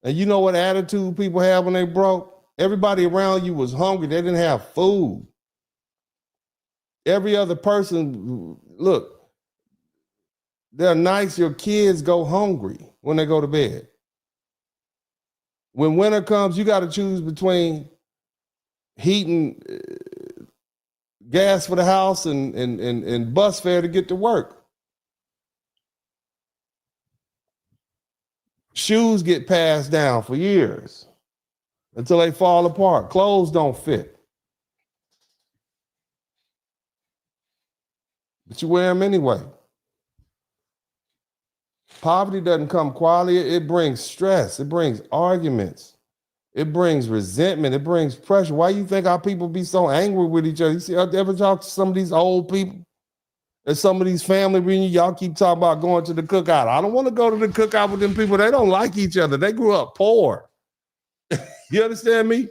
And you know what attitude people have when they broke? Everybody around you was hungry. They didn't have food. Every other person, look, they're nice. Your kids go hungry when they go to bed. When winter comes, you got to choose between heating gas for the house and bus fare to get to work. Shoes get passed down for years until they fall apart. Clothes don't fit. But you wear them anyway. Poverty doesn't come quietly. It brings stress. It brings arguments. It brings resentment. It brings pressure. Why you think our people be so angry with each other? You see, ever talk to some of these old people? And some of these family reunions, y'all keep talking about going to the cookout. I don't want to go to the cookout with them people. They don't like each other. They grew up poor. You understand me?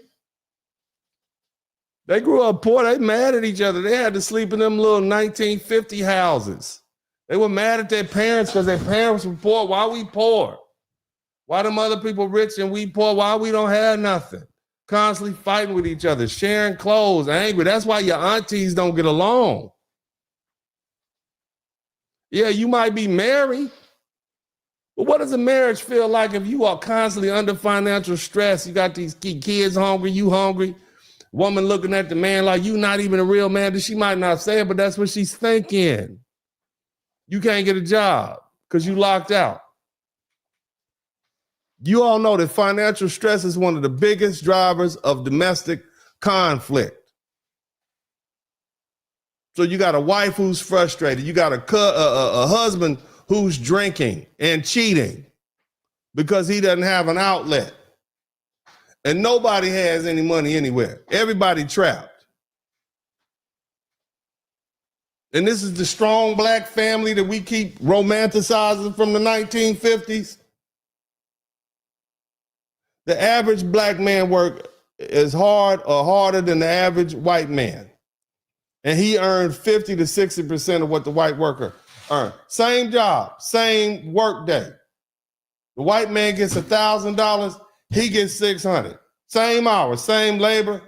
They grew up poor. They mad at each other. They had to sleep in them little 1950 houses. They were mad at their parents because their parents were poor. Why we poor? Why them other people rich and we poor? Why we don't have nothing? Constantly fighting with each other, sharing clothes, angry. That's why your aunties don't get along. Yeah, you might be married, but what does a marriage feel like if you are constantly under financial stress? You got these kids hungry, you hungry, woman looking at the man like you not even a real man. She might not say it, but that's what she's thinking. You can't get a job because you locked out. You all know that financial stress is one of the biggest drivers of domestic conflict. So you got a wife who's frustrated. You got a husband who's drinking and cheating because he doesn't have an outlet. And nobody has any money anywhere. Everybody trapped. And this is the strong Black family that we keep romanticizing from the 1950s. The average Black man work as hard or harder than the average white man. And he earned 50 to 60% of what the white worker earned. Same job, same work day. The white man gets $1,000, he gets $600. Same hours, same labor,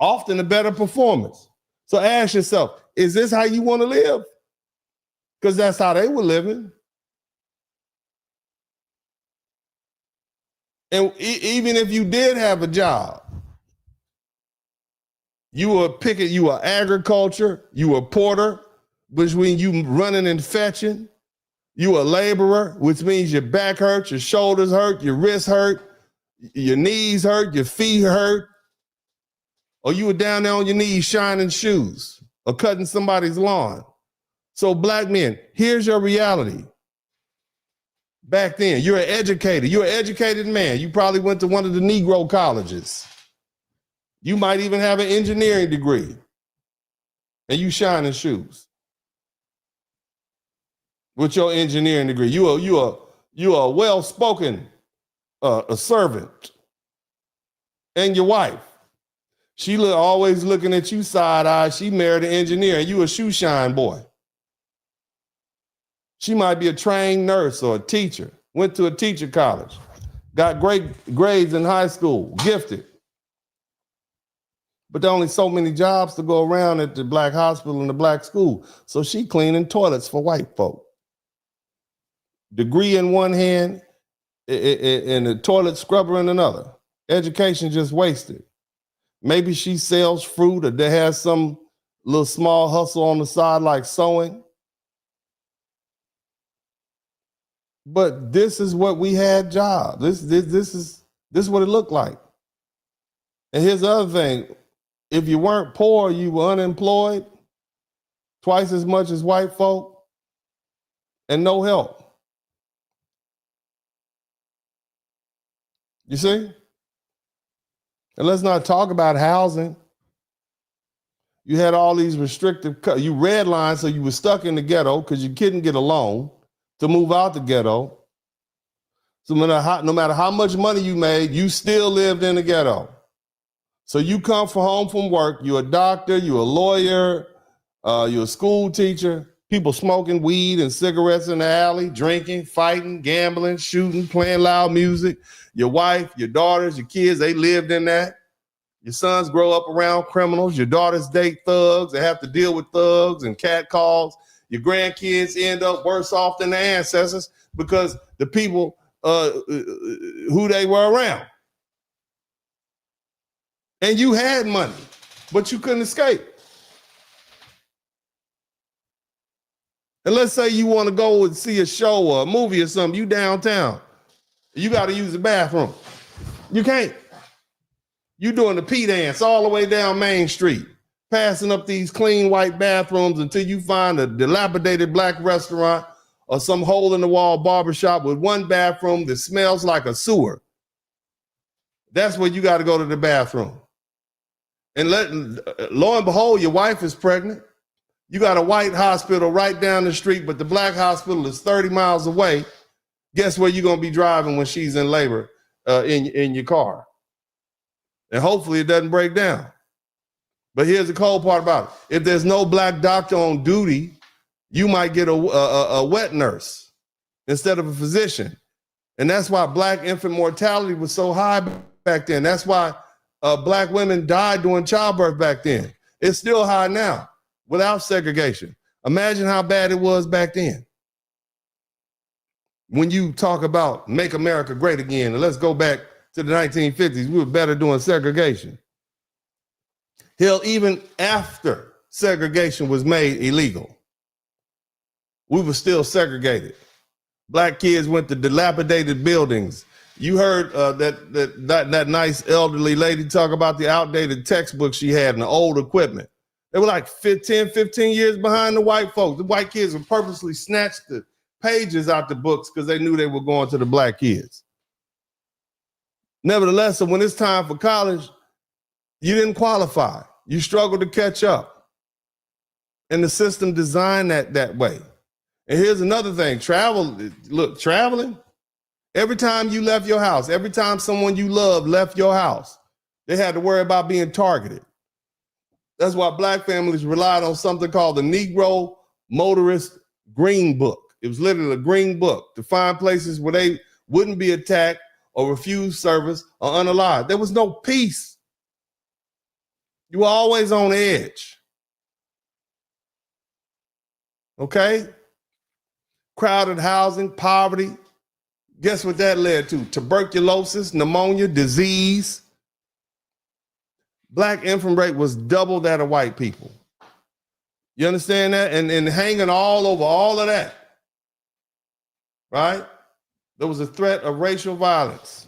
often a better performance. So ask yourself, is this how you want to live? Because that's how they were living. And even if you did have a job, you were picking, you were agriculture, you were porter, which means you running and fetching. You were a laborer, which means your back hurts, your shoulders hurt, your wrists hurt, your knees hurt, your feet hurt. Or you were down there on your knees shining shoes or cutting somebody's lawn. So Black men, here's your reality. Back then, you're an educated man. You probably went to one of the Negro colleges. You might even have an engineering degree and you shining shoes with your engineering degree. You are well-spoken a servant. And your wife, she always looking at you side-eye. She married an engineer and you a shoe shine boy. She might be a trained nurse or a teacher, went to a teacher college, got great grades in high school, gifted. But there are only so many jobs to go around at the Black hospital and the Black school. So she cleaning toilets for white folk. Degree in one hand and a toilet scrubber in another. Education just wasted. Maybe she sells fruit or they has some little small hustle on the side like sewing. But this is what we had jobs. This is what it looked like. And here's the other thing. If you weren't poor, you were unemployed, twice as much as white folk, and no help. You see? And let's not talk about housing. You had all these restrictive cuts. You redlined, so you were stuck in the ghetto because you couldn't get a loan to move out the ghetto. So no matter how much money you made, you still lived in the ghetto. So you come home from work, you're a doctor, you're a lawyer, you're a school teacher, people smoking weed and cigarettes in the alley, drinking, fighting, gambling, shooting, playing loud music. Your wife, your daughters, your kids, they lived in that. Your sons grow up around criminals. Your daughters date thugs. They have to deal with thugs and catcalls. Your grandkids end up worse off than their ancestors because the people who they were around. And you had money, but you couldn't escape. And let's say you want to go and see a show or a movie or something, you downtown. You got to use the bathroom. You can't. You doing the P dance all the way down Main Street, passing up these clean white bathrooms until you find a dilapidated black restaurant or some hole in the wall barbershop with one bathroom that smells like a sewer. That's where you got to go to the bathroom. And lo and behold, your wife is pregnant. You got a white hospital right down the street, but the black hospital is 30 miles away. Guess where you're going to be driving when she's in labor in your car? And hopefully it doesn't break down. But here's the cold part about it. If there's no black doctor on duty, you might get a wet nurse instead of a physician. And that's why black infant mortality was so high back then. That's why black women died during childbirth back then. It's still high now without segregation. Imagine how bad it was back then. When you talk about make America great again, and let's go back to the 1950s, we were better doing segregation. Hell, even after segregation was made illegal, we were still segregated. Black kids went to dilapidated buildings. You heard that nice elderly lady talk about the outdated textbooks she had and the old equipment. They were like 15 years behind the white folks. The white kids would purposely snatch the pages out the books because they knew they were going to the black kids. Nevertheless, so when it's time for college, you didn't qualify. You struggled to catch up. And the system designed that way. And here's another thing. Traveling, every time you left your house, every time someone you loved left your house, they had to worry about being targeted. That's why black families relied on something called the Negro Motorist Green Book. It was literally a green book to find places where they wouldn't be attacked or refuse service or unalived. There was no peace. You were always on edge. Okay? Crowded housing, poverty. Guess what that led to? Tuberculosis, pneumonia, disease. Black infant rate was double that of white people. You understand that? And hanging all over all of that, right? There was a threat of racial violence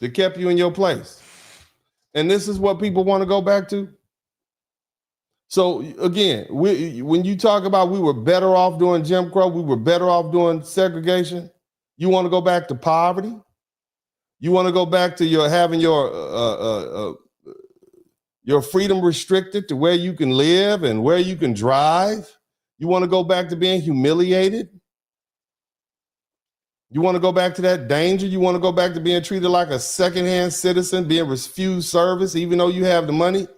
that kept you in your place. And this is what people want to go back to. So again, when you talk about we were better off doing Jim Crow, we were better off doing segregation, you want to go back to poverty? You want to go back to having your freedom restricted to where you can live and where you can drive? You want to go back to being humiliated? You want to go back to that danger? You want to go back to being treated like a secondhand citizen, being refused service, even though you have the money?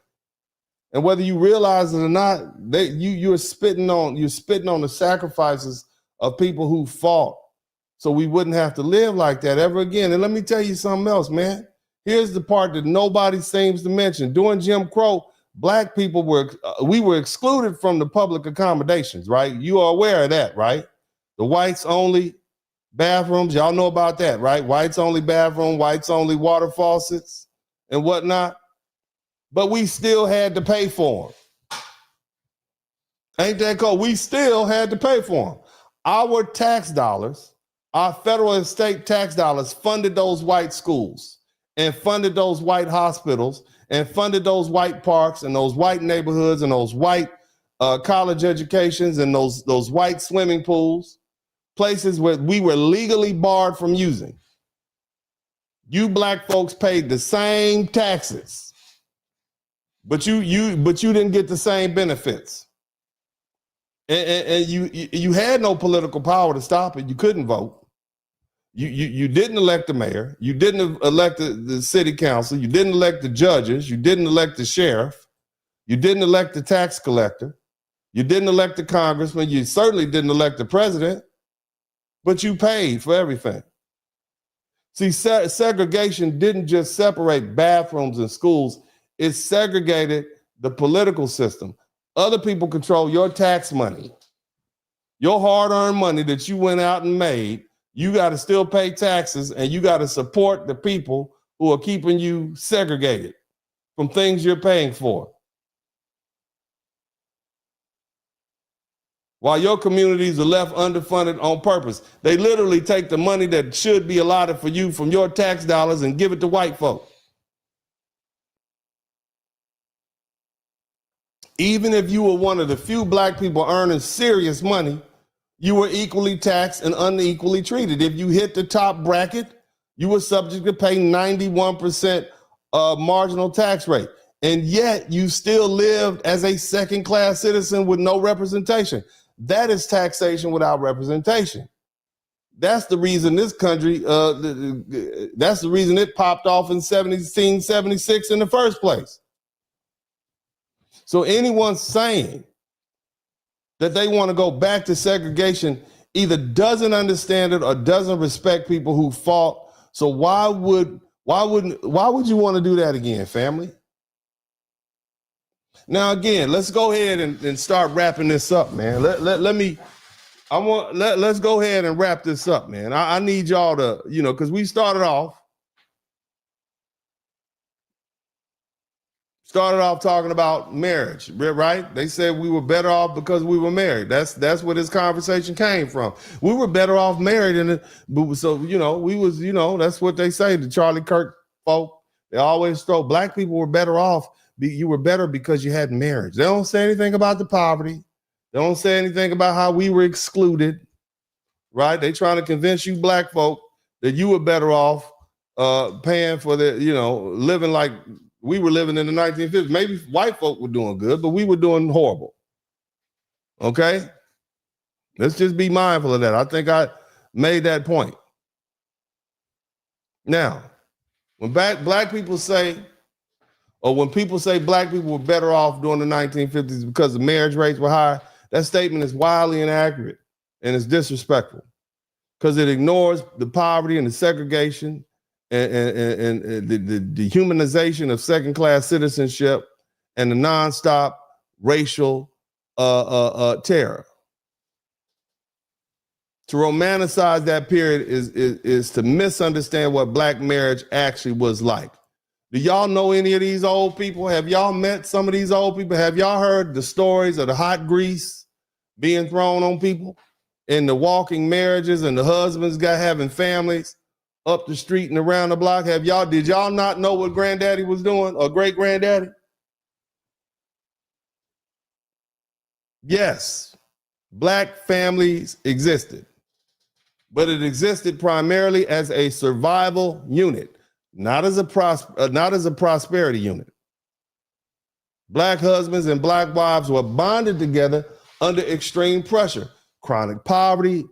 And whether you realize it or not, you're spitting on the sacrifices of people who fought so we wouldn't have to live like that ever again. And let me tell you something else, man. Here's the part that nobody seems to mention. During Jim Crow, black people we were excluded from the public accommodations, right? You are aware of that, right? The whites only bathrooms, y'all know about that, right? Whites only bathroom, whites only water faucets and whatnot. But we still had to pay for them. Ain't that cool? We still had to pay for them. Our tax dollars, our federal and state tax dollars funded those white schools and funded those white hospitals and funded those white parks and those white neighborhoods and those white college educations and those white swimming pools, places where we were legally barred from using. You black folks paid the same taxes, but you didn't get the same benefits. And you had no political power to stop it. You couldn't vote. You didn't elect the mayor. You didn't elect the city council. You didn't elect the judges. You didn't elect the sheriff. You didn't elect the tax collector. You didn't elect the congressman. You certainly didn't elect the president, but you paid for everything. See, segregation didn't just separate bathrooms and schools. It segregated the political system. Other people control your tax money. Your hard-earned money that you went out and made, you got to still pay taxes, and you got to support the people who are keeping you segregated from things you're paying for. While your communities are left underfunded on purpose. They literally take the money that should be allotted for you from your tax dollars and give it to white folk. Even if you were one of the few black people earning serious money, you were equally taxed and unequally treated. If you hit the top bracket, you were subject to pay 91% marginal tax rate. And yet you still lived as a second-class citizen with no representation. That is taxation without representation. That's the reason this country, that's the reason it popped off in 1776 in the first place. So anyone saying that they want to go back to segregation either doesn't understand it or doesn't respect people who fought. So why would you want to do that again, family? Now, again, let's go ahead and start wrapping this up, man. Let's go ahead and wrap this up, man. I need y'all to, because we started off talking about marriage, right? They said we were better off because we were married. That's where this conversation came from. We were better off married, so we was, that's what they say. The Charlie Kirk folk, they always throw black people were better off. You were better because you had marriage. They don't say anything about the poverty. They don't say anything about how we were excluded, right? They trying to convince you black folk that you were better off paying for the, living like we were living in the 1950s. Maybe white folk were doing good, but we were doing horrible. Okay? Let's just be mindful of that. I think I made that point. Now, when black people say, or when people say black people were better off during the 1950s because the marriage rates were high, that statement is wildly inaccurate and it's disrespectful because it ignores the poverty and the segregation and the dehumanization of second-class citizenship and the nonstop racial terror. To romanticize that period is to misunderstand what black marriage actually was like. Do y'all know any of these old people? Have y'all met some of these old people? Have y'all heard the stories of the hot grease being thrown on people and the walking marriages and the husbands having families up the street and around the block? Did y'all not know what granddaddy was doing or great granddaddy? Yes, black families existed, but it existed primarily as a survival unit. Not as a prosperity unit. Black husbands and black wives were bonded together under extreme pressure, chronic poverty,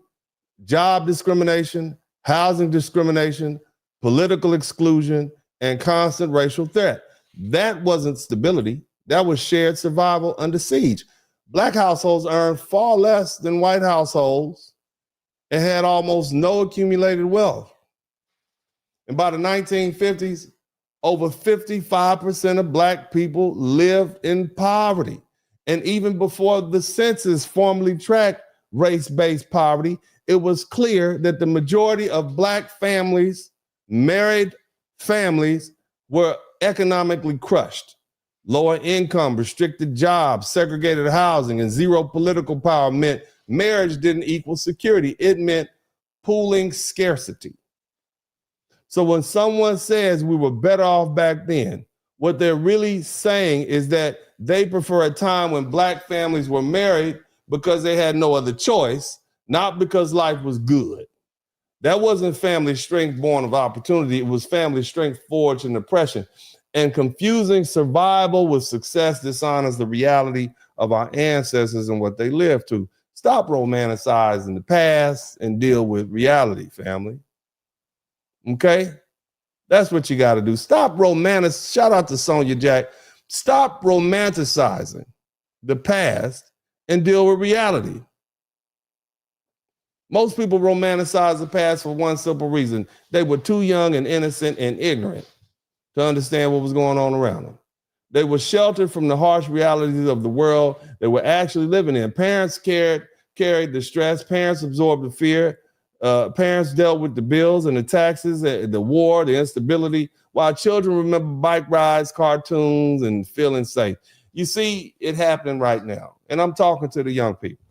job discrimination, housing discrimination, political exclusion, and constant racial threat. That wasn't stability. That was shared survival under siege. Black households earned far less than white households and had almost no accumulated wealth. And by the 1950s, over 55% of black people lived in poverty. And even before the census formally tracked race-based poverty, it was clear that the majority of black families, married families, were economically crushed. Lower income, restricted jobs, segregated housing, and zero political power meant Marriage didn't equal security. It meant pooling scarcity. So when someone says we were better off back then, what they're really saying is that they prefer a time when black families were married because they had no other choice, not because life was good. That wasn't family strength born of opportunity. It was family strength forged in oppression. And confusing survival with success dishonors the reality of our ancestors and what they lived through. Stop romanticizing the past and deal with reality, family. Okay? That's what you got to do. Stop shout out to Sonia Jack. Stop romanticizing the past and deal with reality. Most people romanticize the past for one simple reason. They were too young and innocent and ignorant to understand what was going on around them. They were sheltered from the harsh realities of the world they were actually living in. Parents carried the stress. Parents absorbed the fear. Parents dealt with the bills and the taxes, the war, the instability, while children remember bike rides, cartoons, and feeling safe. You see it happening right now. And I'm talking to the young people.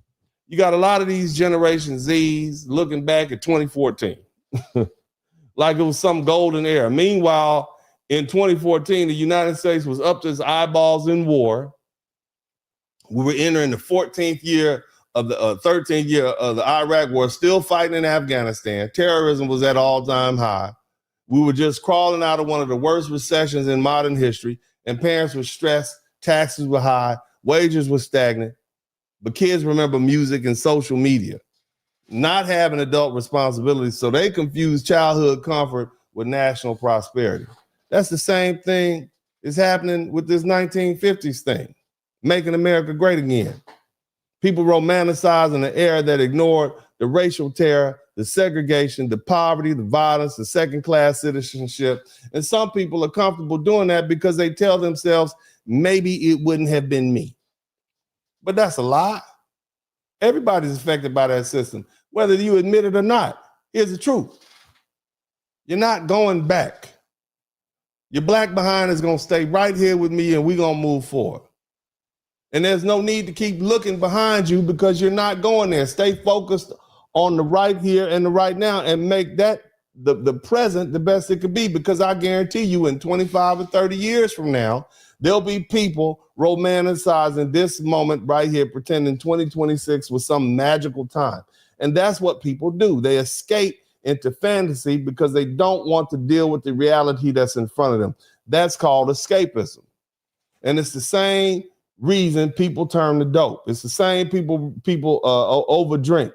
You got a lot of these Generation Zs looking back at 2014 like it was some golden era. Meanwhile, in 2014, the United States was up to its eyeballs in war. We were entering the 14th year of the 13th year of the Iraq war, still fighting in Afghanistan. Terrorism was at all-time high. We were just crawling out of one of the worst recessions in modern history, and parents were stressed, taxes were high, wages were stagnant. But kids remember music and social media, not having adult responsibilities, so they confuse childhood comfort with national prosperity. That's the same thing is happening with this 1950s thing, making America great again. People romanticize an era that ignored the racial terror, the segregation, the poverty, the violence, the second-class citizenship. And some people are comfortable doing that because they tell themselves, maybe it wouldn't have been me. But that's a lie. Everybody's affected by that system, whether you admit it or not. Here's the truth. You're not going back. Your black behind is going to stay right here with me, and we're going to move forward. And there's no need to keep looking behind you because you're not going there. Stay focused on the right here and the right now and make that the present the best it could be, because I guarantee you in 25 or 30 years from now, there'll be people romanticizing this moment right here, pretending 2026 was some magical time. And that's what people do. They escape into fantasy because they don't want to deal with the reality that's in front of them. That's called escapism. And it's the same reason people turn to dope. It's the same people overdrink.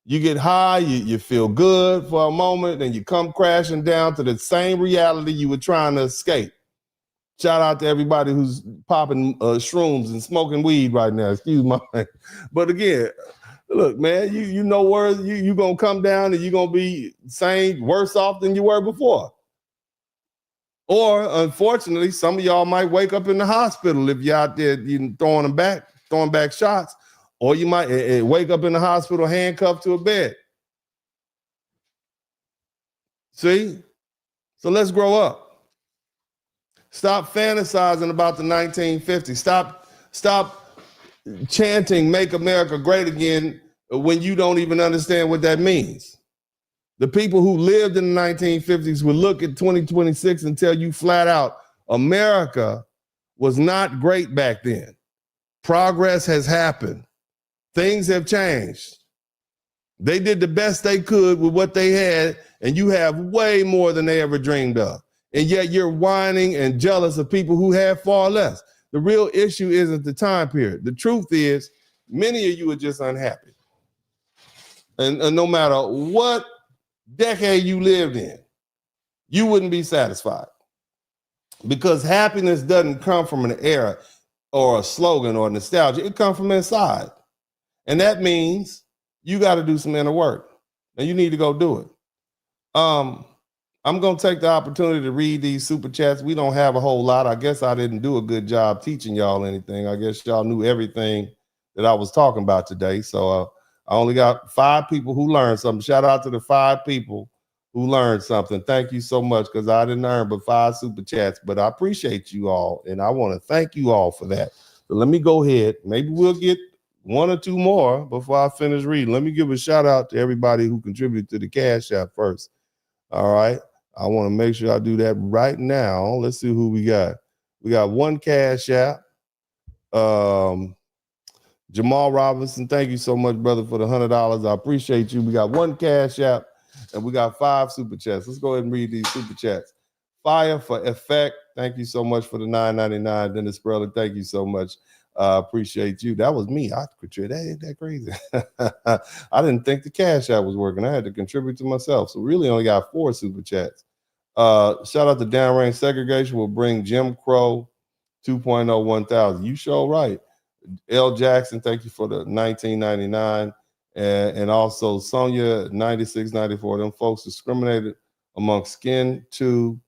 You get high, you feel good for a moment, and you come crashing down to the same reality you were trying to escape. Shout out to everybody who's popping shrooms and smoking weed right now. Excuse my language. But again, look, man, you know where you gonna come down and you're gonna be worse off than you were before. Or unfortunately, some of y'all might wake up in the hospital if you're out there throwing back shots, or you might wake up in the hospital handcuffed to a bed. See? So let's grow up. Stop fantasizing about the 1950s. Stop chanting "Make America Great Again" when you don't even understand what that means. The people who lived in the 1950s will look at 2026 and tell you flat out, America was not great back then. Progress has happened. Things have changed. They did the best they could with what they had, and you have way more than they ever dreamed of. And yet you're whining and jealous of people who have far less. The real issue isn't the time period. The truth is, many of you are just unhappy. And no matter what decade you lived in, you wouldn't be satisfied. Because happiness doesn't come from an era or a slogan or nostalgia. It comes from inside. And that means you got to do some inner work. And you need to go do it. I'm going to take the opportunity to read these super chats. We don't have a whole lot. I guess I didn't do a good job teaching y'all anything. I guess y'all knew everything that I was talking about today. So I only got 5 people who learned something. Shout out to the 5 people who learned something. Thank you so much, because I didn't earn but 5 super chats. But I appreciate you all, and I want to thank you all for that. So let me go ahead. Maybe we'll get one or two more before I finish reading. Let me give a shout out to everybody who contributed to the Cash App first. All right. I want to make sure I do that right now. Let's see who we got. We got one Cash App. Jamal Robinson, thank you so much, brother, for the $100. I appreciate you. We got one Cash App and we got 5 Super Chats. Let's go ahead and read these Super Chats. Fire for Effect, thank you so much for the $9.99. Dennis Spurling, thank you so much. Appreciate you. That was me. I contributed. That ain't that crazy. I didn't think the Cash App was working. I had to contribute to myself. So really only got 4 Super Chats. Shout out to Downrange Segregation will bring Jim Crow 2.0 1,000. You sure right. L. Jackson, thank you for the $19.99. And also Sonia 96.94. Them folks discriminated among skin to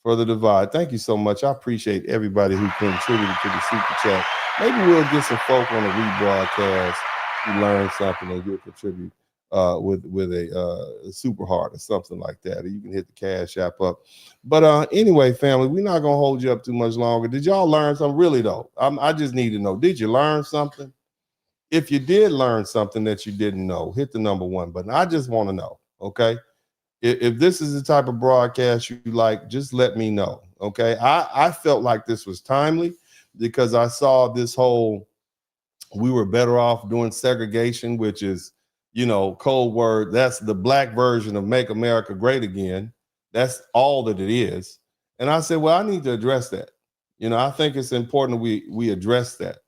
further divide. Thank you so much. I appreciate everybody who contributed to the Super Chat. Maybe we'll get some folk on a rebroadcast who learn something and you'll contribute with a super heart or something like that. Or you can hit the Cash App up. But anyway, family, we're not gonna hold you up too much longer. Did y'all learn something? Really though, I just need to know. Did you learn something? If you did learn something that you didn't know, hit the number 1 button. I just want to know. Okay. If this is the type of broadcast you like, just let me know. Okay. I felt like this was timely because I saw this whole, we were better off doing segregation, which is, code word. That's the black version of Make America Great Again. That's all that it is. And I said, well, I need to address that. I think it's important we address that.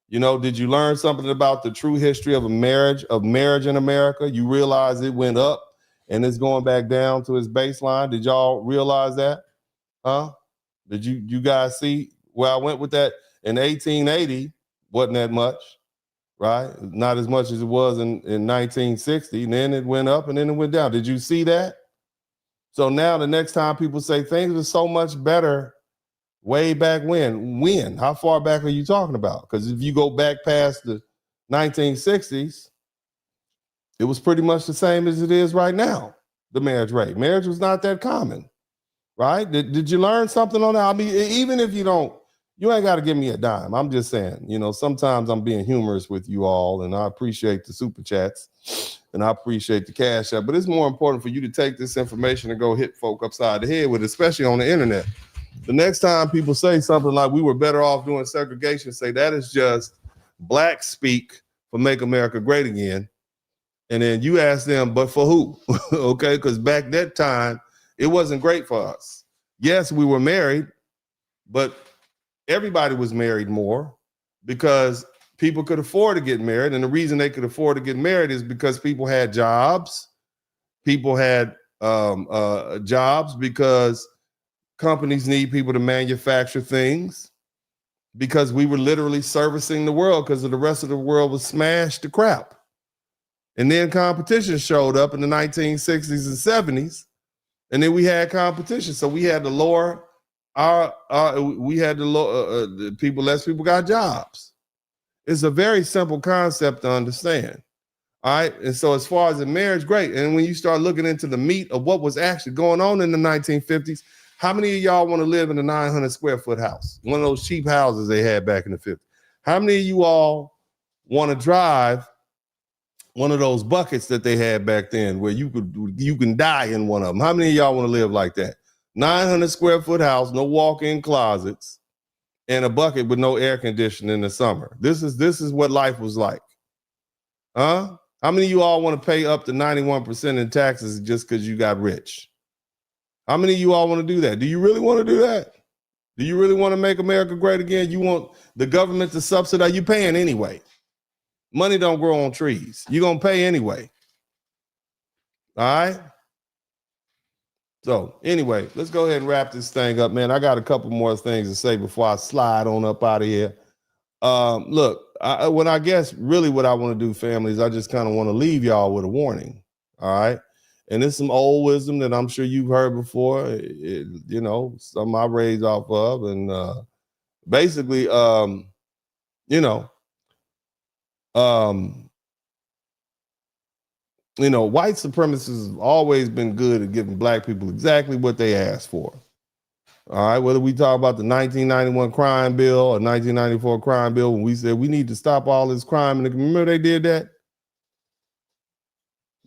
Did you learn something about the true history of marriage in America? You realize it went up and it's going back down to its baseline. Did y'all realize that? Huh? Did you guys see where I went with that? In 1880, wasn't that much, right? Not as much as it was in 1960. And then it went up and then it went down. Did you see that? So now the next time people say things are so much better way back when? How far back are you talking about? Because if you go back past the 1960s, it was pretty much the same as it is right now, the marriage rate. Marriage was not that common, right? Did you learn something on that? I mean, even if you don't, you ain't got to give me a dime. I'm just saying, sometimes I'm being humorous with you all, and I appreciate the Super Chats, and I appreciate the Cash App, but it's more important for you to take this information and go hit folk upside the head with it, especially on the internet. The next time people say something like we were better off doing segregation, say that is just black speak for Make America Great Again. And then you ask them, but for who? Okay, because back that time, it wasn't great for us. Yes, we were married, but everybody was married more because people could afford to get married. And the reason they could afford to get married is because people had jobs. People had jobs because companies need people to manufacture things, because we were literally servicing the world because the rest of the world was smashed to crap. And then competition showed up in the 1960s and 70s. And then we had competition. So we had to lower less people got jobs. It's a very simple concept to understand. All right. And so as far as the marriage, great. And when you start looking into the meat of what was actually going on in the 1950s, how many of y'all want to live in a 900 square foot house? One of those cheap houses they had back in the 50s. How many of you all want to drive one of those buckets that they had back then where you can die in one of them? How many of y'all want to live like that? 900 square foot house, no walk-in closets, and a bucket with no air conditioning in the summer. This is what life was like. Huh? How many of you all want to pay up to 91% in taxes just because you got rich? How many of you all want to do that? Do you really want to do that? Do you really want to make America great again? You want the government to subsidize? You're paying anyway. Money don't grow on trees. You're going to pay anyway. All right? So anyway, let's go ahead and wrap this thing up, man. I got a couple more things to say before I slide on up out of here. Look, I guess really what I want to do, family, is I just kind of want to leave y'all with a warning. All right? And it's some old wisdom that I'm sure you've heard before, some I raised off of. And basically, white supremacists have always been good at giving black people exactly what they asked for. All right, whether we talk about the 1991 crime bill or 1994 crime bill, when we said we need to stop all this crime, and remember they did that?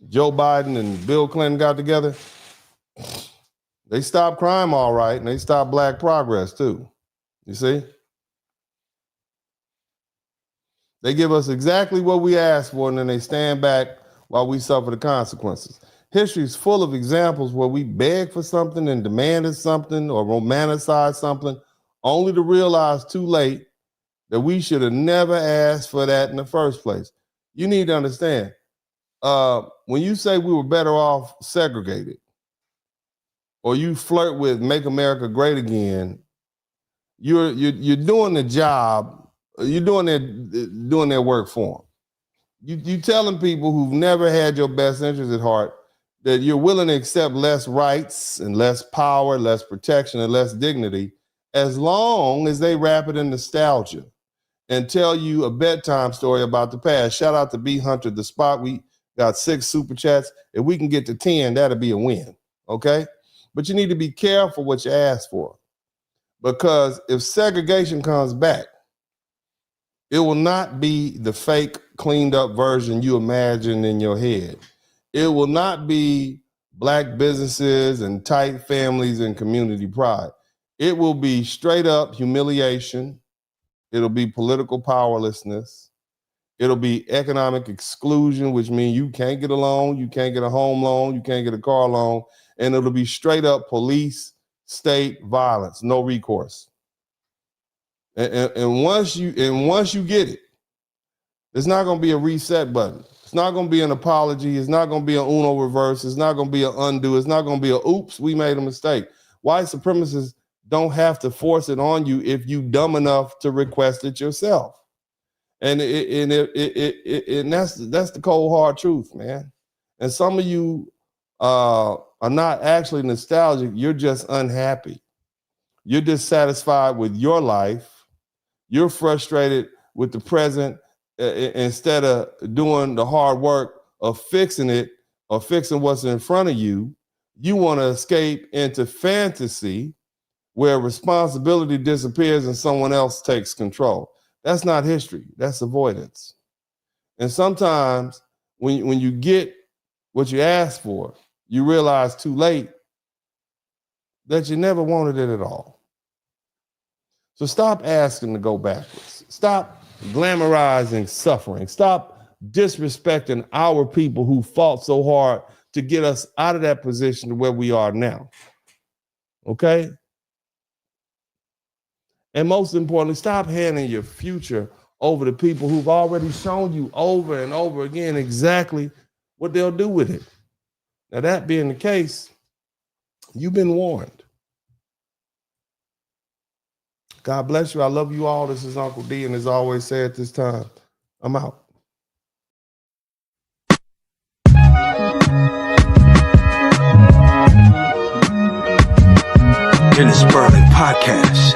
Joe Biden and Bill Clinton got together. They stopped crime all right, and they stopped black progress too. You see? They give us exactly what we asked for, and then they stand back while we suffer the consequences. History is full of examples where we begged for something and demanded something or romanticized something, only to realize too late that we should have never asked for that in the first place. You need to understand, when you say we were better off segregated, or you flirt with "Make America Great Again," you're doing the job. You're doing their work for them. You telling people who've never had your best interest at heart that you're willing to accept less rights and less power, less protection, and less dignity, as long as they wrap it in nostalgia and tell you a bedtime story about the past. Shout out to B Hunter, the spot. We got 6 super chats. If we can get to 10, that'll be a win, okay? But you need to be careful what you ask for, because if segregation comes back, it will not be the fake, cleaned up version you imagine in your head. It will not be black businesses and tight families and community pride. It will be straight up humiliation. It'll be political powerlessness. It'll be economic exclusion, which means you can't get a loan, you can't get a home loan, you can't get a car loan, and it'll be straight up police state violence, no recourse. And once you get it, it's not going to be a reset button. It's not going to be an apology. It's not going to be an Uno reverse. It's not going to be an undo. It's not going to be a oops, we made a mistake. White supremacists don't have to force it on you if you dumb enough to request it yourself. And that's the cold hard truth, man. And some of you are not actually nostalgic. You're just unhappy. You're dissatisfied with your life. You're frustrated with the present. Instead of doing the hard work of fixing it or fixing what's in front of you, you want to escape into fantasy where responsibility disappears and someone else takes control. That's not history. That's avoidance. And sometimes when you get what you ask for, you realize too late that you never wanted it at all. So stop asking to go backwards. Stop glamorizing suffering. Stop disrespecting our people who fought so hard to get us out of that position to where we are now. Okay? And most importantly, stop handing your future over to people who've already shown you over and over again exactly what they'll do with it. Now, that being the case, you've been warned. God bless you. I love you all. This is Uncle D, and as I always say at this time, I'm out. In the Spurling podcast,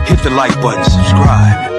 hit the like button, subscribe.